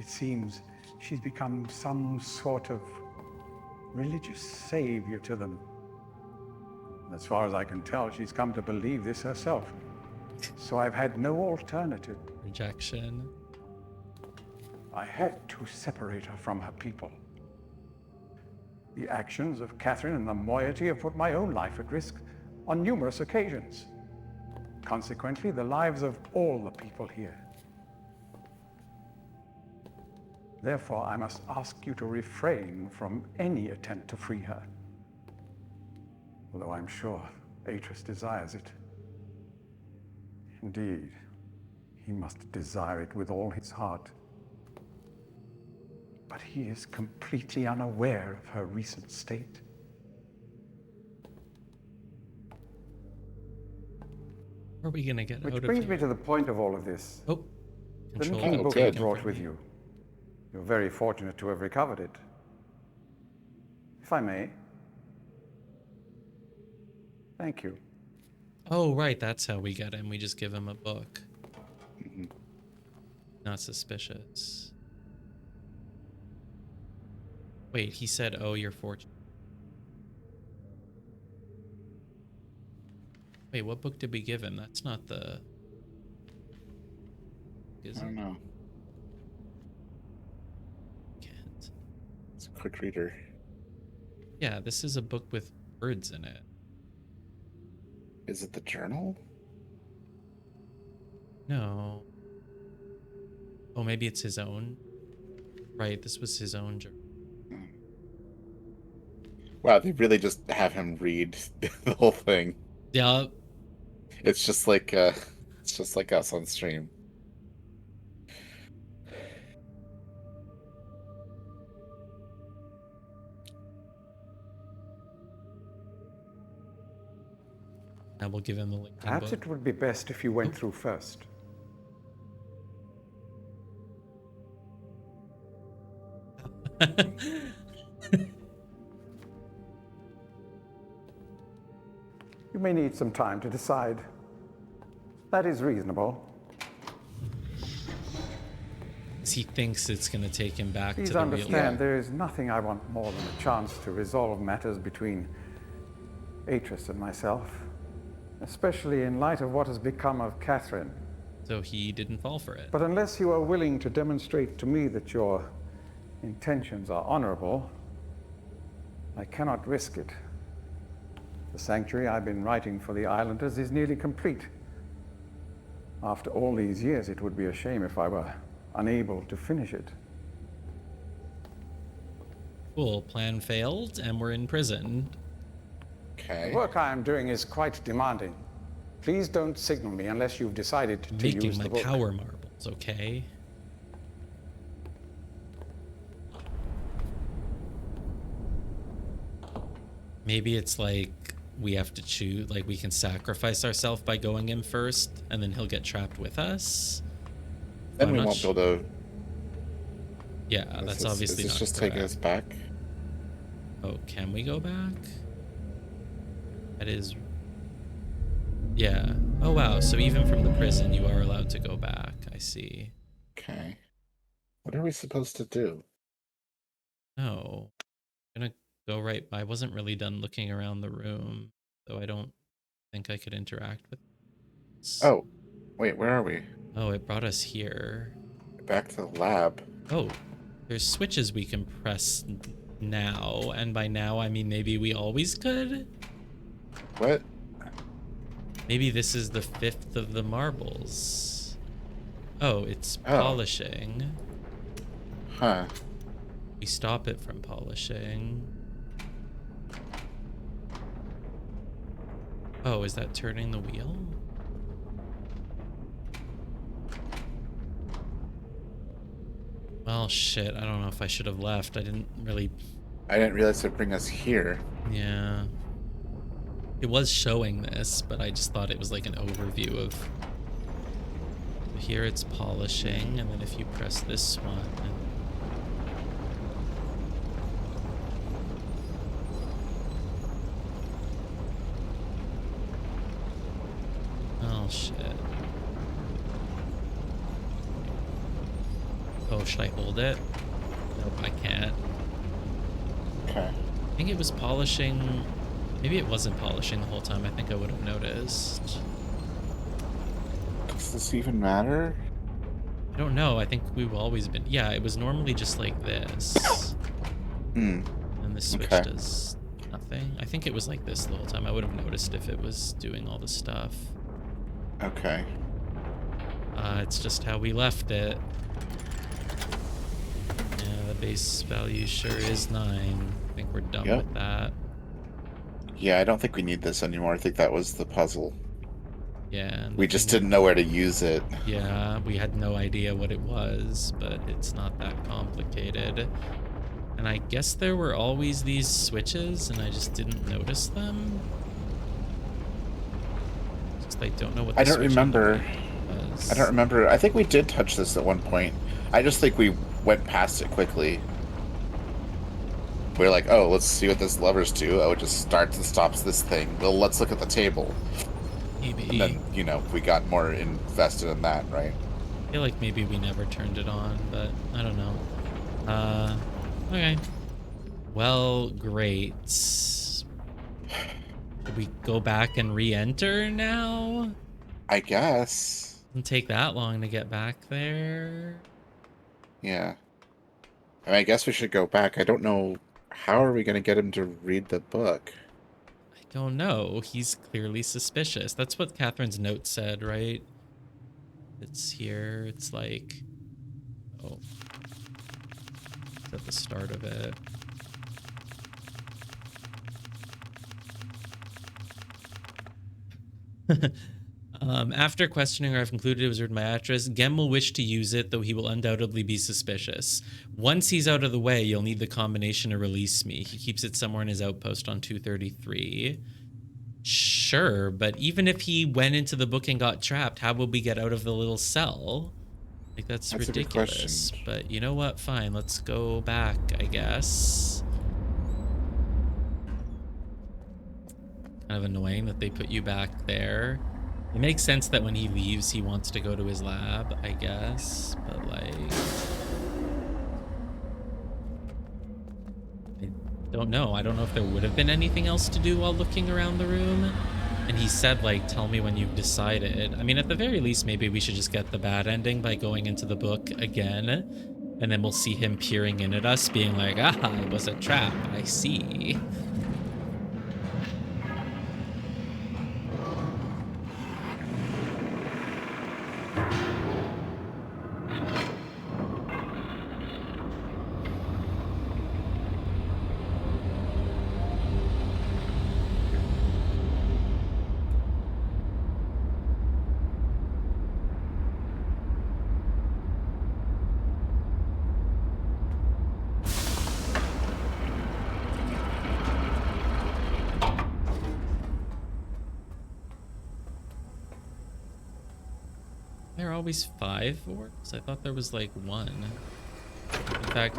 It seems she's become some sort of religious savior to them. As far as I can tell, she's come to believe this herself. So I've had no alternative. Rejection. I had to separate her from her people. The actions of Catherine and the moiety have put my own life at risk on numerous occasions. Consequently, the lives of all the people here. Therefore, I must ask you to refrain from any attempt to free her. Although I'm sure Atreus desires it. Indeed, he must desire it with all his heart. But he is completely unaware of her recent state. What are we gonna get Which out of brings here? me to the point of all of this. Oh, The control missing alt book you taken brought from with me. you. You're very fortunate to have recovered it. If I may. Thank you. Oh, right, that's how we get him. We just give him a book. Not suspicious. Wait, he said, "Oh, you're fortunate." Wait, what book did we give him? That's not the... Is I don't it? know. Can't. It's a quick reader. Yeah, this is a book with words in it. Is it the journal? No. Oh, maybe it's his own. Right, this was his own journal. Wow, they really just have him read the whole thing. Yeah. It's just like us on stream. I will give him the Lincoln Perhaps book. it would be best if you went through first. You may need some time to decide. That is reasonable. He thinks it's going to take him back Please to the understand, real... there is nothing I want more than a chance to resolve matters between Atreus and myself, especially in light of what has become of Catherine. So he didn't fall for it. But unless you are willing to demonstrate to me that your intentions are honorable, I cannot risk it. The sanctuary I've been writing for the islanders is nearly complete. After all these years, it would be a shame if I were unable to finish it. Cool, plan failed and we're in prison. Okay. The work I am doing is quite demanding. Please don't signal me unless you've decided to Making use my the book. power marbles, okay? Maybe it's like we have to choose, like we can sacrifice ourselves by going in first and then he'll get trapped with us. Then I'm we not won't be able to. Yeah, that's obviously Is this not just correct. taking us back? Oh, can we go back? That is... Yeah. Oh, wow. So even from the prison, you are allowed to go back. I see. Okay. What are we supposed to do? No. I'm gonna go right... I wasn't really done looking around the room, so I don't think I could interact with this. Oh, wait, where are we? Oh, it brought us here. back to the lab. Oh, there's switches we can press now, and by now I mean maybe we always could? What? Maybe this is the 5th of the marbles. Oh, it's polishing. Huh. We stop it from polishing. Oh, is that turning the wheel? Well, shit, I don't know if I should have left. I didn't realize it'd bring us here. Yeah. It was showing this, but I just thought it was like an overview of... Here it's polishing, and then if you press this one... Oh, shit. Oh, should I hold it? Nope, I can't. Okay. I think it was polishing... Maybe it wasn't polishing the whole time. I think I would have noticed. Does this even matter? I don't know. I think we've always been... Yeah, it was normally just like this. Hmm. And the switch Okay. does nothing. I think it was like this the whole time. I would have noticed if it was doing all the stuff. Okay. It's just how we left it. Yeah, the base value sure is 9. I think we're done with that. Yeah, I don't think we need this anymore. I think that was the puzzle. Yeah. and We the just thing- didn't know where to use it. Yeah, we had no idea what it was, but it's not that complicated. And I guess there were always these switches, and I just didn't notice them. Just I don't know what the I don't switch remember. was. I don't remember. I think we did touch this at one point. I just think we went past it quickly. We were like, oh, let's see what this levers do. Oh, it just starts and stops this thing. Well, let's look at the table. Maybe. And then, you know, we got more invested in that, right? I feel like maybe we never turned it on, but I don't know. Okay. Well, great. Did we go back and re-enter now? I guess. Doesn't take that long to get back there. Yeah. I mean, I guess we should go back. I don't know. How are we going to get him to read the book? I don't know. He's clearly suspicious. That's what Catherine's note said, right? It's here. It's like... Oh. It's at the start of it. After questioning her, I've concluded it was written by actress. Gem will wish to use it, though he will undoubtedly be suspicious. Once he's out of the way, you'll need the combination to release me. He keeps it somewhere in his outpost on 233. Sure, but even if he went into the book and got trapped, how would we get out of the little cell? Like, that's a good ridiculous. question. But you know what? Fine, let's go back, I guess. Kind of annoying that they put you back there. It makes sense that when he leaves, he wants to go to his lab, I guess. But, like... I don't know. I don't know if there would have been anything else to do while looking around the room. And he said, like, tell me when you've decided. I mean, at the very least, maybe we should just get the bad ending by going into the book again. And then we'll see him peering in at us, being like, ah, it was a trap. I see. There are always 5 orcs? I thought there was like 1. In fact,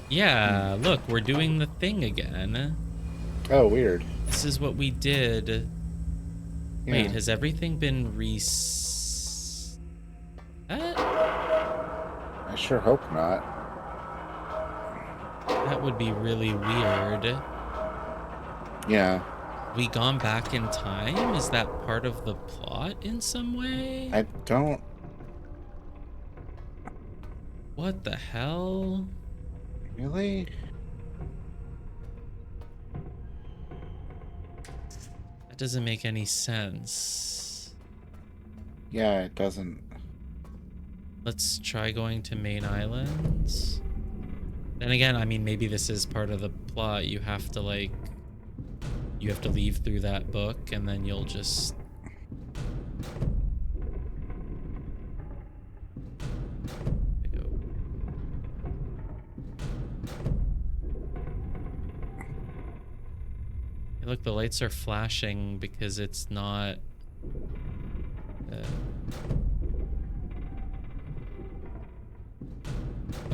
yeah, look, we're doing the thing again. Oh, weird. This is what we did. Yeah. Wait, has everything been I sure hope not. That would be really weird. Yeah. We gone back in time? Is that part of the plot in some way? I don't... What the hell? Really? That doesn't make any sense. Yeah, it doesn't. Let's try going to main islands. Then again, I mean, maybe this is part of the plot. You have to like, you have to leave through that book and then you'll just... Hey, look, the lights are flashing because it's not...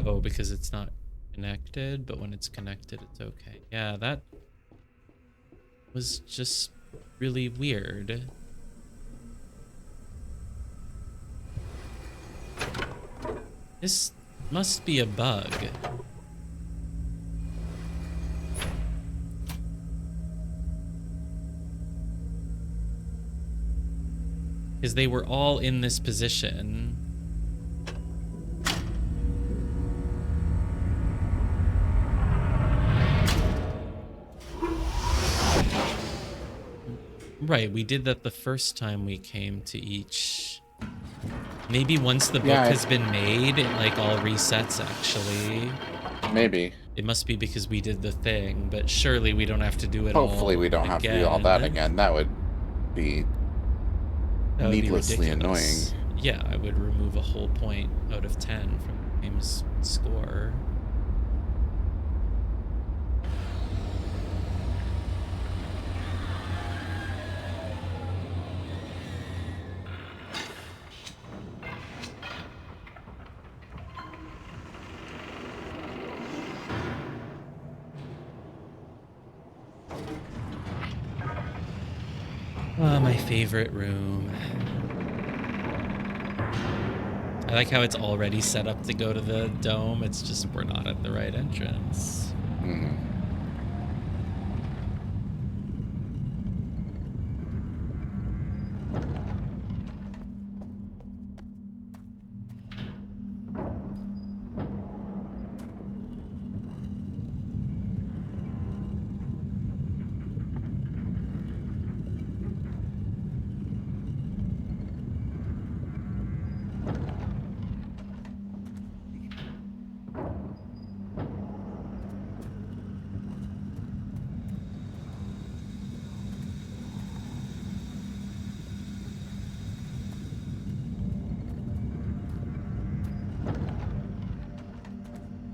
Oh, because it's not connected, but when it's connected, it's okay. Yeah, that was just really weird. This must be a bug. Because they were all in this position. Right, we did that the first time we came to each. Maybe once the book has been made, it like all resets actually. Maybe. It must be because we did the thing, but surely we don't have to do it all Hopefully we don't have to do all that again. That would be needlessly annoying. Yeah, I would remove a whole point out of 10 from the game's score. Oh, my favorite room. I like how it's already set up to go to the dome. It's just we're not at the right entrance. Mm-hmm.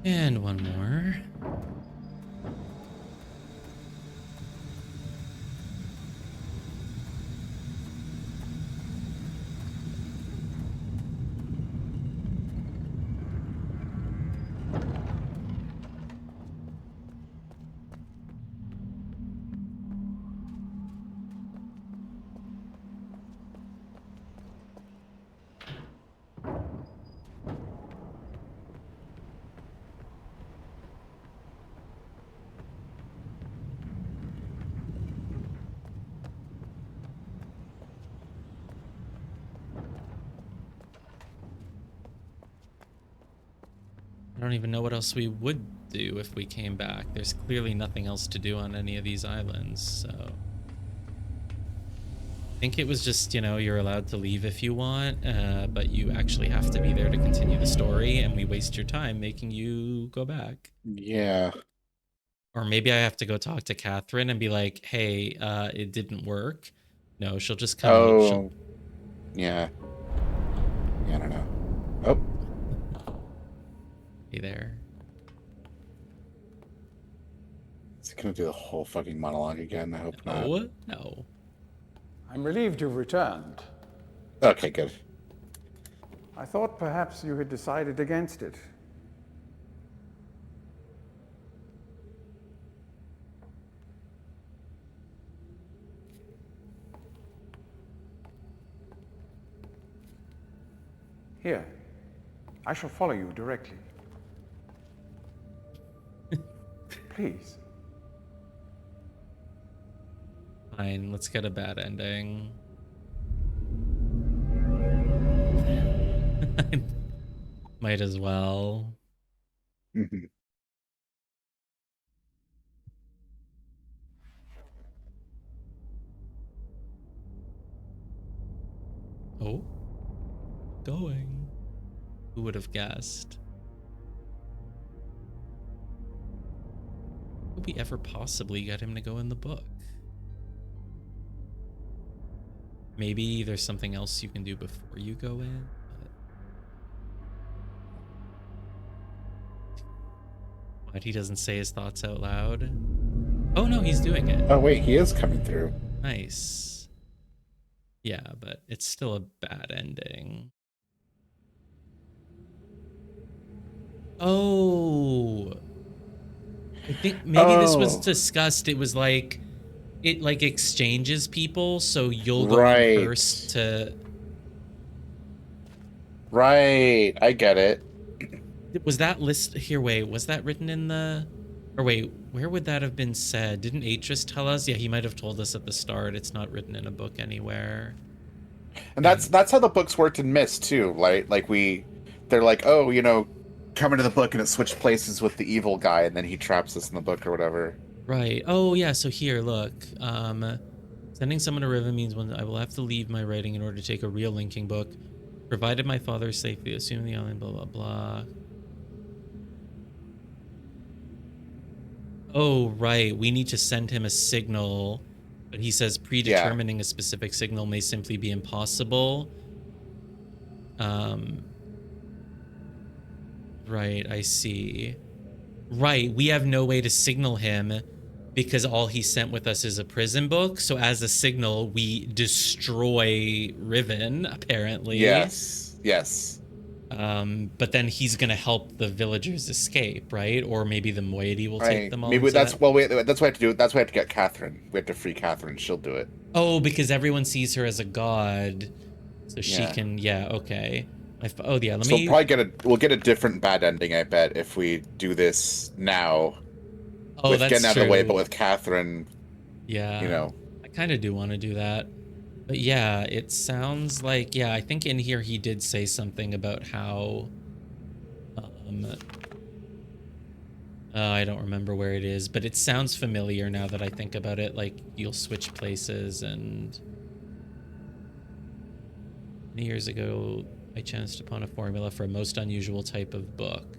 And one more. I don't even know what else we would do if we came back. There's clearly nothing else to do on any of these islands, so... I think it was just, you know, you're allowed to leave if you want, but you actually have to be there to continue the story, and we waste your time making you go back. Yeah. Or maybe I have to go talk to Catherine and be like, hey, it didn't work. No, she'll just come. Oh, yeah. Yeah, I don't know. Oh. Hey there. Is he gonna do the whole fucking monologue again? I hope not. Oh, no. I'm relieved you've returned. Okay, good. I thought perhaps you had decided against it. Here, I shall follow you directly. Please. Fine, let's get a bad ending. Might as well. Mhm. Oh, going. Who would have guessed? Could we ever possibly get him to go in the book? Maybe there's something else you can do before you go in. But he doesn't say his thoughts out loud. Oh no, he's doing it. Oh wait, he is coming through. Nice. Yeah, but it's still a bad ending. Oh. I think maybe this was Oh. discussed. It was like it like exchanges people, so you'll go in Right. first to Right. I get it. was that list here, wait, was that written in the or wait, where would that have been said? Didn't Atris tell us? Yeah, he might have told us at the start. It's not written in a book anywhere. And that's how the books worked in Mist too, right? Like they're like, oh, come into the book and it switched places with the evil guy, and then he traps us in the book or whatever. Right. Oh yeah, so here, look. Sending someone to Riven means when I will have to leave my writing in order to take a real linking book. Provided my father is safely, assuming the island, blah blah blah. Oh, right. We need to send him a signal, but he says predetermining a specific signal may simply be impossible. Right, I see. Right, we have no way to signal him because all he sent with us is a prison book. So as a signal, we destroy Riven, apparently. Yes. Yes. But then he's gonna help the villagers escape, right? Or maybe the moiety will take them all. Maybe instead. that's wait, that's what I have to do. That's why I have to get Catherine. We have to free Catherine. She'll do it. Oh, because everyone sees her as a god, so she Yeah. can. Yeah, okay. Oh yeah, let So me. we'll get a different bad ending, I bet, if we do this now. Oh, with that's getting out true. of the way, but with Catherine. Yeah. I kind of do want to do that. But yeah, it sounds like, yeah, I think in here he did say something about how, I don't remember where it is, but it sounds familiar now that I think about it. Like you'll switch places, and many years ago, I chanced upon a formula for a most unusual type of book.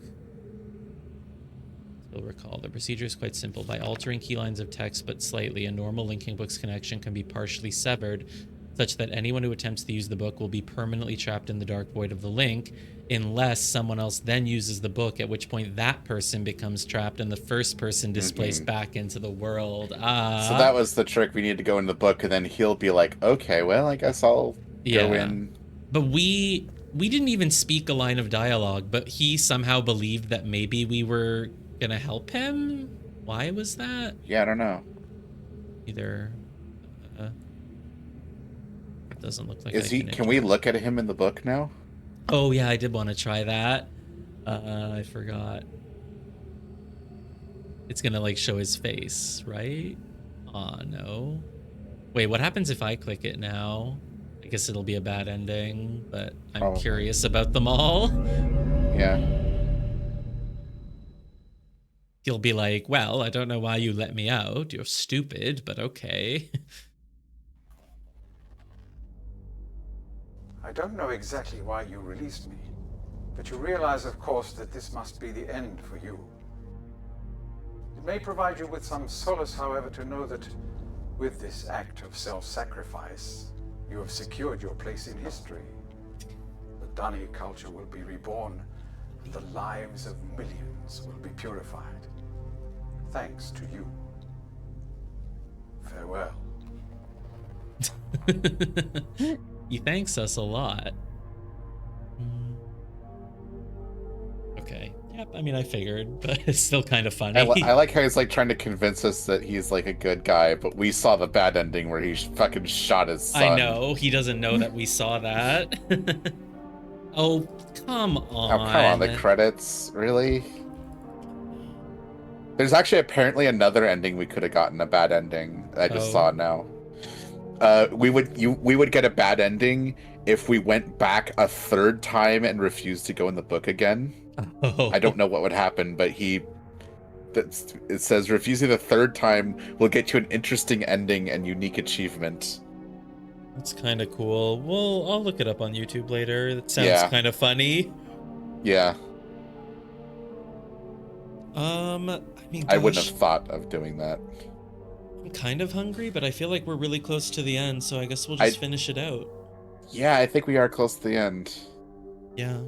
You'll recall the procedure is quite simple. By altering key lines of text but slightly, a normal linking book's connection can be partially severed, such that anyone who attempts to use the book will be permanently trapped in the dark void of the link, unless someone else then uses the book, at which point that person becomes trapped and the first person displaced back into the world. So that was the trick. We need to go in the book, and then he'll be like, okay, well, I guess I'll go in. But we didn't even speak a line of dialogue, but he somehow believed that maybe we were gonna help him. Why was that? Yeah, I don't know. Either it doesn't look like Can we look at him in the book now? Oh yeah, I did want to try that. I forgot. It's gonna like show his face, right? Aw, no. Wait, what happens if I click it now? I guess it'll be a bad ending, but I'm curious about them all. Yeah. He'll be like, well, I don't know why you let me out. You're stupid, but okay. I don't know exactly why you released me, but you realize, of course, that this must be the end for you. It may provide you with some solace, however, to know that with this act of self-sacrifice, you have secured your place in history. The Dunny culture will be reborn, and the lives of millions will be purified. Thanks to you. Farewell. He thanks us a lot. Okay. Yep, I mean, I figured, but it's still kind of funny. I like how he's like trying to convince us that he's like a good guy, but we saw the bad ending where he fucking shot his son. I know, he doesn't know that we saw that. Oh, come on. Oh, come on, the credits, really? There's actually apparently another ending we could have gotten, a bad ending. I just saw it now. We would get a bad ending if we went back a third time and refused to go in the book again, Oh. I don't know what would happen, but it says refusing the third time will get you an interesting ending and unique achievement. That's kind of cool. Well, I'll look it up on YouTube later. That sounds Yeah. kind of funny. Yeah. I mean, I wouldn't gosh, have thought of doing that. I'm kind of hungry, but I feel like we're really close to the end, so I guess we'll just finish it out. Yeah, I think we are close to the end. Yeah.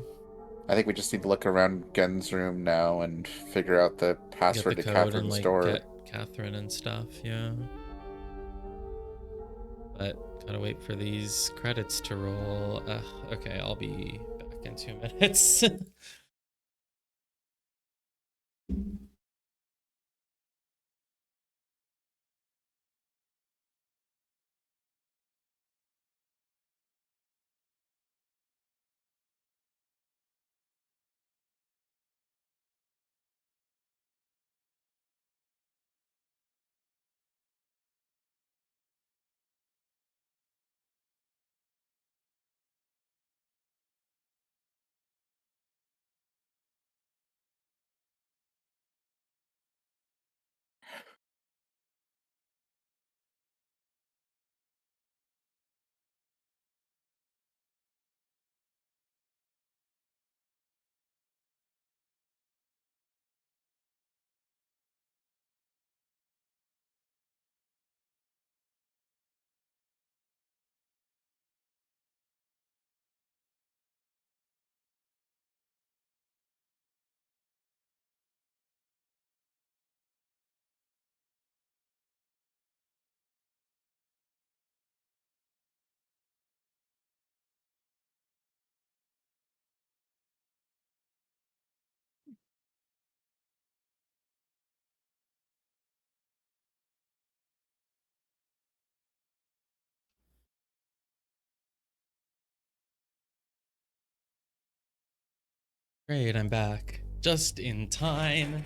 I think we just need to look around Gen's room now and figure out the password Get the to code and Catherine's like door. get Catherine and stuff, yeah. But gotta wait for these credits to roll. Okay, I'll be back in 2 minutes. Great, I'm back. Just in time.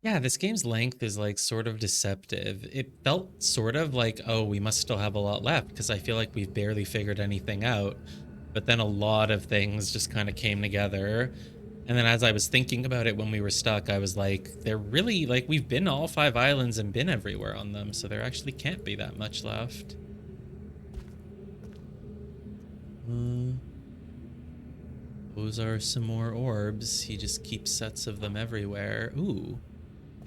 Yeah, this game's length is like sort of deceptive. It felt sort of like, oh, we must still have a lot left because I feel like we've barely figured anything out. But then a lot of things just kind of came together. And then as I was thinking about it when we were stuck, I was like, they're really, like, we've been all 5 islands and been everywhere on them, so there actually can't be that much left. Those are some more orbs. He just keeps sets of them everywhere. Ooh.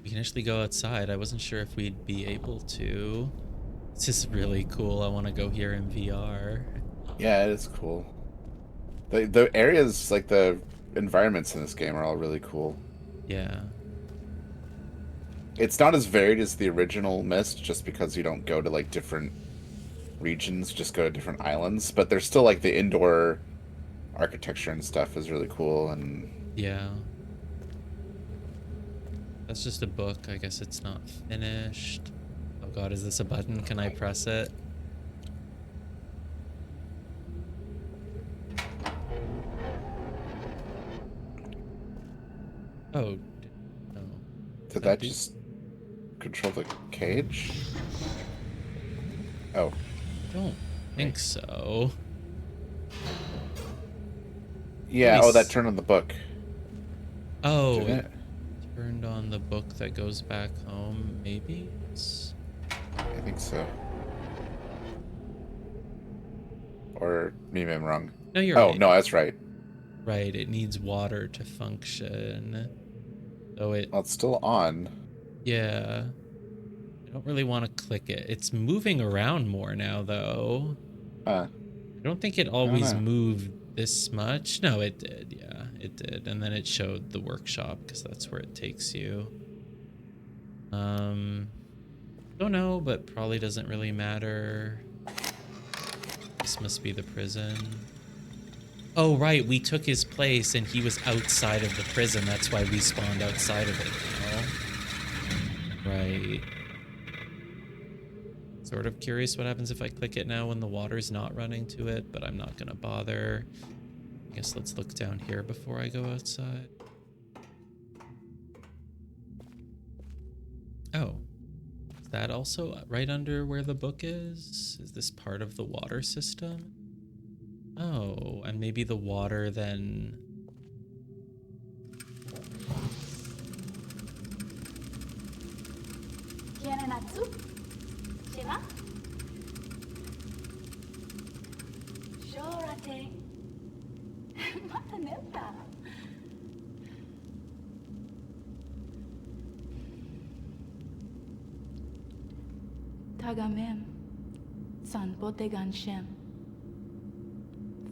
We can actually go outside. I wasn't sure if we'd be able to. This is really cool. I want to go here in VR. Yeah, it is cool. The areas, like the environments in this game are all really cool. Yeah. It's not as varied as the original Myst, just because you don't go to like different regions, just go to different islands. But there's still like the indoor architecture and stuff is really cool. And yeah. That's just a book. I guess it's not finished. Oh god, is this a button? Can I press it? Oh, no. Did that just control the cage? Oh. I don't think so. Yeah, oh, that turned on the book. Oh, Did it? Turned on the book that goes back home, maybe? I think so. Or maybe I'm wrong. No, you're right. right. No, that's right. Right, it needs water to function. So it... Well, it's still on. Yeah. I don't really want to click it. It's moving around more now, though. I don't think it always moved this much. No, it did. Yeah, it did. And then it showed the workshop because that's where it takes you. Don't know, but probably doesn't really matter. This must be the prison. Oh, right. We took his place and he was outside of the prison. That's why we spawned outside of it, you know? Right. Sort of curious what happens if I click it now when the water's not running to it, but I'm not gonna bother. I guess let's look down here before I go outside. Oh, is that also right under where the book is? Is this part of the water system? Oh, and maybe the water then... Tagamem, san botegan shem,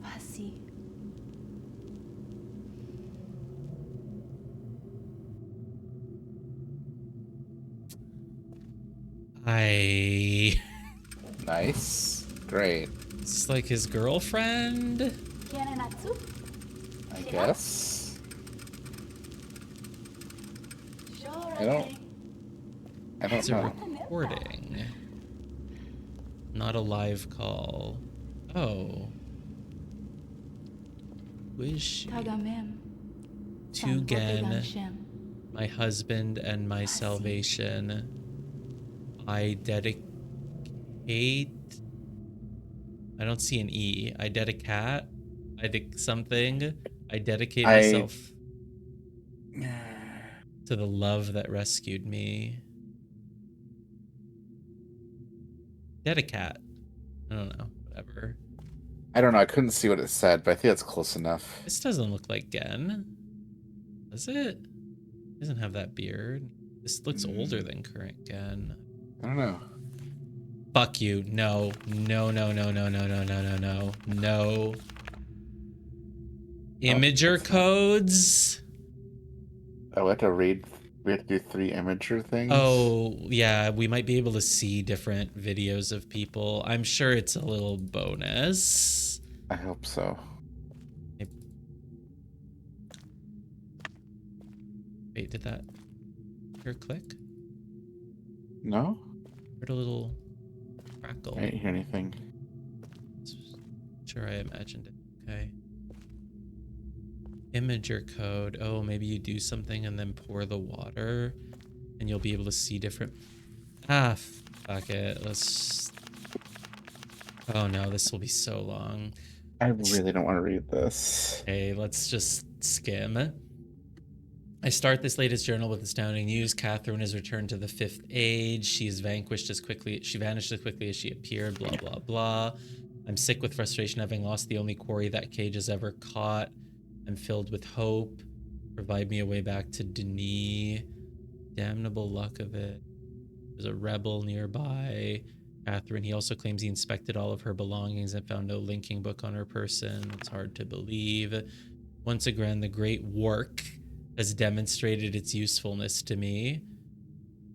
fasi. Nice. Great. It's like his girlfriend? I guess. I don't It's a know. recording. Not a live call. Oh. Who is she? Tagamem, To Gen, my husband and my salvation. I dedicate... I don't see an E. I dedicate... something. I dedicate myself to the love that rescued me. Dedicate. I don't know. Whatever. I don't know. I couldn't see what it said, but I think that's close enough. This doesn't look like Gen. Does it? Doesn't have that beard. This looks older than current Gen. I don't know. Fuck you. No. No, no, no, no, no, no, no, no, no. No. Imager codes? Oh, we have to read. We have to do 3 imager things. Oh, yeah. We might be able to see different videos of people. I'm sure it's a little bonus. I hope so. Wait, did that hear a click? No? Heard a little crackle. I didn't hear anything. Sure, I imagined it. Okay. Imager code. Oh, maybe you do something and then pour the water and you'll be able to see different... Ah, fuck it. Let's... Oh no, this will be so long. I really don't want to read this. Hey, let's just skim. I start this latest journal with astounding news. Catherine has returned to the 5th age. She vanished as quickly as she appeared, blah, blah, blah. I'm sick with frustration having lost the only quarry that cage has ever caught. I'm filled with hope. Provide me a way back to Denis. Damnable luck of it. There's a rebel nearby. Catherine, he also claims he inspected all of her belongings and found no linking book on her person. It's hard to believe. Once again, the great work has demonstrated its usefulness to me.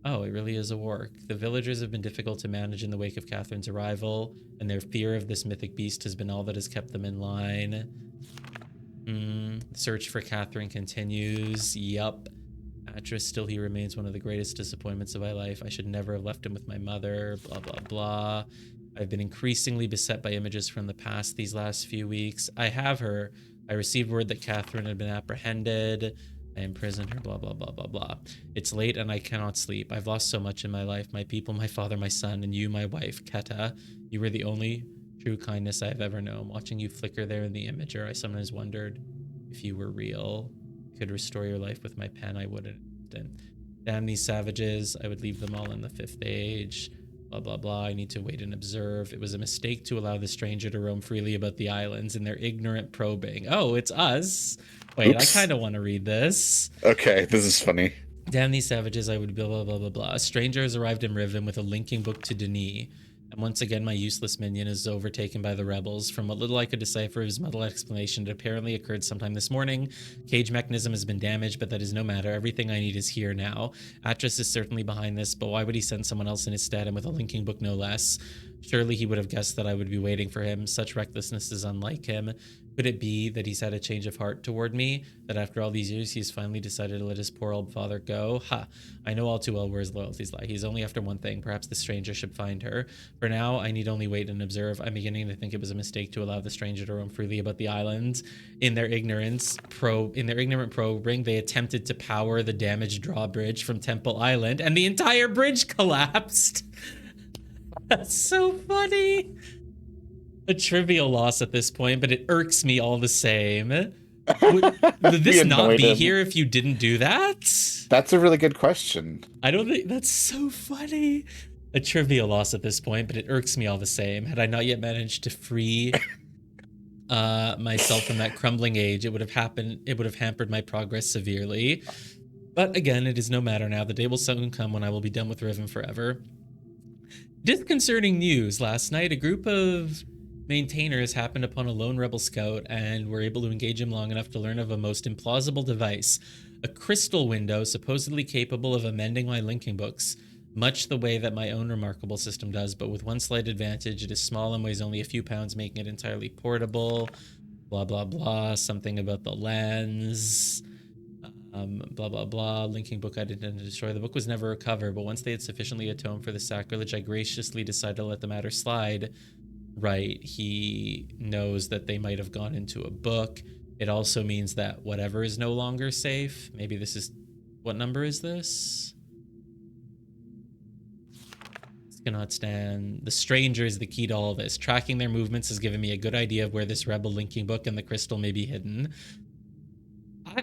Oh, it really is a work. The villagers have been difficult to manage in the wake of Catherine's arrival, and their fear of this mythic beast has been all that has kept them in line. Search for Catherine continues. Yup. Atris, still he remains one of the greatest disappointments of my life. I should never have left him with my mother. Blah, blah, blah. I've been increasingly beset by images from the past these last few weeks. I have her. I received word that Catherine had been apprehended. I imprisoned her, blah, blah, blah, blah, blah. It's late and I cannot sleep. I've lost so much in my life. My people, my father, my son, and you, my wife, Keta. You were the only true kindness I've ever known. Watching you flicker there in the imager, I sometimes wondered if you were real. I could restore your life with my pen, I wouldn't. Damn these savages. I would leave them all in the 5th age. Blah, blah, blah. I need to wait and observe. It was a mistake to allow the stranger to roam freely about the islands in their ignorant probing. Oh, it's us. Wait, oops. I kind of want to read this. Okay, this is funny. Damn these savages, I would blah, blah, blah, blah, blah. A stranger has arrived in Riven with a linking book to Denis. And once again, my useless minion is overtaken by the rebels. From what little I could decipher his muddled explanation, it apparently occurred sometime this morning. Cage mechanism has been damaged, but that is no matter. Everything I need is here now. Atris is certainly behind this, but why would he send someone else in his stead and with a linking book no less? Surely he would have guessed that I would be waiting for him. Such recklessness is unlike him. Could it be that he's had a change of heart toward me? That after all these years, he's finally decided to let his poor old father go? Ha! I know all too well where his loyalties lie. He's only after one thing. Perhaps the stranger should find her. For now, I need only wait and observe. I'm beginning to think it was a mistake to allow the stranger to roam freely about the island. In their ignorant probing, they attempted to power the damaged drawbridge from Temple Island, and the entire bridge collapsed. That's so funny. A trivial loss at this point, but it irks me all the same. Would this not be here if you didn't do that? That's a really good question. I don't think that's so funny. A trivial loss at this point, but it irks me all the same. Had I not yet managed to free myself from that crumbling age, it would have hampered my progress severely. But again, it is no matter now. The day will soon come when I will be done with Riven forever. Disconcerting news. Last night, a group of maintainers happened upon a lone rebel scout and were able to engage him long enough to learn of a most implausible device, a crystal window supposedly capable of amending my linking books, much the way that my own remarkable system does, but with one slight advantage: it is small and weighs only a few pounds, making it entirely portable. Blah, blah, blah. Something about the lens. Blah, blah, blah. Linking book I didn't intend to destroy. The book was never recovered, but once they had sufficiently atoned for the sacrilege, I graciously decided to let the matter slide. Right, he knows that they might have gone into a book. It also means that whatever is no longer safe. Maybe this is... What number is this? This cannot stand. The stranger is the key to all this. Tracking their movements has given me a good idea of where this rebel linking book and the crystal may be hidden.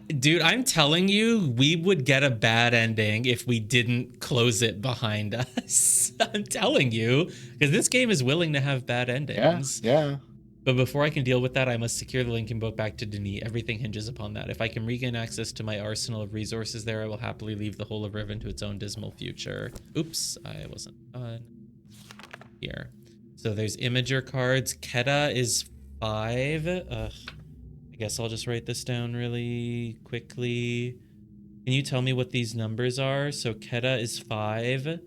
Dude, I'm telling you, we would get a bad ending if we didn't close it behind us. I'm telling you, because this game is willing to have bad endings. Yeah. But before I can deal with that, I must secure the linking book back to Denis. Everything hinges upon that. If I can regain access to my arsenal of resources there, I will happily leave the whole of Riven to its own dismal future. Oops, I wasn't done. Here. So there's Imager cards. Keta is 5. Ugh. I guess I'll just write this down really quickly. Can you tell me what these numbers are? So Keta is 5.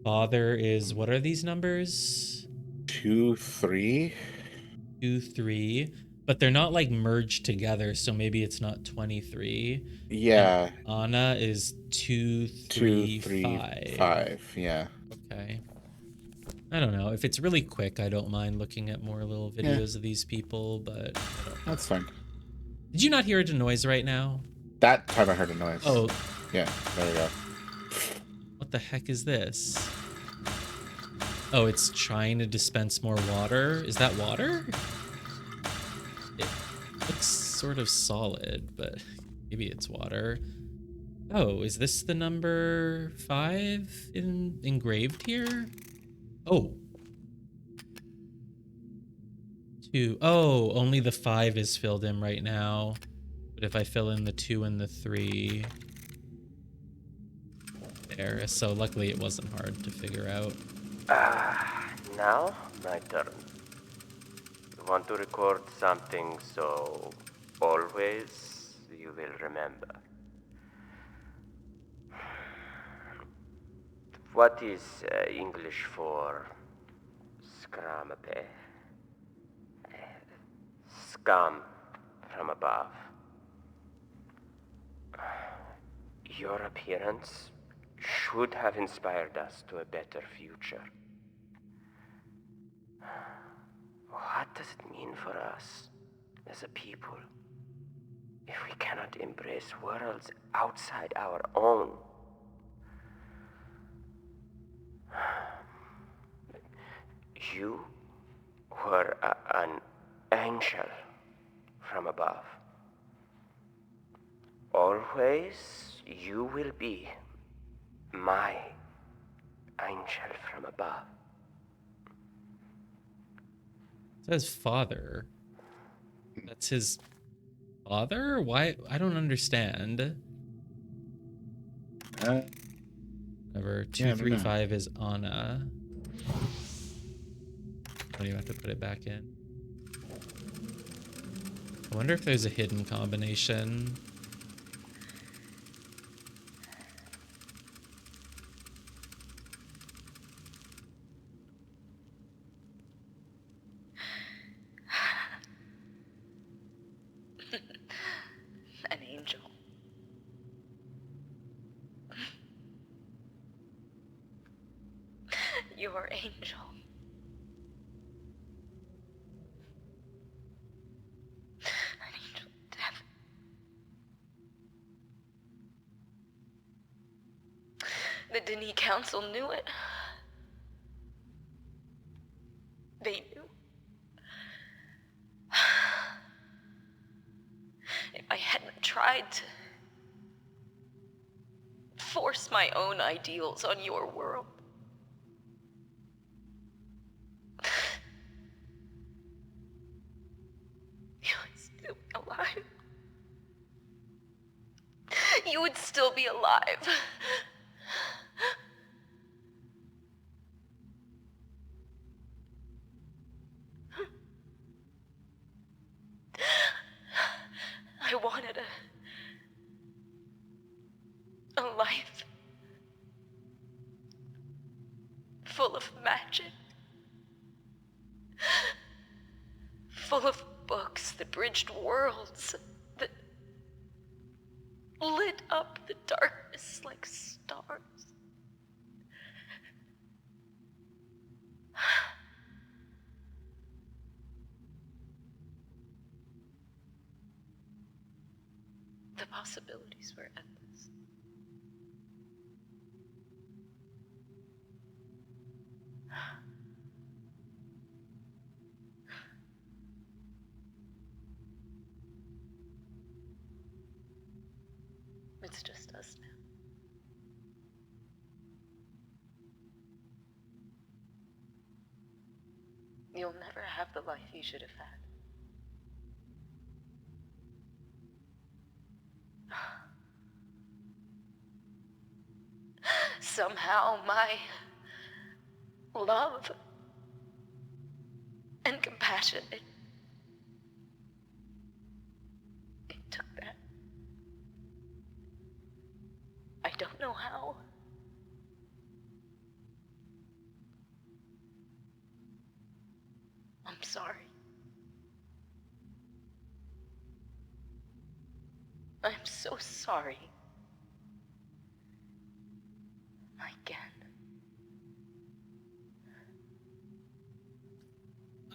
Father is... What are these numbers? 2, 3. 2, 3. But they're not like merged together, so maybe it's not 23. Yeah. And Anna is 2, 3, 5. 5. Yeah. Okay. I don't know. If it's really quick, I don't mind looking at more little videos of these people, but... That's fine. Did you not hear a noise right now? That time I heard a noise. Oh. Yeah, there we go. What the heck is this? Oh, it's trying to dispense more water. Is that water? It looks sort of solid, but maybe it's water. Oh, is this the number 5 engraved here? Oh. 2. Oh, only the 5 is filled in right now. But if I fill in the 2 and the 3... There. So luckily it wasn't hard to figure out. Now, my turn. You want to record something so always you will remember. What is English for scramape? Scum from above. Your appearance should have inspired us to a better future. What does it mean for us as a people if we cannot embrace worlds outside our own? You were an angel from above. Always you will be my angel from above. It says father. That's his father? Why? I don't understand. Whatever. 235 is Anna. Why do you have to put it back in? I wonder if there's a hidden combination. An angel. Your angel. An angel of death. The Denis Council knew it. They knew. If I hadn't tried to force my own ideals on your world, you would still be alive. You would still be alive. I wanted a life full of magic, full of books that bridged worlds, that lit up the darkness like stars. The possibilities were endless. It's just us now. You'll never have the life you should have had. Somehow my love and compassion, it took that. I don't know how. I'm sorry. I'm so sorry. Again.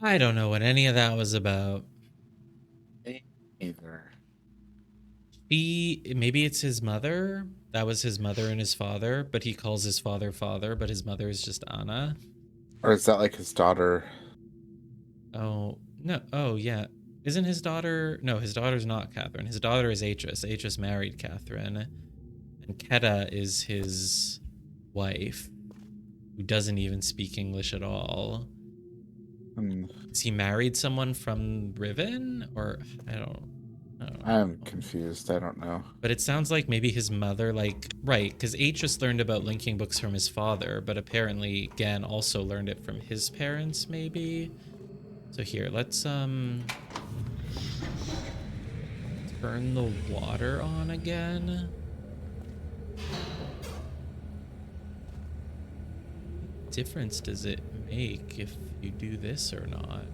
I don't know what any of that was about. Either. Maybe it's his mother. That was his mother and his father, but he calls his father, but his mother is just Anna. Or is that like his daughter? Oh, no. Oh, yeah. Isn't his daughter? No, his daughter's not Catherine. His daughter is Atris. Atris married Catherine. And Keta is his wife, who doesn't even speak English at all. Is he married someone from Riven? Or I don't know. I'm confused. I don't know. But it sounds like maybe his mother, like, right, because Atris learned about linking books from his father, but apparently Gan also learned it from his parents, maybe. So here, let's turn the water on again. What difference does it make if you do this or not?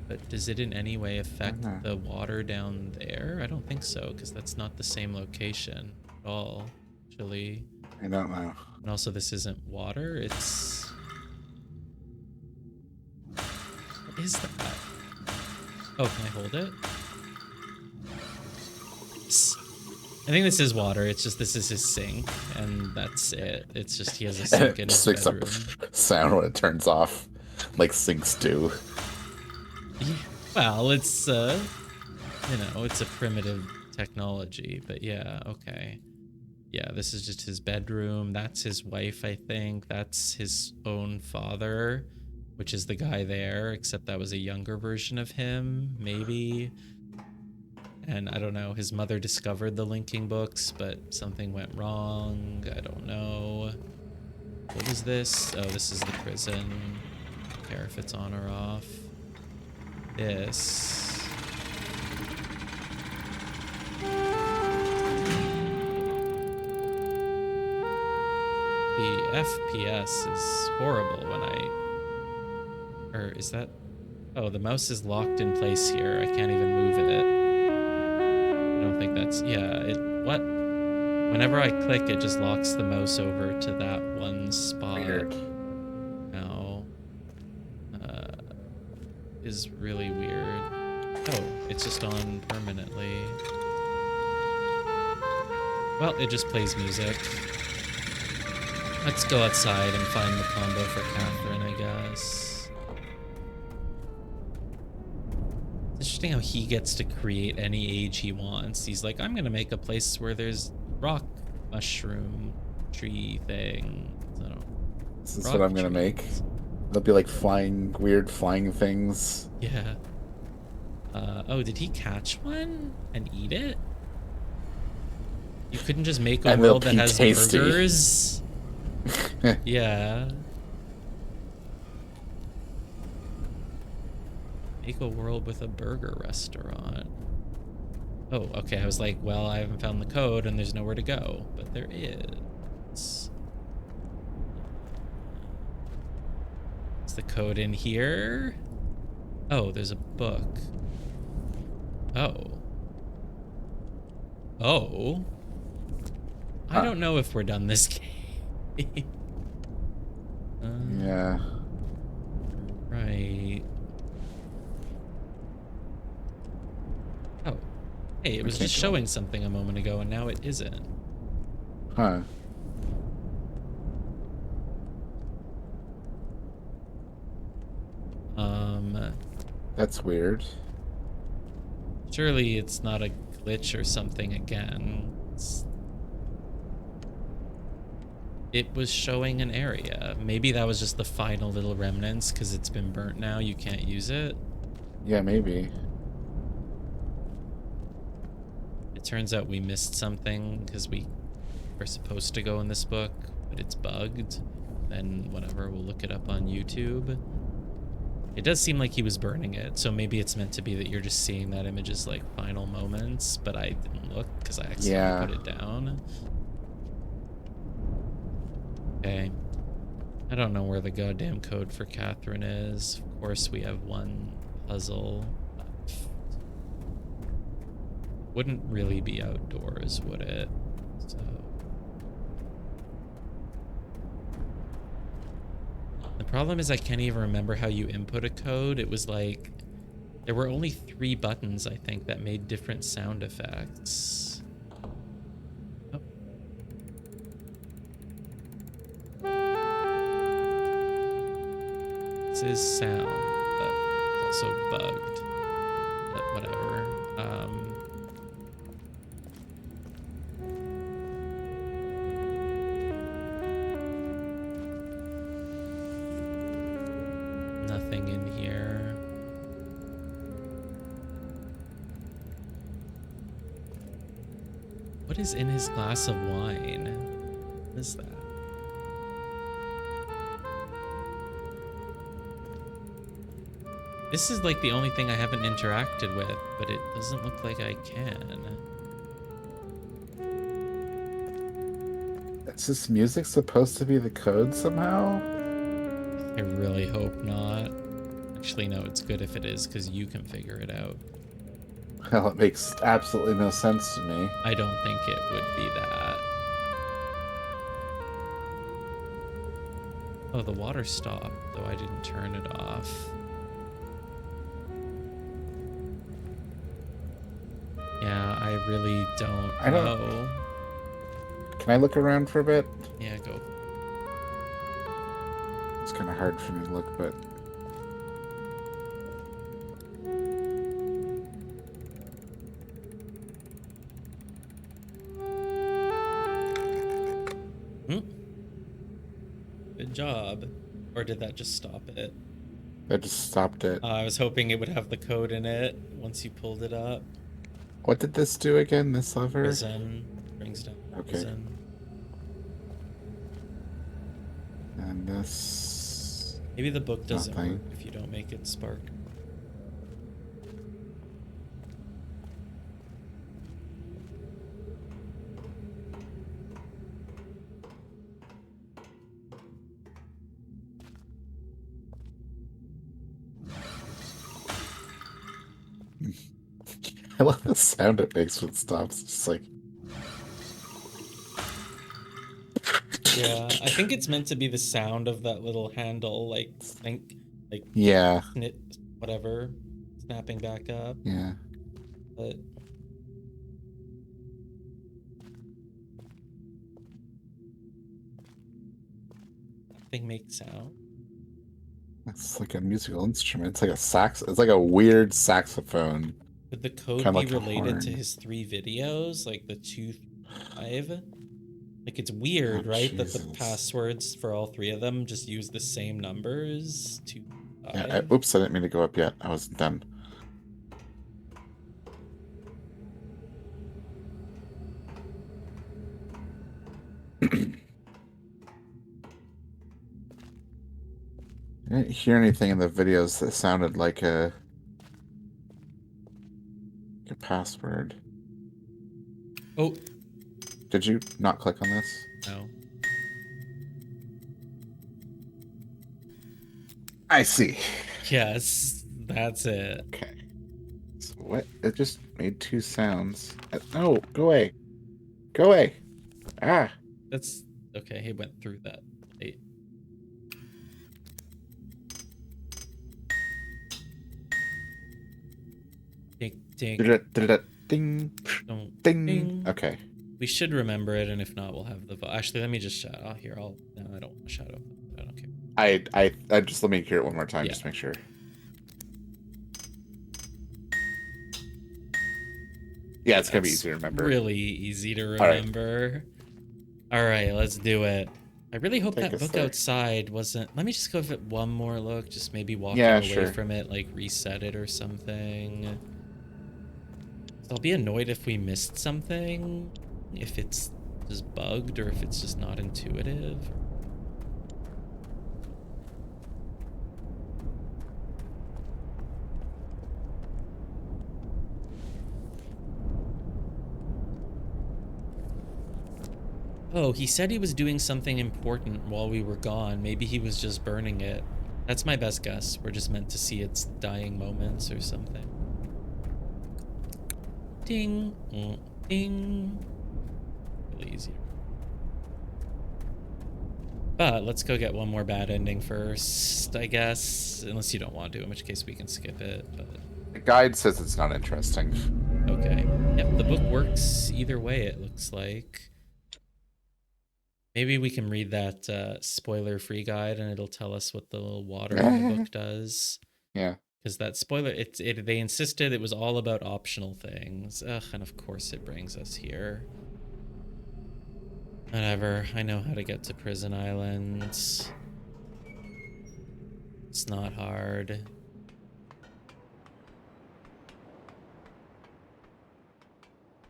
But does it in any way affect the water down there? I don't think so, because that's not the same location at all, actually. I don't know. And also, this isn't water, it's... What is that? Oh, can I hold it? I think this is water. It's just this is his sink, and that's it. It's just he has a sink in his Picks up bedroom. sound when it turns off, like sinks do. Well, it's you know, it's a primitive technology, but yeah, okay. Yeah, this is just his bedroom. That's his wife, I think. That's his own father, which is the guy there, except that was a younger version of him, maybe. And I don't know, his mother discovered the linking books, but something went wrong. I don't know. What is this? Oh, this is the prison. I don't care if it's on or off. This. The FPS is horrible when I... Or is that... Oh, the mouse is locked in place here. I can't even move it. I don't think that's... Yeah, what? Whenever I click, it just locks the mouse over to that one spot. Weird. Now, is really weird. Oh, it's just on permanently. Well, it just plays music. Let's go outside and find the combo for Catherine, I guess. It's interesting how he gets to create any age he wants. He's like, I'm gonna make a place where there's rock, mushroom, tree thing. So, This is what I'm gonna make. They'll be like weird flying things. Yeah. Oh, did he catch one and eat it? You couldn't just make a world that has burgers? Yeah. Make a world with a burger restaurant. Oh, okay. I was like, well, I haven't found the code and there's nowhere to go. But there is. Is the code in here? Oh, there's a book. Oh. Oh. I don't know if we're done this game. Yeah. Right. Oh. Hey, it was just showing something a moment ago and now it isn't. Huh. That's weird. Surely it's not a glitch or something again. It was showing an area. Maybe that was just the final little remnants because it's been burnt now. You can't use it. Yeah, maybe. It turns out we missed something because we were supposed to go in this book, but it's bugged. Then whatever, we'll look it up on YouTube. It does seem like he was burning it, so maybe it's meant to be that you're just seeing that image as like final moments, but I didn't look because I accidentally put it down. Okay. I don't know where the goddamn code for Catherine is. Of course, we have one puzzle left. Wouldn't really be outdoors, would it? So... The problem is I can't even remember how you input a code. It was like... There were only 3 buttons, I think, that made different sound effects. Oh. This is sound, but it's also bugged. But whatever. Nothing in here. What is in his glass of wine? What is that? This is like the only thing I haven't interacted with, but it doesn't look like I can. Is this music supposed to be the code somehow? I really hope not. Actually, no, it's good if it is, because you can figure it out. Well, it makes absolutely no sense to me. I don't think it would be that. Oh, the water stopped, though I didn't turn it off. Yeah, I really don't know. Can I look around for a bit? Yeah, go. It's kind of hard for me to look, but... Good job. Or did that just stop it? I just stopped it. I was hoping it would have the code in it once you pulled it up. What did this do again, this lever? Prison. Brings down prison. And this... Maybe the book doesn't work if you don't make it spark. I love the sound it makes when it stops. It's just like. Yeah, I think it's meant to be the sound of that little handle, like Yeah. Whatever, snapping back up. Yeah. But that thing makes sound. It's like a musical instrument. It's like a sax. It's like a weird saxophone. Could the code Kinda be like a related to horn. his 3 videos, like the 2, 5? Like it's weird, Oh, right? That the Jesus. passwords for all 3 of them just use the same numbers. 2, 5. Yeah. Oops, I didn't mean to go up yet. I wasn't done. I didn't hear anything in the videos that sounded like a password. Oh. Did you not click on this? No. I see. Yes, that's it. Okay. So what? It just made 2 sounds. No, go away. Go away. Ah. That's okay. He went through that. Right. Ding, ding, Ding. don't, Ding. Okay. We should remember it, and if not, we'll have the vote. Actually, let me just shout. Oh, here, no, I don't want to shout out. I don't care. I just let me hear it one more time, just to make sure. Yeah, it's gonna be easy to remember. Really easy to remember. All right, let's do it. I really hope that book outside wasn't. Let me just go give it one more look. Just maybe walking away from it, like reset it or something. I'll be annoyed if we missed something, if it's just bugged or if it's just not intuitive. Oh, he said he was doing something important while we were gone. Maybe he was just burning it. That's my best guess. We're just meant to see its dying moments or something. Ding, ding. Really easy. But let's go get one more bad ending first, I guess. Unless you don't want to, in which case we can skip it. But the guide says it's not interesting. Okay. Yep, the book works either way, it looks like. Maybe we can read that spoiler-free guide and it'll tell us what the little water in the book does. Yeah. Because that spoiler, they insisted it was all about optional things. Ugh, and of course it brings us here. Whatever, I know how to get to Prison Island. It's not hard.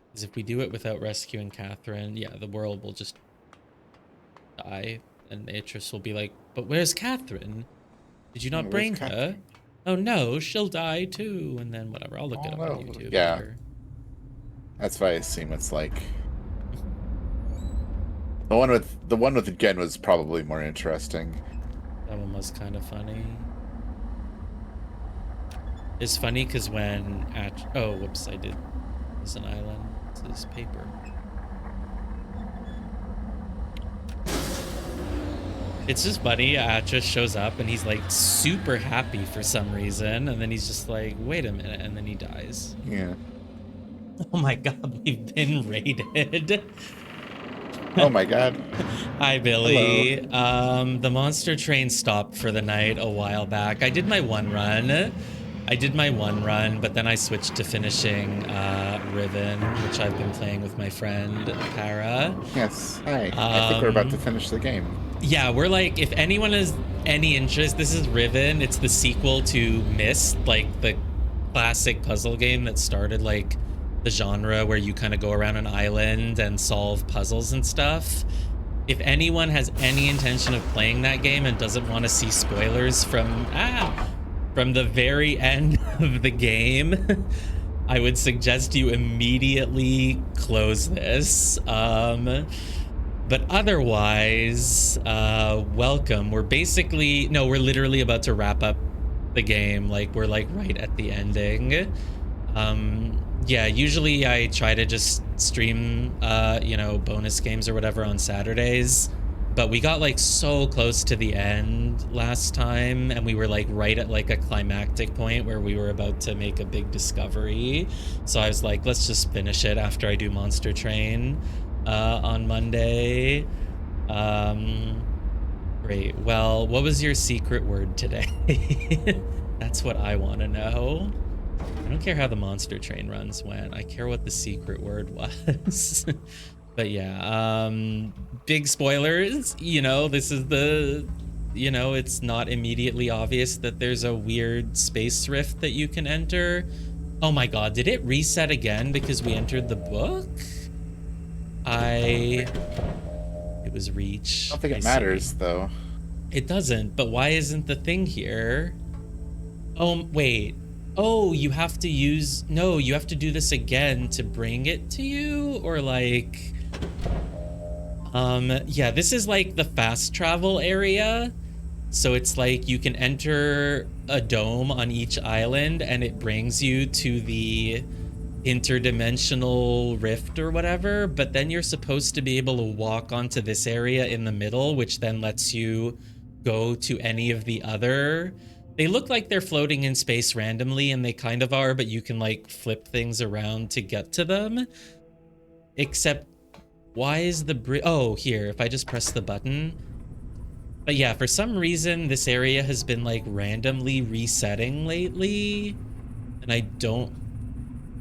Because if we do it without rescuing Catherine, yeah, the world will just die. And Beatrice will be like, but where's Catherine? Did you not bring her? Oh no, she'll die too. And then whatever, I'll look it up on YouTube. Yeah. Later. That's what I assume it's like. The one with Gen was probably more interesting. That one was kind of funny. It's funny because when oh whoops, I did. It's an island. It's this paper. It's just funny. Atcha shows up and he's like super happy for some reason, and then he's just like, "Wait a minute," and then he dies. Yeah. Oh my god, we've been raided. Oh my god. Hi, Billy. Hello. The monster train stopped for the night a while back. I did my one run, but then I switched to finishing Riven, which I've been playing with my friend, Para. Yes, hi. I think we're about to finish the game. Yeah, we're like, if anyone has any interest, this is Riven. It's the sequel to Myst, like the classic puzzle game that started like the genre where you kind of go around an island and solve puzzles and stuff. If anyone has any intention of playing that game and doesn't want to see spoilers from the very end of the game, I would suggest you immediately close this. But otherwise, welcome. We're literally about to wrap up the game. Like, we're like right at the ending. Yeah, usually I try to just stream, you know, bonus games or whatever on Saturdays, but we got like so close to the end last time, and we were like right at like a climactic point where we were about to make a big discovery. So I was like, let's just finish it after I do Monster Train on Monday. Great. Well, what was your secret word today? That's what I want to know. I don't care how the Monster Train runs went. I care what the secret word was. But yeah, big spoilers. You know, this is the, you know, it's not immediately obvious that there's a weird space rift that you can enter. Oh my god, did it reset again because we entered the book? It was Reach. I don't think it matters, though. It doesn't, but why isn't the thing here? Oh, wait. Oh, you have to use... No, you have to do this again to bring it to you? Or like... Yeah, this is like the fast travel area. So it's like you can enter a dome on each island and it brings you to the interdimensional rift or whatever, but then you're supposed to be able to walk onto this area in the middle, which then lets you go to any of the other... They look like they're floating in space randomly, and they kind of are, but you can like flip things around to get to them. Except, why is the bridge... Oh, here, if I just press the button. But yeah, for some reason, this area has been like randomly resetting lately, and I don't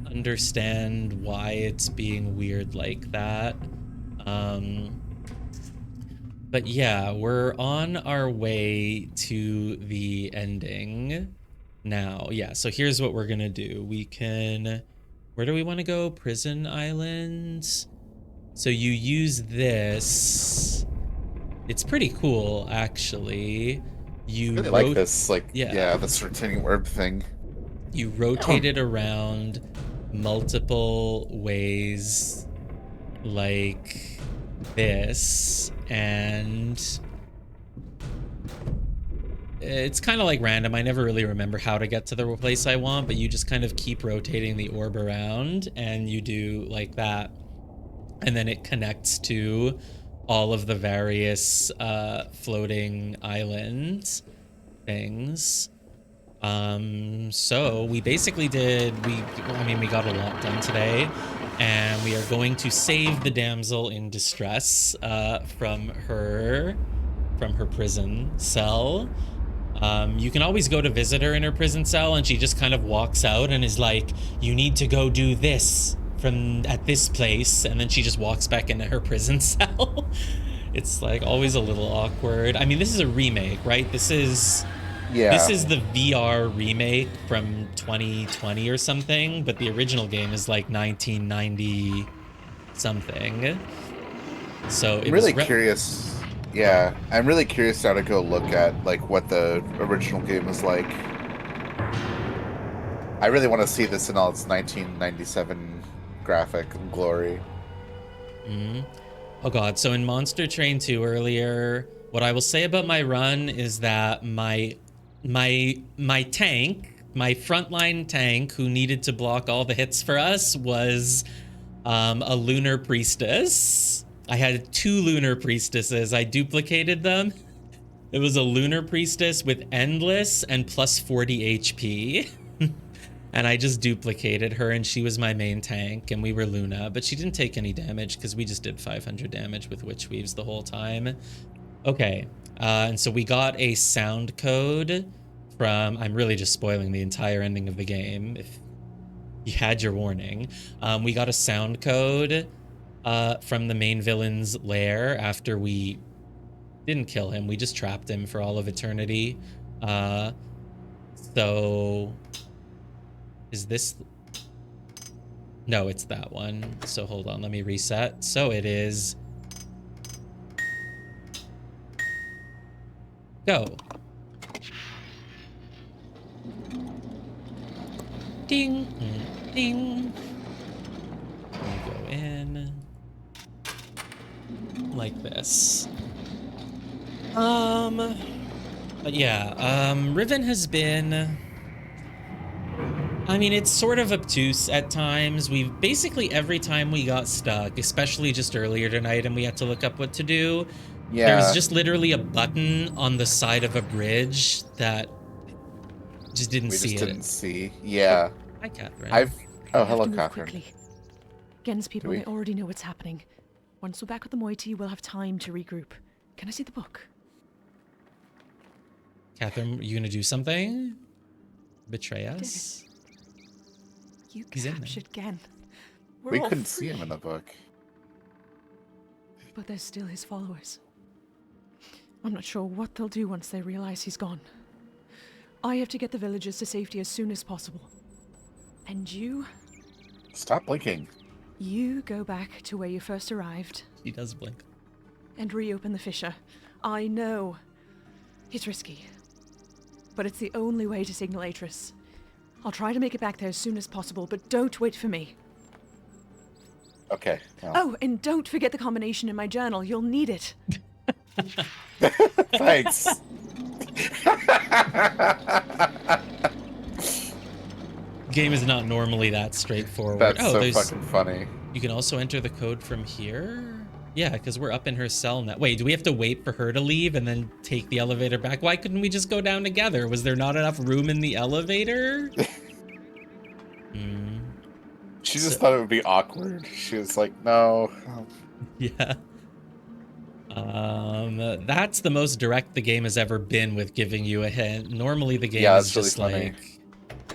understand why it's being weird like that. But yeah, we're on our way to the ending now. Yeah, so here's what we're gonna do. We can... Where do we want to go? Prison Island. So you use this. It's pretty cool, actually. You I really like this, like, yeah, this rotating orb thing. You rotate it around multiple ways like this, and it's kind of like random. I never really remember how to get to the place I want, but you just kind of keep rotating the orb around, and you do like that, and then it connects to all of the various floating island things. So we basically did, we got a lot done today, and we are going to save the damsel in distress from her prison cell. You can always go to visit her in her prison cell, and she just kind of walks out and is like, you need to go do this at this place, and then she just walks back into her prison cell. It's like always a little awkward. I mean, this is a remake, right? This is the VR remake from 2020 or something, but the original game is like 1990 something. So I'm really curious. Yeah, I'm really curious now to go look at like what the original game was like. I really want to see this in all its 1997 graphic glory. Oh god, so in Monster Train 2 earlier, what I will say about my run is that my tank, my frontline tank who needed to block all the hits for us was a Lunar Priestess. I had 2 Lunar Priestesses. I duplicated them. It was a Lunar Priestess with Endless and plus 40 HP. And I just duplicated her, and she was my main tank, and we were Luna, but she didn't take any damage because we just did 500 damage with Witch Weaves the whole time. Okay, and so we got a sound code from... I'm really just spoiling the entire ending of the game, if you had your warning. We got a sound code from the main villain's lair after we didn't kill him. We just trapped him for all of eternity. So... Is this... No, it's that one. So hold on, let me reset. So it is... Go. Ding. Ding. Let me go in. Like this. But yeah, Riven has been... I mean, it's sort of obtuse at times. We've basically every time we got stuck, especially just earlier tonight, and we had to look up what to do. There was Yeah. just literally a button on the side of a bridge that just didn't We see just it. didn't see. Yeah. Hi, Catherine. Oh, We have hello, to move Catherine. quickly. Gen's people, we? they already know what's happening. Once we're back with the moiety, we'll have time to regroup. Can I see the book? Catherine, you gonna do something? Betray did us? You He's in there. captured Gen. We're We all couldn't see free. him in the book. But they're still his followers. I'm not sure what they'll do once they realize he's gone. I have to get the villagers to safety as soon as possible. And you? Stop blinking. You go back to where you first arrived. He does blink. And reopen the fissure. I know. It's risky. But it's the only way to signal Atris. I'll try to make it back there as soon as possible, but don't wait for me. Okay. Well. Oh, and don't forget the combination in my journal. You'll need it. Thanks. Game is not normally that straightforward. That's so there's fucking funny. You can also enter the code from here? Yeah, because we're up in her cell now. Wait, do we have to wait for her to leave and then take the elevator back? Why couldn't we just go down together? Was there not enough room in the elevator? She just thought it would be awkward. She was like, no. Yeah. That's the most direct the game has ever been with giving you a hint. Normally the game is just really like,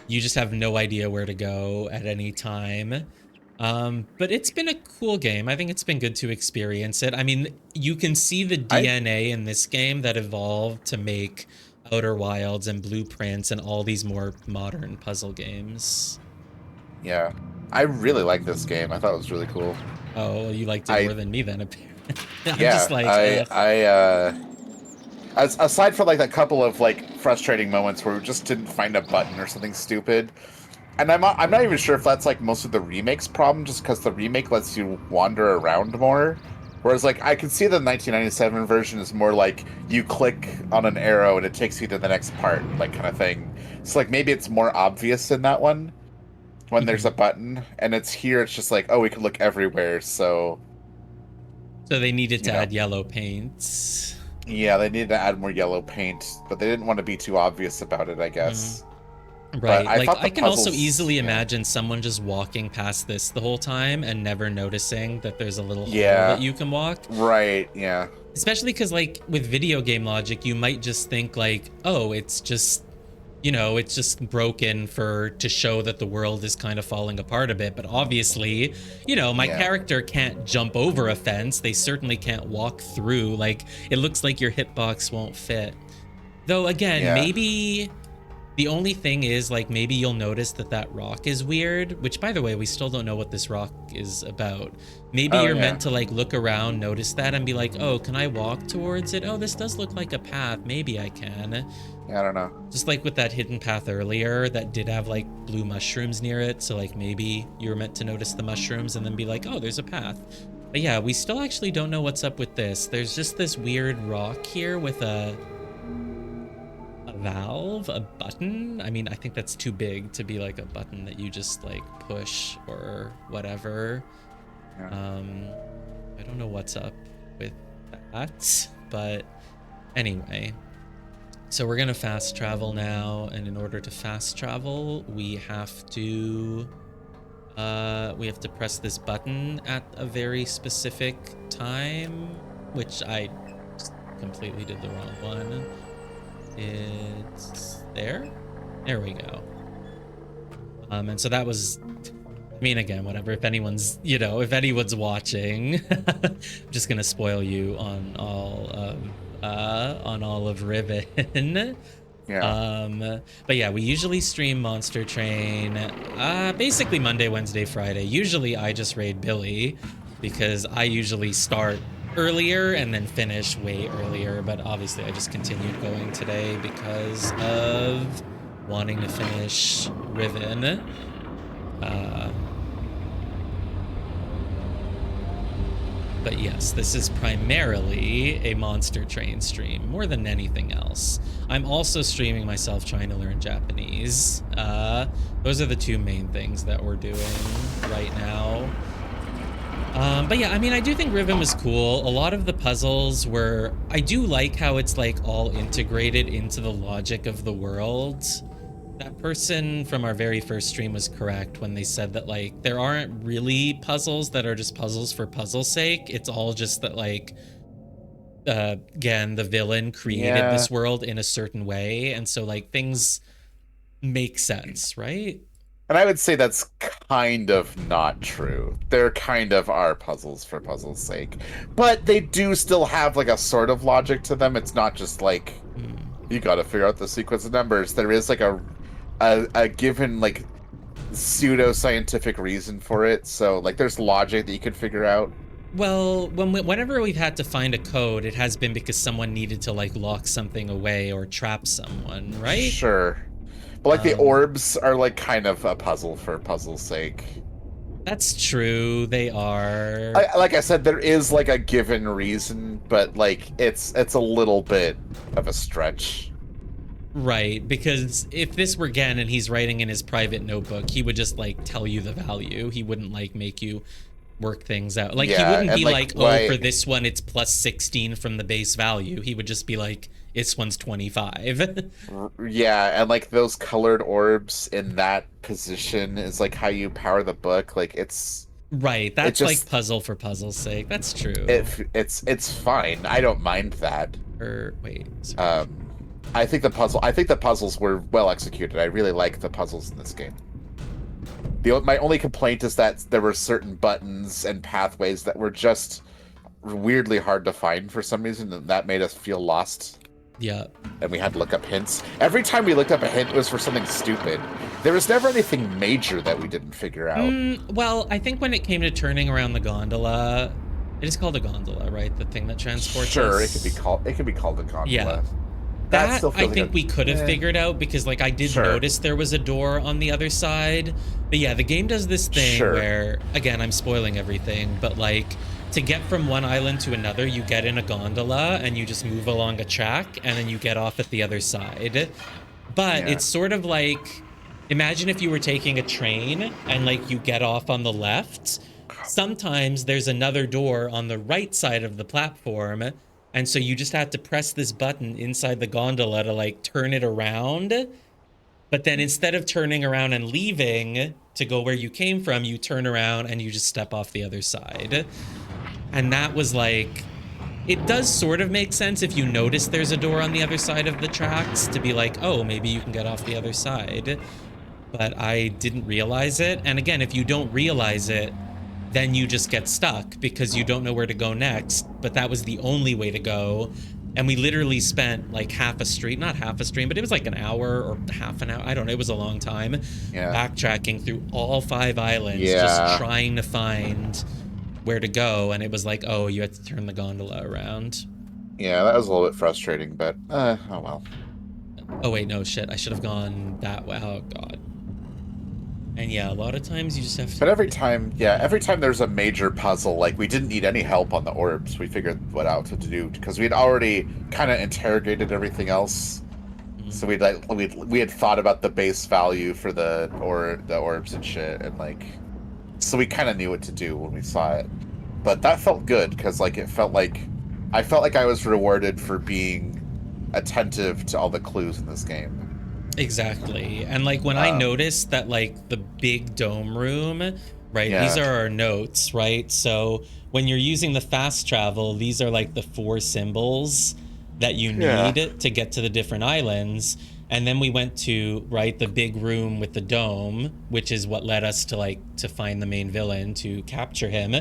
you just have no idea where to go at any time. But it's been a cool game. I think it's been good to experience it. I mean, you can see the DNA in this game that evolved to make Outer Wilds and Blueprints and all these more modern puzzle games. Yeah. I really like this game. I thought it was really cool. Oh, you liked it more than me then, apparently. I'm Yeah, just like, aside from like a couple of like frustrating moments where we just didn't find a button or something stupid, and I'm not even sure if that's like most of the remake's problem, just because the remake lets you wander around more. Whereas like I can see the 1997 version is more like you click on an arrow and it takes you to the next part, like kind of thing. So like maybe it's more obvious in that one when there's a button, and it's here. It's just like, oh, we can look everywhere. So they needed to add yellow paint. Yeah, they needed to add more yellow paint, but they didn't want to be too obvious about it, I guess. Right. But Like I can also easily imagine someone just walking past this the whole time and never noticing that there's a little hole that you can walk. Right, yeah. Especially because like with video game logic, you might just think like, oh, it's just, you know, it's just broken to show that the world is kind of falling apart a bit. But obviously, you know, my character can't jump over a fence. They certainly can't walk through. Like, it looks like your hitbox won't fit. Though, again, maybe the only thing is, like, maybe you'll notice that rock is weird, which, by the way, we still don't know what this rock is about. Maybe you're meant to, like, look around, notice that, and be like, oh, can I walk towards it? Oh, this does look like a path. Maybe I can. Yeah, I don't know. Just like with that hidden path earlier that did have, like, blue mushrooms near it. So, like, maybe you were meant to notice the mushrooms and then be like, oh, there's a path. But yeah, we still actually don't know what's up with this. There's just this weird rock here with a valve, a button. I mean, I think that's too big to be like a button that you just like push or whatever. I don't know what's up with that, but anyway. So we're gonna fast travel now, and in order to fast travel, we have to press this button at a very specific time, which I completely did the wrong one. It's there we go. And so that was, I mean, again, whatever, if anyone's watching, I'm just gonna spoil you on all of Riven. But yeah, we usually stream Monster Train basically Monday, Wednesday, Friday. Usually I just raid Billy because I usually start earlier and then finish way earlier, but obviously I just continued going today because of wanting to finish Riven. But yes, this is primarily a Monster Train stream, more than anything else. I'm also streaming myself trying to learn Japanese. Those are the two main things that we're doing right now. But yeah, I mean, I do think Riven was cool. A lot of the puzzles were... I do like how it's like all integrated into the logic of the world. That person from our very first stream was correct when they said that, like, there aren't really puzzles that are just puzzles for puzzle's sake. It's all just that, like, again, the villain created this world in a certain way. And so, like, things make sense, right? And I would say that's kind of not true. There kind of are puzzles for puzzle's sake. But they do still have, like, a sort of logic to them. It's not just, like, you gotta figure out the sequence of numbers. There is, like, a given, like, pseudo-scientific reason for it. So, like, there's logic that you can figure out. Well, whenever we've had to find a code, it has been because someone needed to, like, lock something away or trap someone, right? Sure. But, like, the orbs are, like, kind of a puzzle for puzzle's sake. That's true. They are. Like I said, there is, like, a given reason, but, like, it's a little bit of a stretch. Right, because if this were Gen and he's writing in his private notebook, he would just, like, tell you the value. He wouldn't, like, make you work things out. Like, he wouldn't be like, oh, for this one, it's plus 16 from the base value. He would just be like, this one's 25. Yeah, and, like, those colored orbs in that position is, like, how you power the book. Like, it's... Right, that's just, like, puzzle for puzzle's sake. That's true. It's fine. I don't mind that. Wait, sorry. I think the puzzles were well executed. I really like the puzzles in this game. My only complaint is that there were certain buttons and pathways that were just weirdly hard to find for some reason, and that made us feel lost. Yeah. And we had to look up hints. Every time we looked up a hint, it was for something stupid. There was never anything major that we didn't figure out. Well, I think when it came to turning around the gondola, it is called a gondola, right? The thing that transports Sure, us. it could be called a gondola. Yeah. That I think we could have figured out, because, like, I did notice there was a door on the other side. But yeah, the game does this thing where, again, I'm spoiling everything, but, like, to get from one island to another, you get in a gondola and you just move along a track and then you get off at the other side. But it's sort of like, imagine if you were taking a train and, like, you get off on the left. Sometimes there's another door on the right side of the platform. And so you just have to press this button inside the gondola to, like, turn it around. But then instead of turning around and leaving to go where you came from, you turn around and you just step off the other side. And that was, like, it does sort of make sense if you notice there's a door on the other side of the tracks to be like, oh, maybe you can get off the other side. But I didn't realize it. And again, if you don't realize it, then you just get stuck because you don't know where to go next. But that was the only way to go. And we literally spent, like, half a stream, not half a stream, but it was like an hour or half an hour. I don't know. It was a long time backtracking through all 5 islands, just trying to find where to go. And it was like, oh, you had to turn the gondola around. Yeah, that was a little bit frustrating, but oh well. Oh, wait, no, shit. I should have gone that way. Oh, God. And yeah, a lot of times you just have to... But every time there's a major puzzle, like, we didn't need any help on the orbs. We figured what out to do, because we'd already kind of interrogated everything else. So we had thought about the base value for the orbs and shit, and, like, so we kind of knew what to do when we saw it. But that felt good, because, like, I felt like I was rewarded for being attentive to all the clues in this game. Exactly. And, like, when I noticed that, like, the big dome room, right, these are our notes, right? So when you're using the fast travel, these are, like, the 4 symbols that you need to get to the different islands. And then we went to, right, the big room with the dome, which is what led us to, like, to find the main villain, to capture him.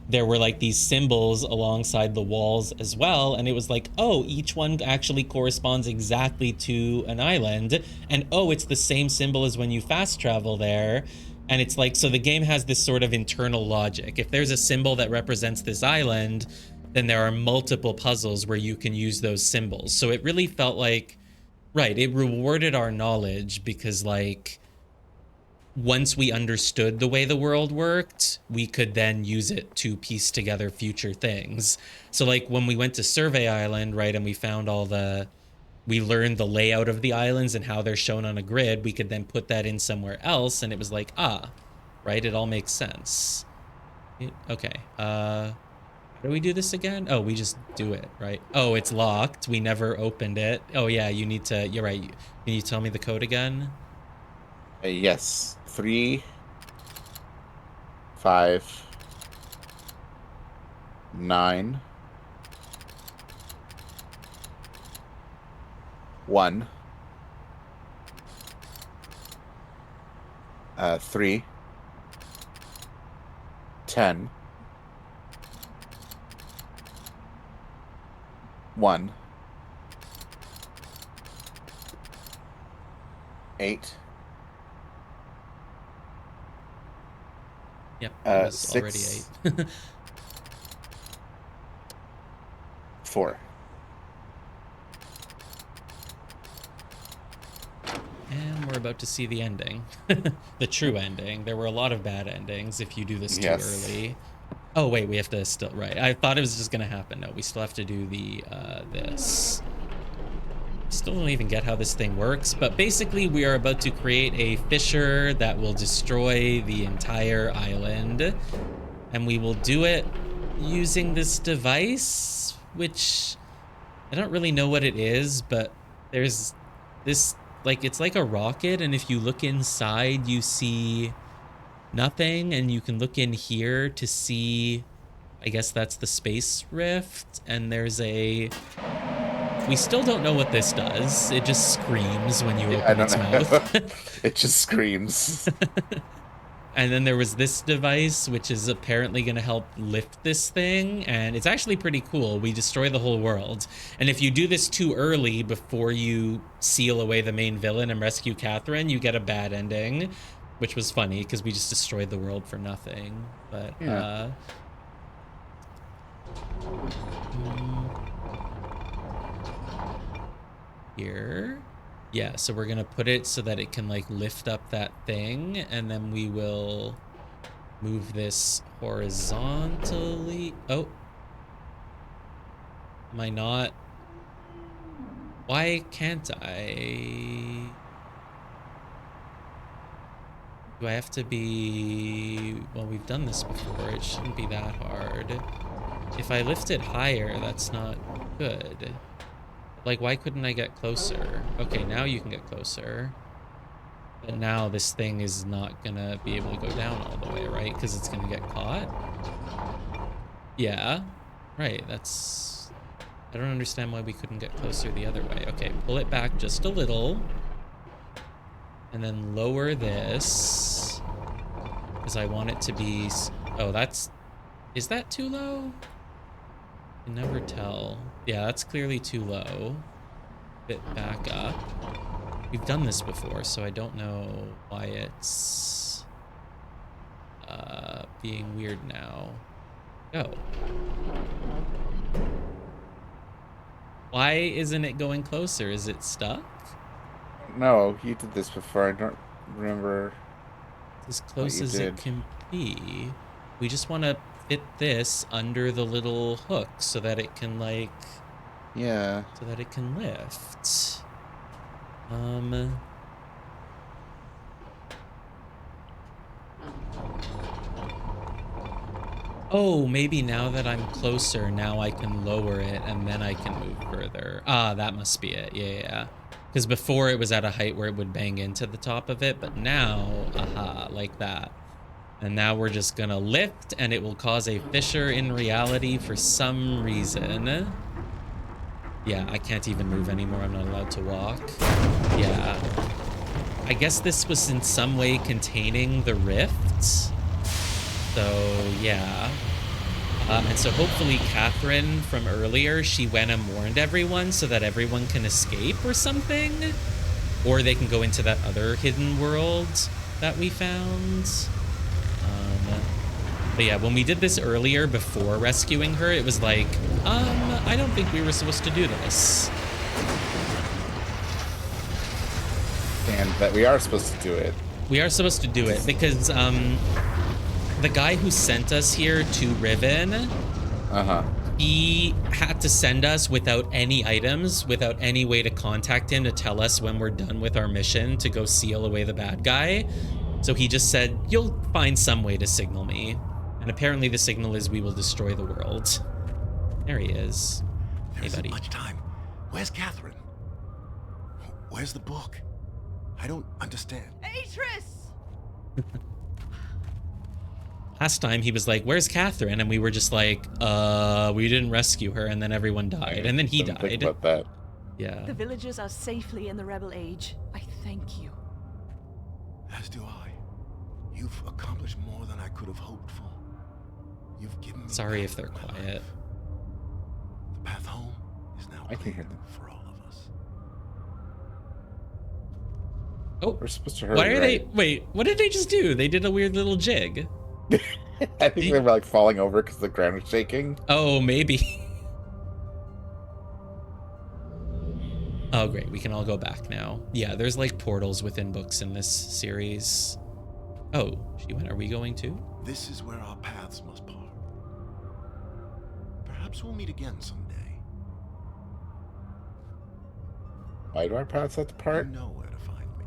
There were, like, these symbols alongside the walls as well, and it was like, oh, each one actually corresponds exactly to an island, and oh, it's the same symbol as when you fast travel there. And it's like, so the game has this sort of internal logic. If there's a symbol that represents this island, then there are multiple puzzles where you can use those symbols. So it really felt like, right, it rewarded our knowledge, because, like, once we understood the way the world worked, we could then use it to piece together future things. So like when we went to Survey Island, right, and we learned the layout of the islands and how they're shown on a grid, we could then put that in somewhere else, and it was like, right, it all makes sense. Okay, how do we do this again? Oh, we just do it, right? Oh, it's locked. We never opened it. Oh yeah, you're right. Can you tell me the code again? Yes. 3, 5, 9, 1, 3, 10, 1, 8. Yep, it was 6, already 8. 4. And we're about to see the ending. The true ending. There were a lot of bad endings if you do this too early. Oh wait, we have to still, right. I thought it was just gonna happen. No, we still have to do the this. Still don't even get how this thing works, but basically we are about to create a fissure that will destroy the entire island, and we will do it using this device, which I don't really know what it is, but there's this, like, it's like a rocket, and if you look inside you see nothing, and you can look in here to see, I guess that's the space rift, and there's we still don't know what this does. It just screams when you open its mouth. It just screams. And then there was this device, which is apparently going to help lift this thing, and it's actually pretty cool. We destroy the whole world. And if you do this too early before you seal away the main villain and rescue Catherine, you get a bad ending, which was funny because we just destroyed the world for nothing. But yeah. Here, yeah, so we're gonna put it so that it can like lift up that thing, and then we will move this horizontally. Oh, am I not? Why can't I? Do I have to be, well, we've done this before, it shouldn't be that hard. If I lift it higher, that's not good. Like, why couldn't I get closer? Okay, now you can get closer. But now this thing is not gonna be able to go down all the way, right? Because it's gonna get caught? Yeah, right, that's... I don't understand why we couldn't get closer the other way. Okay, pull it back just a little. And then lower this. Because I want it to be... Oh, that's... Is that too low? I can never tell. Yeah, that's clearly too low. Bit back up. We've done this before, so I don't know why it's being weird now. Go. Why isn't it going closer? Is it stuck? No, you did this before. I don't remember. As close as it can be. We just want to fit this under the little hook so that it can, like... Yeah. So that it can lift. Oh, maybe now that I'm closer, now I can lower it and then I can move further. Ah, that must be it. Yeah. Because before it was at a height where it would bang into the top of it, but now, aha, like that. And now we're just gonna lift, and it will cause a fissure in reality for some reason. Yeah, I can't even move anymore. I'm not allowed to walk. Yeah. I guess this was in some way containing the rift. So, yeah. And so hopefully Catherine from earlier, she went and warned everyone so that everyone can escape or something. Or they can go into that other hidden world that we found. But yeah, when we did this earlier before rescuing her, it was like, I don't think we were supposed to do this. And that we are supposed to do it. We are supposed to do it because the guy who sent us here to Riven, he had to send us without any items, without any way to contact him to tell us when we're done with our mission to go seal away the bad guy. So he just said, you'll find some way to signal me. And apparently the signal is we will destroy the world. There he is. There Hey, isn't buddy. much time. Where's Catherine? Where's the book? I don't understand. Atris! Last time he was like, where's Catherine? And we were just like, we didn't rescue her. And then everyone died. And then he Didn't think died. about that. Yeah. The villagers are safely in the rebel age. I thank you. As do I. You've accomplished more than I could have hoped for. You've given me Sorry back if they're my quiet. life. The path home is now I can hear clear them. for all of us. Oh, We're supposed to hurry, why are they? right? Wait, what did they just do? They did a weird little jig. I think they were like falling over because the ground was shaking. Oh, maybe. Oh, great. We can all go back now. Yeah, there's like portals within books in this series. Oh, she went. Are we going too? This is where our paths must part. Perhaps we'll meet again someday. Why do our paths have to part? You know where to find me.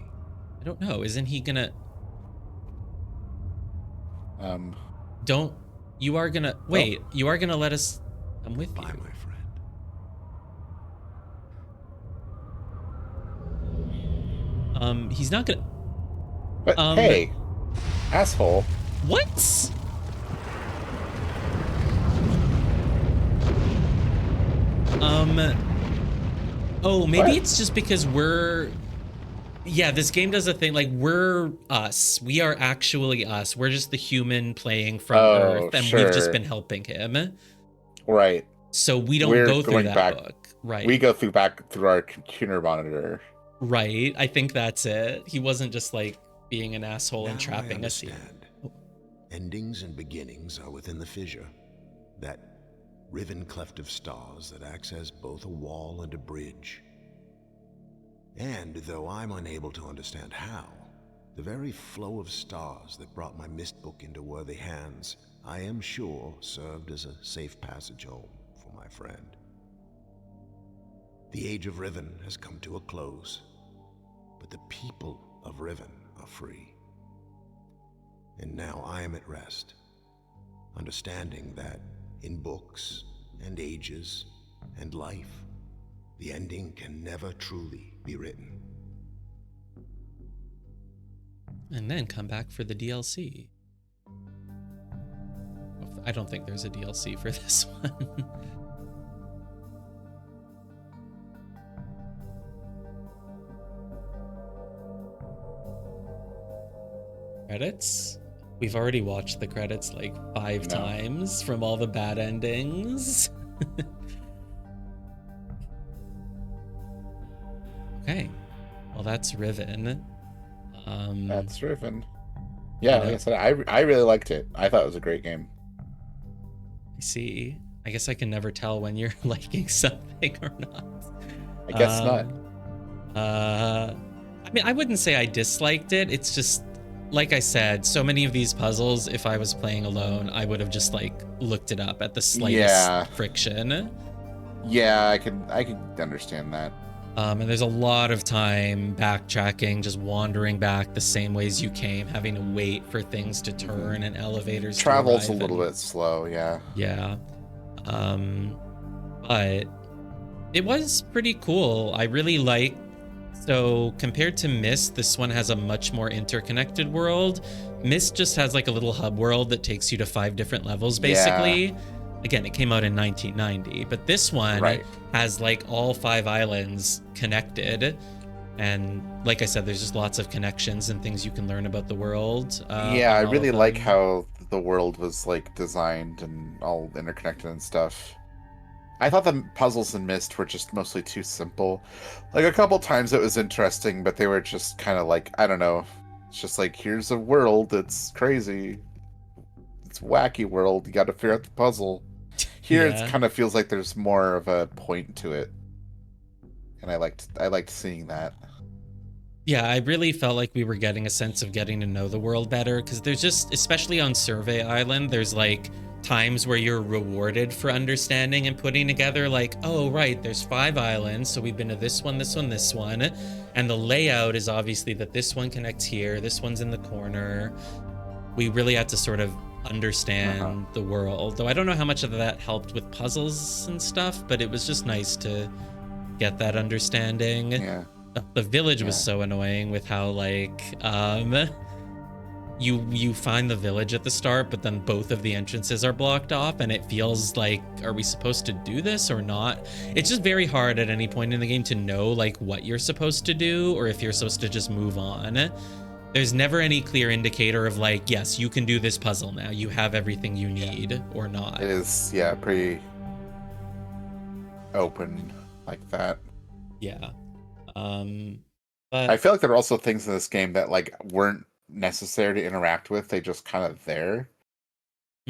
I don't know. Isn't he gonna? Um, Don't. You are gonna. Wait. You are gonna let us come with Bye, you. my friend. He's not gonna. but hey, asshole. What? Oh, maybe What? it's just because we're. Yeah, this game does a thing like we're us. We are actually us. We're just the human playing from Earth, and we've just sure. been helping him. Right. So we don't We're go through going that back. book, right? We go back through our computer monitor. Right. I think that's it. He wasn't just like being an asshole Now and I trapping us here. understand. Endings and beginnings are within the fissure. That riven cleft of stars that acts as both a wall and a bridge. And though I'm unable to understand how, the very flow of stars that brought my mist book into worthy hands, I am sure served as a safe passage home for my friend. The age of Riven has come to a close, but the people of Riven are free. And now I am at rest, understanding that in books and ages and life, the ending can never truly be written. And then come back for the DLC. I don't think there's a DLC for this one. Credits? We've already watched the credits like 5 times from all the bad endings. Okay. Well, that's Riven. That's Riven. Yeah, like I said, I really liked it. I thought it was a great game. I see. I guess I can never tell when you're liking something or not. I guess not. I mean, I wouldn't say I disliked it. It's just, like I said, so many of these puzzles, if I was playing alone, I would have just like looked it up at the slightest friction. Yeah, I can understand that. And there's a lot of time backtracking, just wandering back the same ways you came, having to wait for things to turn and elevators Travel's to a arrive little and- bit slow, yeah. Yeah. But it was pretty cool. I really like. So compared to Myst, this one has a much more interconnected world. Myst just has like a little hub world that takes you to 5 different levels, basically. Yeah. Again, it came out in 1990, but this one has like all 5 islands connected. And like I said, there's just lots of connections and things you can learn about the world. Yeah, I on all really of like them. how the world was like designed and all interconnected and stuff. I thought the puzzles in Myst were just mostly too simple. Like a couple times it was interesting, but they were just kind of like, I don't know. It's just like, here's a world that's crazy. It's a wacky world. You got to figure out the puzzle. Here Yeah. it kind of feels like there's more of a point to it. And I liked seeing that. Yeah, I really felt like we were getting a sense of getting to know the world better, because there's just, especially on Survey Island, there's like times where you're rewarded for understanding and putting together like, oh, right, there's 5 islands, so we've been to this one, this one, this one. And the layout is obviously that this one connects here, this one's in the corner. We really had to sort of understand the world. Though I don't know how much of that helped with puzzles and stuff, but it was just nice to get that understanding. Yeah. The village was so annoying with how like you find the village at the start, but then both of the entrances are blocked off, and it feels like, are we supposed to do this or not? It's just very hard at any point in the game to know like what you're supposed to do, or if you're supposed to just move on. There's never any clear indicator of like, yes, you can do this puzzle now, you have everything you need, or not. It is, yeah, pretty open like that. Yeah. But I feel like there are also things in this game that like weren't necessary to interact with. They just kind of there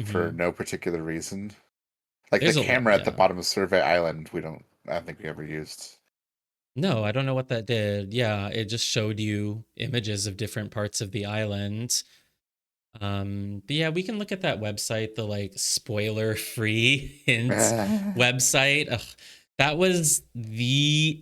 for no particular reason. Like There's the a camera lot, at the bottom of Survey Island, I don't think we ever used. No, I don't know what that did. Yeah, it just showed you images of different parts of the island. But yeah, we can look at that website, the like spoiler-free hints website. Ugh, that was the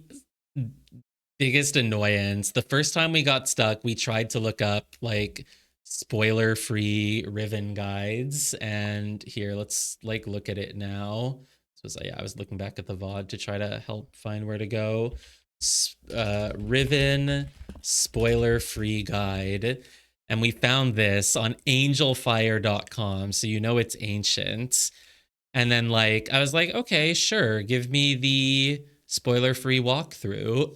biggest annoyance. The first time we got stuck, we tried to look up like spoiler-free Riven guides, and here, let's like look at it now. So I was looking back at the VOD to try to help find where to go. Riven spoiler-free guide, and we found this on angelfire.com, so you know it's ancient. And then like I was like, okay, sure, give me the spoiler-free walkthrough.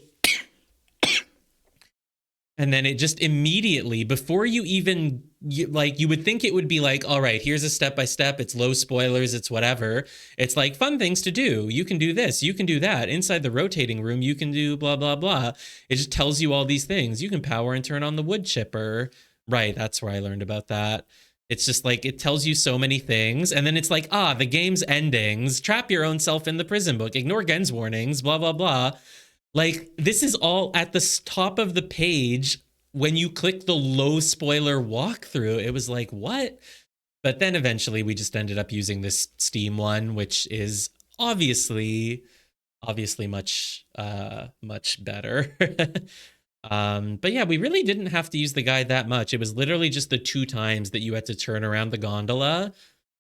And then it just immediately, before you even, you would think it would be like, all right, here's a step-by-step, it's low spoilers, it's whatever. It's like fun things to do. You can do this, you can do that. Inside the rotating room, you can do blah, blah, blah. It just tells you all these things. You can power and turn on the wood chipper. Right, that's where I learned about that. It's just like, it tells you so many things. And then it's like, the game's endings. Trap your own self in the prison book. Ignore Gen's warnings, blah, blah, blah. Like, this is all at the top of the page when you click the low spoiler walkthrough. It was like, what? But then eventually we just ended up using this Steam one, which is obviously much better. But yeah, we really didn't have to use the guide that much. It was literally just the 2 times that you had to turn around the gondola,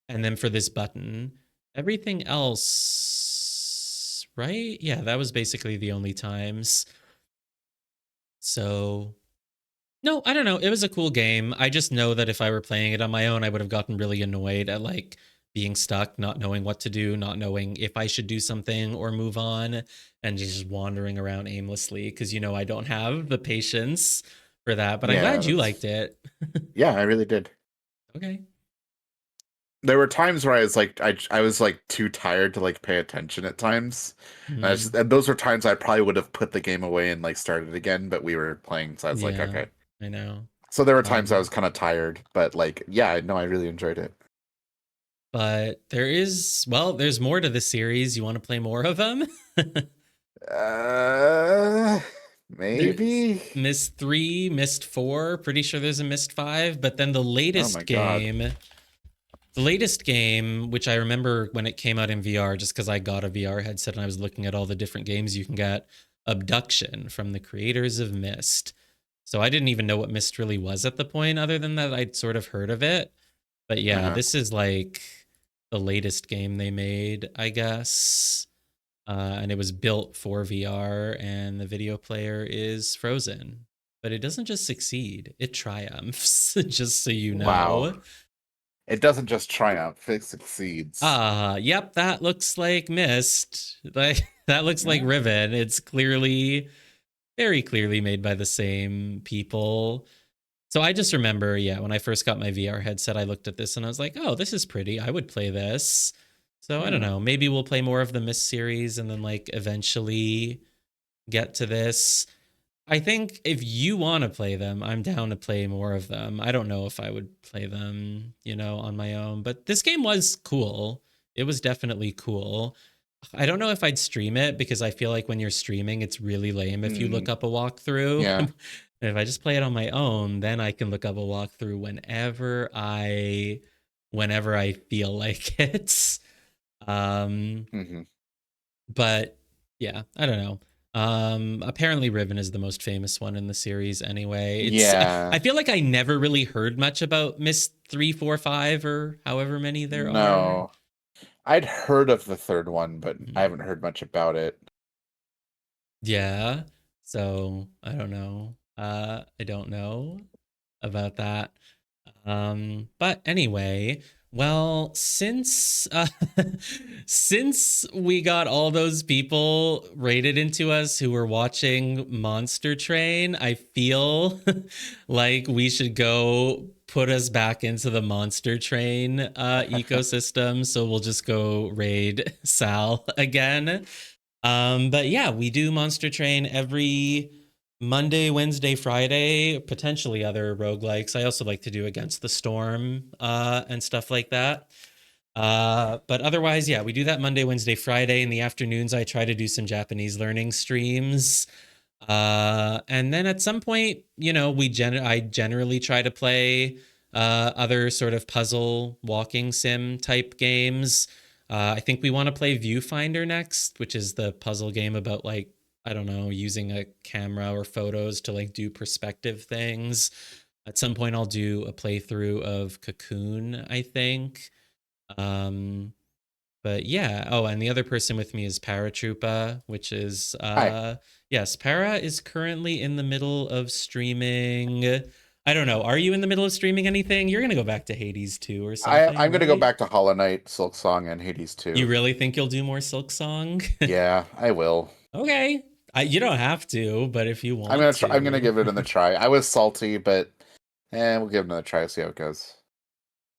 and then for this button. Everything else, right? Yeah, that was basically the only times. So, no, I don't know. It was a cool game. I just know that if I were playing it on my own, I would have gotten really annoyed at like being stuck, not knowing what to do, not knowing if I should do something or move on, and just wandering around aimlessly, because I don't have the patience for that. But I'm glad you liked it. Yeah, I really did. Okay. There were times where I was like, I was like too tired to like pay attention at times. And those were times I probably would have put the game away and like started again, but we were playing, so I was like, okay. I know. So there were times I was kind of tired, but like, yeah, no, I really enjoyed it. But there's more to the series. You want to play more of them? Maybe. There's Myst 3, Myst 4. Pretty sure there's a Myst 5. But then the latest game, which I remember when it came out in VR, just because I got a VR headset and I was looking at all the different games you can get. Abduction, from the creators of Myst. So I didn't even know what Myst really was at the point, other than that I'd sort of heard of it. But yeah, this is like the latest game they made, I guess. And it was built for VR, and the video player is frozen. But it doesn't just succeed, it triumphs, just so you know. Wow. It doesn't just triumph, it succeeds. Yep, that looks like Myst. Like, that looks like Riven. It's very clearly made by the same people. So I just remember, when I first got my VR headset, I looked at this and I was like, oh, this is pretty. I would play this. So I don't know. Maybe we'll play more of the Myst series and then like eventually get to this. I think if you want to play them, I'm down to play more of them. I don't know if I would play them, on my own. But this game was cool. It was definitely cool. I don't know if I'd stream it, because I feel like when you're streaming, it's really lame if you look up a walkthrough. Yeah. If I just play it on my own, then I can look up a walkthrough whenever I feel like it. Mhm. But yeah, I don't know. Apparently Riven is the most famous one in the series anyway. Yeah. I feel like I never really heard much about Miss 345 or however many there are. No. I'd heard of the third one, but I Mhm. haven't heard much about it. Yeah. So I don't know. I don't know about that. But anyway, well, since we got all those people raided into us who were watching Monster Train, I feel like we should go put us back into the Monster Train ecosystem. So we'll just go raid Sal again. But yeah, we do Monster Train every Monday, Wednesday, Friday, potentially other roguelikes. I also like to do Against the Storm and stuff like that. But otherwise, yeah, we do that Monday, Wednesday, Friday. In the afternoons, I try to do some Japanese learning streams. And then at some point, I generally try to play other sort of puzzle walking sim type games. I think we want to play Viewfinder next, which is the puzzle game about like, I don't know, using a camera or photos to like do perspective things. At some point I'll do a playthrough of Cocoon, I think. Um but yeah, oh, and the other person with me is Paratroopa, which is Hi. yes, Para is currently in the middle of streaming. I don't know. Are you in the middle of streaming anything? You're gonna go back to Hades 2 or something, I'm gonna go right? back to Hollow Knight, Silk Song, and Hades You 2. really think you'll do more Silk Song? Yeah, I will. Okay. You don't have to, but if you I'm want gonna try, I'm gonna to. give it another try. I was salty, but we'll give it another try, see how it goes.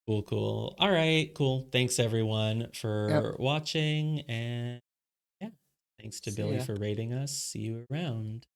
Cool, cool. All right, cool. Thanks everyone Yep. for watching, and yeah, thanks to See Billy ya. for rating us. See you around.